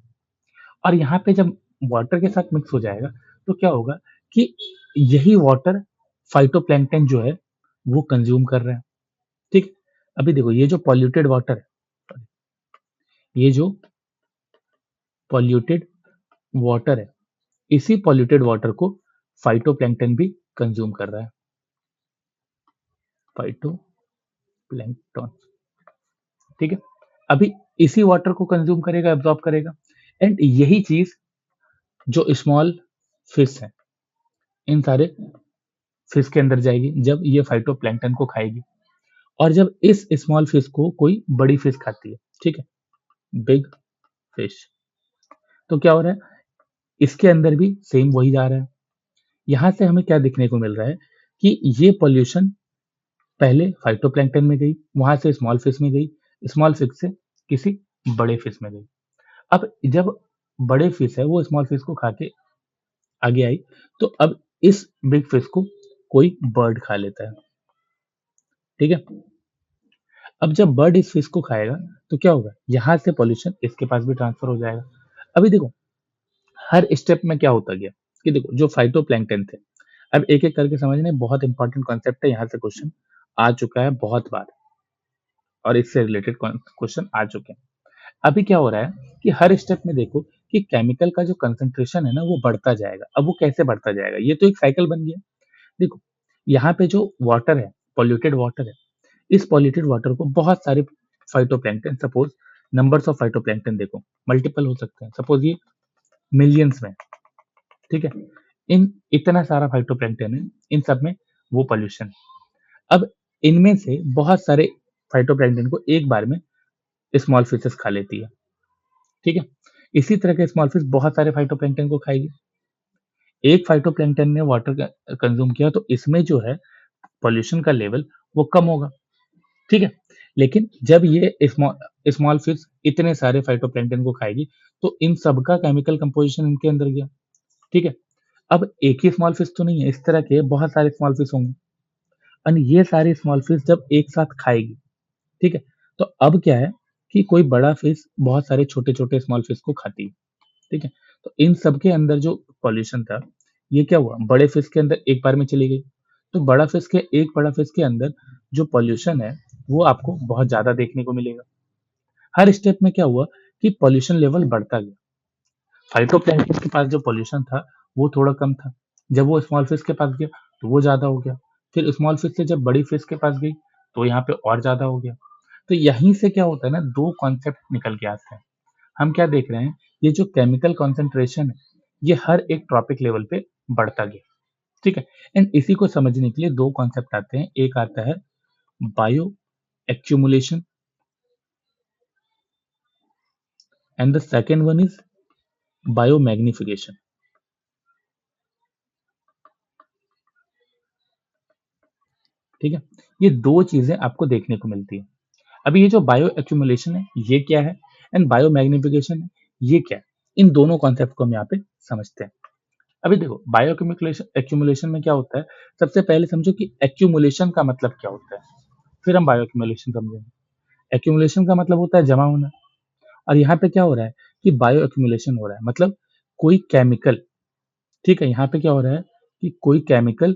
और यहाँ पे जब वाटर के साथ मिक्स हो जाएगा, तो क्या होगा कि यही वाटर फाइटोप्लैंक्टन जो है, वो कंज़्यूम कर रहा है। ठीक? अभी देखो ये जो पॉल्यूटेड वाटर है, ये जो पॉल्यूटेड वाटर है, इसी पॉल्यूटेड वाटर को फाइटोप्लैंक्टन भी कंज़्यूम कर रहा है। फाइटोप्लैंक्टन, ठीक है? अभी इसी वाटर को कंज़्यूम करेगा, एब्ज़ॉर्ब करेगा एंड यही चीज़ जो स्मॉल फिश हैं, इन सारे फिश के अंदर जाएगी जब ये फाइटोप्लैंक्टन को खाएगी और जब इस स्मॉल फिश को कोई बड़ी फिश खाती है, ठीक है? बिग फिश, तो क्या हो रहा है? इसके अंदर भी सेम वही जा रहा है। यहाँ से हमें क्या देखने को मिल रहा है कि ये पॉल्यूशन पहले फाइटोप्लैंक्टन में गई, वहां से स्मॉल फिश में गई, स्मॉल फिश से किसी बड़े फिश में गई। अब जब बड़े फिश है वो स्मॉल फिश को खा के आगे आई, तो अब इस बिग फिश को कोई बर्ड खा लेता है। ठीक है, अब जब बर्ड इस फिश को खाएगा तो क्या होगा, यहाँ से पॉल्यूशन इसके पास भी ट्रांसफर हो जाएगा। अभी देखो हर स्टेप में क्या होता गया कि देखो जो फाइटोप्लैंक्टन थे, अब एक एक करके समझने, बहुत इंपॉर्टेंट कॉन्सेप्ट है, यहाँ से क्वेश्चन आ चुका है बहुत बार और इससे रिलेटेड क्वेश्चन आ चुके हैं। अभी क्या हो रहा है कि हर स्टेप में देखो कि केमिकल का जो कंसंट्रेशन है ना वो बढ़ता जाएगा। अब वो कैसे बढ़ता जाएगा, ये तो एक साइकिल बन गया। देखो यहाँ पे जो वाटर है, पॉल्यूटेड वाटर है, इस पॉल्यूटेड वाटर को बहुत सारे phytoplankton, suppose numbers of phytoplankton देखो मल्टीपल हो सकते हैं, सपोज ये मिलियंस में, ठीक है, इन इतना सारा फाइटोप्लैंक्टन है, इन सब में वो पॉल्यूशन। अब इनमें से बहुत सारे फाइटोप्लैंक्टन को एक बार में स्मॉल फिशेस खा लेती है। ठीक है, इसी तरह के स्मॉल फिश बहुत सारे फाइटोप्लैंक्टन को खाएगी। एक फाइटोप्लैंक्टन ने वाटर कंज्यूम किया तो इसमें जो है पॉल्यूशन का लेवल वो कम होगा। ठीक है, लेकिन जब ये स्मॉल फिश इतने सारे फाइटोप्लैंक्टन को खाएगी तो इन सबका केमिकल कंपोजिशन इनके अंदर गया। ठीक है, अब एक ही स्मॉल फिश तो नहीं है, इस तरह के बहुत सारे स्मॉल फिश होंगे और ये सारे स्मॉल फिश जब एक साथ खाएगी, ठीक है, तो अब क्या है कि कोई बड़ा फिश बहुत सारे छोटे छोटे स्मॉल फिश को खाती है। ठीक है, तो इन सब के अंदर जो पॉल्यूशन था, ये क्या हुआ, बड़े फिश के अंदर एक बार में चली गई। तो बड़ा फिश के अंदर जो पॉल्यूशन है वो आपको बहुत ज्यादा देखने को मिलेगा। हर स्टेप में क्या हुआ कि पॉल्यूशन लेवल बढ़ता गया। फाइटोप्लैंक्टन के पास जो पॉल्यूशन था वो थोड़ा कम था, जब वो स्मॉल फिश के पास गया तो वो ज्यादा हो गया, फिर स्मॉल फिश से जब बड़ी फिश के पास गई तो यहाँ पे और ज्यादा हो गया। तो यहीं से क्या होता है ना, दो कॉन्सेप्ट निकल के आते हैं। हम क्या देख रहे हैं, ये जो केमिकल कॉन्सेंट्रेशन है ये हर एक ट्रॉपिक लेवल पे बढ़ता गया। ठीक है, एंड इसी को समझने के लिए दो कॉन्सेप्ट आते हैं, एक आता है bio accumulation and the second one is bio magnification. ठीक है, ये दो चीजें आपको देखने को मिलती है। अभी ये जो बायो एक्यूमुलेशन है ये क्या है, एंड बायो मैग्निफिकेशन है ये क्या है, इन दोनों कॉन्सेप्ट को हम यहाँ पे समझते हैं। अभी देखो बायो एक्यूमुलेशन में क्या होता है, सबसे पहले समझो कि एक्यूमुलेशन का मतलब क्या होता है, फिर हम बायो एक्यूमुलेशन समझेंगे। एक्यूमुलेशन का मतलब होता है जमा होना, और यहाँ पे क्या हो रहा है कि बायो एक्यूमुलेशन हो रहा है, मतलब कोई केमिकल, ठीक है, यहाँ पे क्या हो रहा है कि कोई केमिकल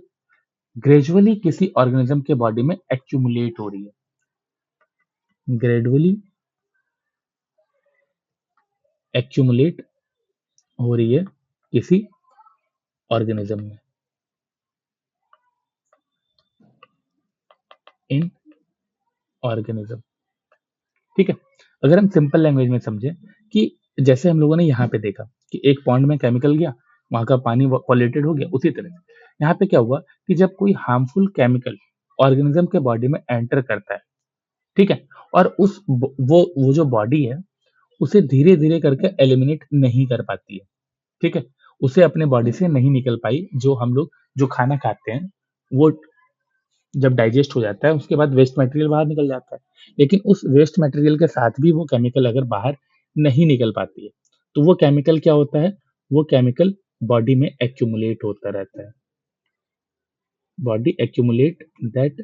ग्रेजुअली किसी ऑर्गेनिज्म के बॉडी में एक्यूमुलेट हो रही है, ग्रेजुअली एक्यूमुलेट हो रही है किसी ऑर्गेनिज्म में, इन ऑर्गेनिज्म। ठीक है, अगर हम सिंपल लैंग्वेज में समझें कि जैसे हम लोगों ने यहाँ पे देखा कि एक पॉन्ड में केमिकल गया, वहां का पानी पॉल्यूटेड हो गया, उसी तरह से यहाँ पे क्या हुआ कि जब कोई हार्मफुल केमिकल ऑर्गेनिज्म के बॉडी में एंटर करता है, ठीक है, और वो जो बॉडी है उसे धीरे धीरे करके एलिमिनेट नहीं कर पाती है। ठीक है, उसे अपने बॉडी से नहीं निकल पाई, जो हम लोग जो खाना खाते हैं वो जब डाइजेस्ट हो जाता है उसके बाद वेस्ट मटेरियल बाहर निकल जाता है, लेकिन उस वेस्ट मटेरियल के साथ भी वो केमिकल अगर बाहर नहीं निकल पाती है तो वो केमिकल क्या होता है, वो केमिकल बॉडी में एक्यूमुलेट होता रहता है, बॉडी एक्यूमुलेट दैट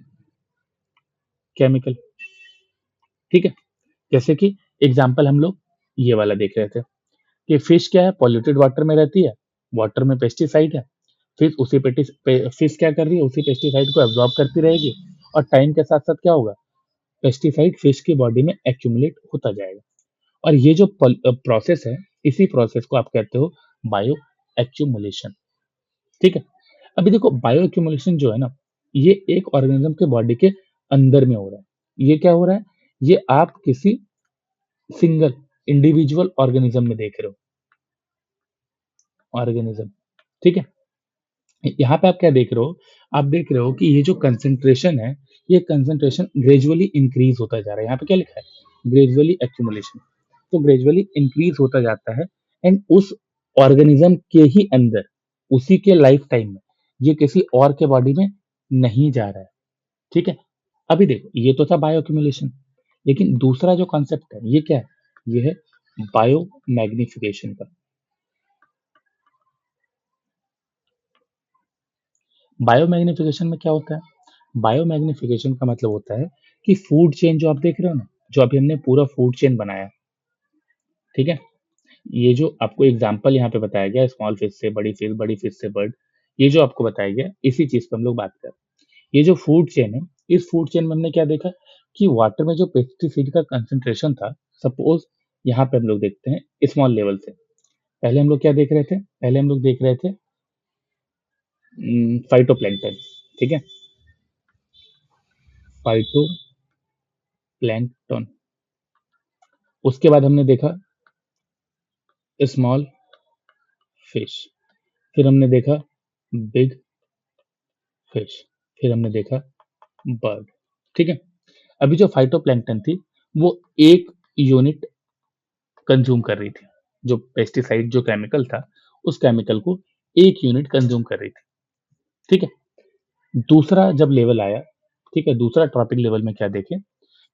केमिकल। ठीक है, जैसे कि एग्जाम्पल हम लोग ये वाला देख रहे थे कि फिश क्या है, पॉल्यूटेड वाटर में रहती है, वाटर में पेस्टिसाइड है, फिर उसी फिश क्या कर रही है, उसी पेस्टिसाइड को एब्जॉर्ब करती रहेगी और टाइम के साथ साथ क्या होगा, पेस्टिसाइड फिश की बॉडी में एक्यूमुलेट होता जाएगा। और ये जो प्रोसेस है, इसी प्रोसेस को आप कहते हो बायो एक्यूमुलेशन। ठीक है, अभी देखो बायो एक्यूमुलेशन जो है ना, ये एक ऑर्गेनिज्म के बॉडी के अंदर में हो रहा है। ये क्या हो रहा है, ये आप किसी सिंगल इंडिविजुअल ऑर्गेनिज्म में देख रहे हो, ऑर्गेनिज्म। ठीक है, यहाँ पे आप क्या देख रहे हो, आप देख रहे हो कि ये जो कंसंट्रेशन है, ये कंसंट्रेशन ग्रेजुअली इंक्रीज होता जा रहा है। यहाँ पे क्या लिखा है, ग्रेजुअली एक्यूमुलेशन, तो ग्रेजुअली इंक्रीज होता जाता है। एंड उस ऑर्गेनिज्म के ही अंदर, उसी के लाइफ टाइम में, ये किसी और के बॉडी में नहीं जा रहा है। ठीक है? अभी देखो, ये तो था बायो एक्यूमुलेशन, लेकिन दूसरा जो कॉन्सेप्ट है ये क्या है? ये है बायो मैग्निफिकेशन का। बायो मैग्निफिकेशन में क्या होता है? बायो मैग्निफिकेशन का मतलब होता है कि फूड चेन जो आप देख रहे हो ना, जो अभी हमने पूरा फूड चेन बनाया, ठीक है? ये जो आपको एग्जांपल यहाँ पे बताया गया, स्मॉल फिश से बड़ी फिश से बर्ड, ये जो आपको बताया गया, इसी चीज पे हम लोग बात कर रहे हैं। ये जो फूड चेन है, इस फूड चेन में हमने क्या देखा कि वाटर में जो पेस्टिसाइड का कंसंट्रेशन था, सपोज यहाँ पे हम लोग देखते हैं स्मॉल लेवल से। पहले हम लोग क्या देख रहे थे? पहले हम लोग देख रहे थे फाइटोप्लैंक्टन, ठीक है? फाइटोप्लैंक्टन। उसके बाद हमने देखा स्मॉल फिश, फिर हमने देखा बिग फिश, फिर हमने देखा बर्ड, ठीक है? अभी जो फाइटोप्लैंक्टन थी, वो एक यूनिट कंज्यूम कर रही थी। जो पेस्टिसाइड जो केमिकल था, उस केमिकल को एक यूनिट कंज्यूम कर रही थी, ठीक है? दूसरा जब लेवल आया, ठीक है, दूसरा ट्रॉपिक लेवल में क्या देखे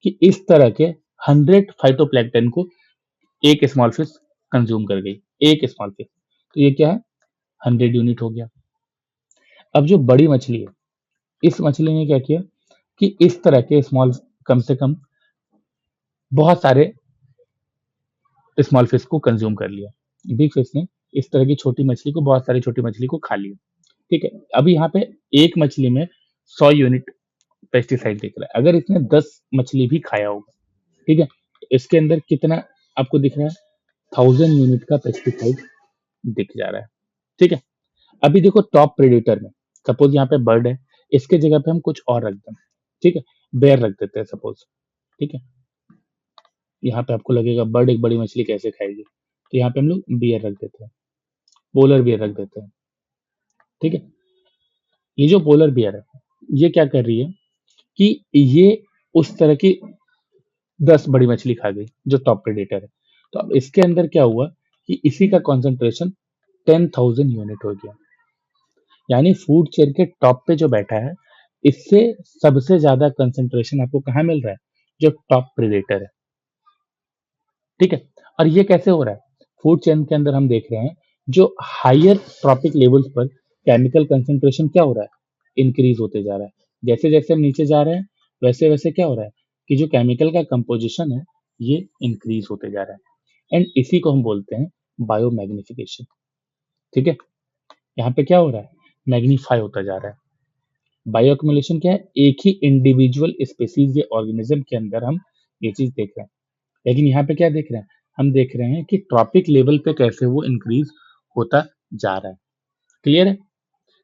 कि इस तरह के 100 फाइटोप्लैंक्टन को एक स्मॉल फिश कंज्यूम कर गई, एक स्मॉल फिश। तो ये क्या है? 100 यूनिट हो गया। अब जो बड़ी मछली है, इस मछली ने क्या किया कि इस तरह के स्मॉल, कम से कम बहुत सारे स्मॉल फिश को कंज्यूम कर लिया। बिग फिश ने इस तरह की छोटी मछली को, बहुत सारी छोटी मछली को खा लिया, ठीक है? अभी यहाँ पे एक मछली में 100 यूनिट पेस्टिसाइड दिख रहा है। अगर इसने 10 मछली भी खाया होगा, ठीक है, तो इसके अंदर कितना आपको दिख रहा है? 1000 यूनिट का पेस्टिसाइड दिख जा रहा है, ठीक है? अभी देखो टॉप प्रेडेटर में, सपोज यहाँ पे बर्ड है, इसके जगह पे हम कुछ और रख दें, ठीक है? बेयर रख देते हैं सपोज, ठीक है? यहाँ पे आपको लगेगा बर्ड एक बड़ी मछली कैसे खाएगी, तो यहाँ पे हम लोग बियर रख देते हैं, पोलर बियर रख देते हैं, ठीक है? ये जो पोलर बियर है, ये क्या कर रही है कि ये उस तरह की 10 बड़ी मछली खा गई जो टॉप प्रेडेटर है। तो अब इसके अंदर क्या हुआ कि इसी का कॉन्सेंट्रेशन 10,000 यूनिट हो गया। यानी फूड चेन के टॉप पे जो बैठा है, इससे सबसे ज्यादा कंसंट्रेशन आपको कहाँ मिल रहा है? जो टॉप प्रेडेटर है, ठीक है? और ये कैसे हो रहा है? फूड चेन के अंदर हम देख रहे हैं, जो हायर ट्रॉपिक लेवल्स पर केमिकल कंसंट्रेशन क्या हो रहा है? इंक्रीज होते जा रहा है। जैसे जैसे हम नीचे जा रहे हैं, वैसे वैसे क्या हो रहा है कि जो केमिकल का कंपोजिशन है, ये इंक्रीज होते जा रहा है। एंड इसी को हम बोलते हैं बायो मैग्निफिकेशन, ठीक है? यहाँ पे क्या हो रहा है? मैग्नीफाई होता जा रहा है। बायो एक्यूमुलेशन क्या है? एक ही इंडिविजुअल स्पेसीज या ऑर्गेनिज्म के अंदर हम ये चीज देख रहे हैं। लेकिन यहाँ पे क्या देख रहे हैं? हम देख रहे हैं कि ट्रॉपिक लेवल पे कैसे वो इंक्रीज होता जा रहा है। क्लियर है?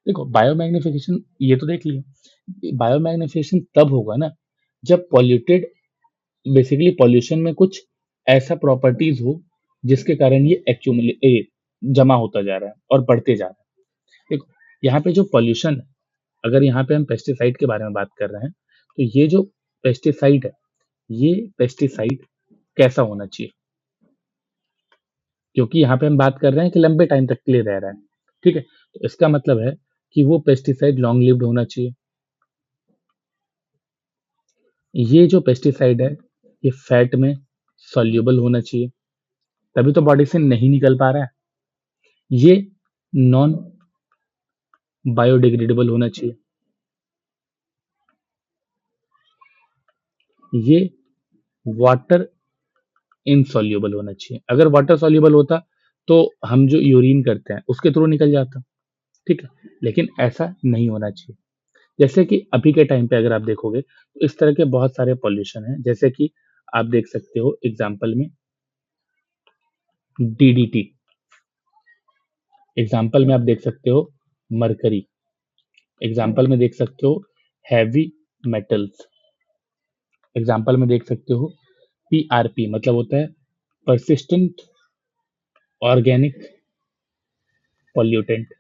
देखो, बायोमैग्निफिकेशन ये तो देख लिया। बायोमैग्निफिकेशन तब होगा ना, जब पॉल्यूटेड, बेसिकली पॉल्यूशन में कुछ ऐसा प्रॉपर्टीज हो जिसके कारण ये एक्यूमुलेट, जमा होता जा रहा है और बढ़ते जा रहा है। देखो, यहाँ पे जो पॉल्यूशन है, अगर यहाँ पे हम पेस्टिसाइड के बारे में बात कर रहे हैं, तो ये जो पेस्टिसाइड है, ये पेस्टिसाइड कैसा होना चाहिए? क्योंकि यहाँ पे हम बात कर रहे हैं कि लंबे टाइम तक के लिए रह रहा है, ठीक है? तो इसका मतलब है कि वो पेस्टिसाइड लॉन्ग लिव्ड होना चाहिए। ये जो पेस्टिसाइड है, ये फैट में सॉल्युबल होना चाहिए, तभी तो बॉडी से नहीं निकल पा रहा है। ये नॉन बायोडिग्रेडेबल होना चाहिए। ये वाटर इनसॉल्युबल होना चाहिए। अगर वाटर सॉल्युबल होता तो हम जो यूरिन करते हैं उसके थ्रू निकल जाता, ठीक है? लेकिन ऐसा नहीं होना चाहिए। जैसे कि अभी के टाइम पे अगर आप देखोगे, तो इस तरह के बहुत सारे पॉल्यूशन हैं, जैसे कि आप देख सकते हो एग्जाम्पल में डीडीटी, एग्जाम्पल में आप देख सकते हो मरकरी, एग्जाम्पल में देख सकते हो हैवी मेटल्स, एग्जाम्पल में देख सकते हो पीआरपी, मतलब होता है परसिस्टेंट ऑर्गेनिक पॉल्यूटेंट।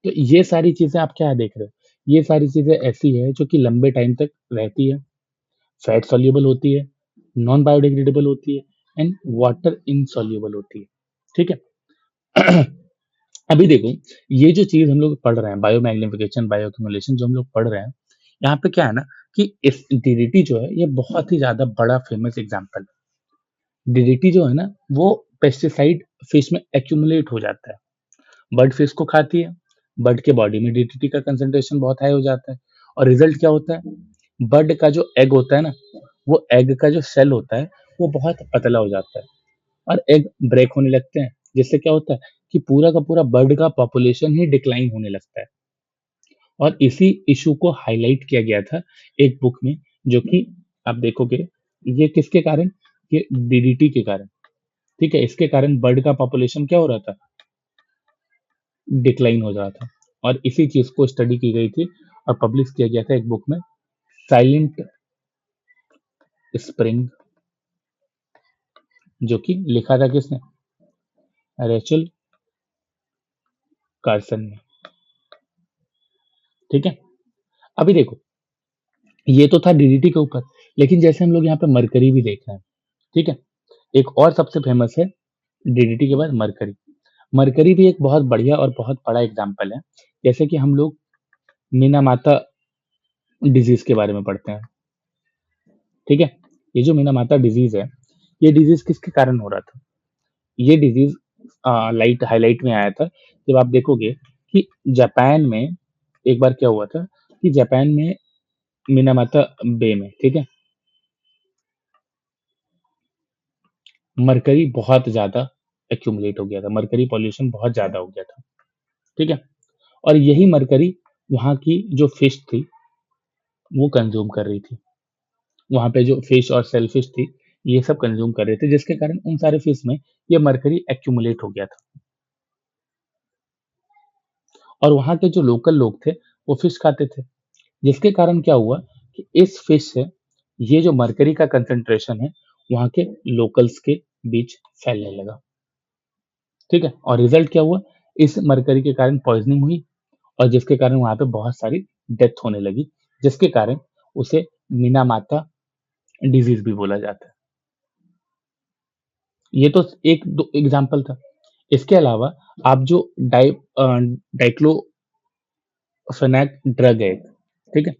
तो ये सारी चीजें आप क्या देख रहे हो? ये सारी चीजें ऐसी है जो कि लंबे टाइम तक रहती है, फैट सॉल्युबल होती है, नॉन बायोडिग्रेडेबल होती है, एंड वाटर इनसॉल्युबल होती है। ठीक है। अभी देखो, ये जो चीज हम लोग पढ़ रहे हैं, बायो मैग्निफिकेशन, बायो एक्यूमुलेशन जो हम लोग पढ़ रहे हैं, यहाँ पे क्या है ना कि इस डीडीटी जो है ये बहुत ही ज्यादा बड़ा फेमस एग्जाम्पल है। डीडीटी जो है ना वो पेस्टिसाइड फिश में एक्यूमुलेट हो जाता है, बर्ड फिश को खाती है, बर्ड के बॉडी में डीडीटी का कंसंट्रेशन बहुत हाई हो जाता है, और रिजल्ट क्या होता है, बर्ड का जो एग होता है ना, वो एग का जो सेल होता है वो बहुत पतला हो जाता है, और एग ब्रेक होने लगते हैं, जिससे क्या होता है कि पूरा का पूरा बर्ड का पॉपुलेशन ही डिक्लाइन होने लगता है। और इसी इशू को हाईलाइट किया गया था एक बुक में, जो कि आप देखोगे ये किसके कारण, ये डीडीटी के कारण। ठीक है, इसके कारण बर्ड का पॉपुलेशन क्या हो रहा था, डिक्लाइन हो रहा था, और इसी चीज को स्टडी की गई थी और पब्लिश किया गया था एक बुक में, साइलेंट स्प्रिंग, जो कि लिखा था किसने, रेचल कार्सन ने। ठीक है, अभी देखो, ये तो था डीडीटी के ऊपर, लेकिन जैसे हम लोग यहाँ पे मरकरी भी देख रहे हैं। ठीक है, एक और सबसे फेमस है डीडीटी के बाद मरकरी। मरकरी भी एक बहुत बढ़िया और बहुत बड़ा एग्जाम्पल है। जैसे कि हम लोग मीना माता डिजीज के बारे में पढ़ते हैं। ठीक है, ये जो मीना माता डिजीज है, ये डिजीज किसके कारण हो रहा था, ये डिजीज लाइट हाईलाइट में आया था जब आप देखोगे कि जापान में एक बार क्या हुआ था कि जापान में मिनामाता बे में, ठीक है, मरकरी बहुत ज्यादा एक्यूमुलेट हो गया था, मरकरी पॉल्यूशन बहुत ज्यादा हो गया था। ठीक है, और यही मरकरी वहाँ की जो फिश थी वो कंज्यूम कर रही थी, वहाँ पे जो फिश और सेलफिश थी ये सब कंज्यूम कर रहे थे, जिसके कारण उन सारे फिश में ये मरकरी एक्यूमुलेट हो गया था। और वहाँ के जो लोकल लोग थे वो फिश खाते थे, जिसके कारण क्या हुआ कि इस फिश से ये जो मरकरी का कंसंट्रेशन है वहाँ के लोकल्स के बीच फैलने लगा। ठीक है, और रिजल्ट क्या हुआ, इस मरकरी के कारण पॉइजनिंग हुई, और जिसके कारण वहाँ पे बहुत सारी डेथ होने लगी, जिसके कारण उसे मीनामाता डिजीज भी बोला जाता है। ये तो एक दो एग्जाम्पल था। इसके अलावा आप जो डाइक्लोफेनाक ड्रग है, ठीक है,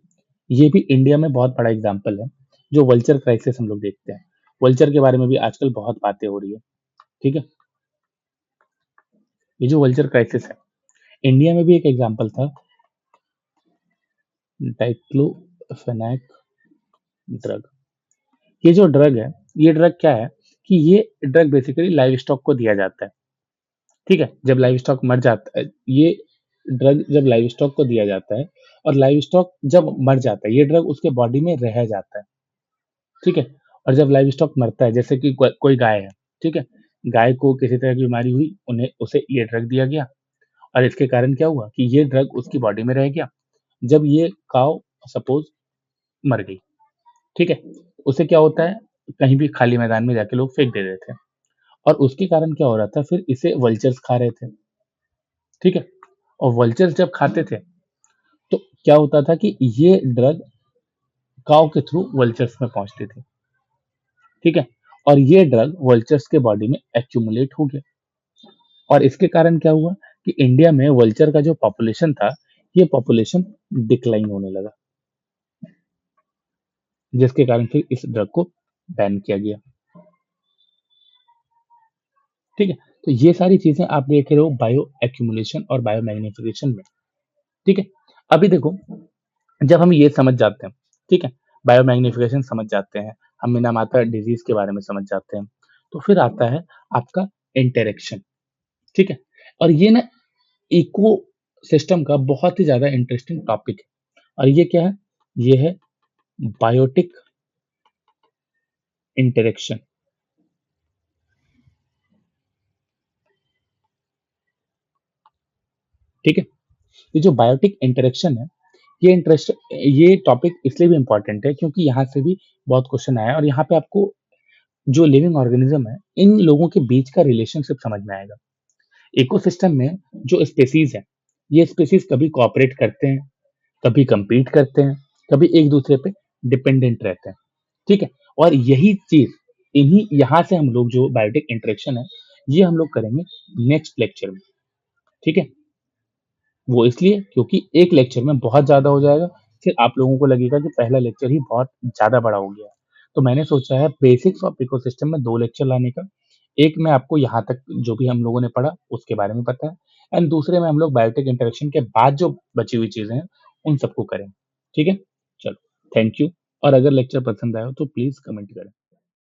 ये भी इंडिया में बहुत बड़ा एग्जाम्पल है, जो वल्चर क्राइसिस हम लोग देखते हैं। वल्चर के बारे में भी आजकल बहुत बातें हो रही है। ठीक है, ये जो वल्चर क्राइसिस है, इंडिया में भी एक एग्जाम्पल था, डाइक्लोफेनाक ड्रग। ये जो ड्रग है, ये ड्रग क्या है कि ये ड्रग बेसिकली लाइव स्टॉक को दिया जाता है। ठीक है, जब लाइव स्टॉक मर जाता है, ये ड्रग जब लाइव स्टॉक को दिया जाता है, और लाइव स्टॉक जब मर जाता है ये ड्रग उसके बॉडी में रह जाता है। ठीक है, और जब लाइव स्टॉक मरता है, जैसे कि कोई गाय है, ठीक है, गाय को किसी तरह की बीमारी हुई, उन्हें उसे ये ड्रग दिया गया, और इसके कारण क्या हुआ कि ये ड्रग उसकी बॉडी में रह गया। जब ये काव सपोज मर गई, ठीक है, उसे क्या होता है, कहीं भी खाली मैदान में जाके लोग फेंक दे देते हैं, और उसके कारण क्या हो रहा था, फिर इसे वल्चर्स खा रहे थे। ठीक है, और वल्चर्स जब खाते थे तो क्या होता था कि ये ड्रग काव के थ्रू वल्चर्स में पहुंचती थी। ठीक है, और ये ड्रग वल्चर्स के बॉडी में एक्यूमुलेट हो गया, और इसके कारण क्या हुआ कि इंडिया में वल्चर का जो पॉपुलेशन था ये पॉपुलेशन डिक्लाइन होने लगा, जिसके कारण फिर इस ड्रग को बैन किया गया। ठीक है, तो ये सारी चीजें आप देख रहे हो बायो एक्यूमुलेशन और बायो मैग्निफिकेशन में। ठीक है, अभी देखो, जब हम ये समझ जाते हैं, ठीक है, बायो मैग्निफिकेशन समझ जाते हैं, हम मिनामाता डिजीज के बारे में समझ जाते हैं, तो फिर आता है आपका इंटरेक्शन। ठीक है, और ये ना इको सिस्टम का बहुत ही ज्यादा इंटरेस्टिंग टॉपिक है, और ये क्या है, ये है बायोटिक इंटरेक्शन। ठीक है, ये जो बायोटिक इंटरेक्शन है, ये टॉपिक इसलिए भी इंपॉर्टेंट है क्योंकि यहाँ से भी बहुत क्वेश्चन आया है, और यहाँ पे आपको जो लिविंग ऑर्गेनिज्म है इन लोगों के बीच का रिलेशनशिप समझ में आएगा। इकोसिस्टम में जो स्पेसीज है, ये स्पेसीज कभी कोऑपरेट करते हैं, कभी compete करते हैं, कभी एक दूसरे पे डिपेंडेंट रहते हैं। ठीक है, और यही चीज इन्हीं यहाँ से हम लोग जो बायोटिक इंटरेक्शन है ये हम लोग करेंगे नेक्स्ट लेक्चर में, ठीक है? वो इसलिए क्योंकि एक लेक्चर में बहुत ज़्यादा हो जाएगा, फिर आप लोगों को लगेगा कि पहला लेक्चर ही बहुत ज़्यादा बड़ा हो गया। तो मैंने सोचा है बेसिक्स ऑफ इकोसिस्टम में 2 लेक्चर लाने का। एक में आपको यहाँ तक जो भी हम लोगों ने पढ़ा उसके बारे में बताया एंड दूसरे में हम लोग बायोटेक इंटरेक्शन के बाद जो बची हुई चीज़ें हैं, उन सबको करें। ठीक है? चलो, थैंक यू और अगर लेक्चर पसंद आया हो तो प्लीज़ कमेंट करें।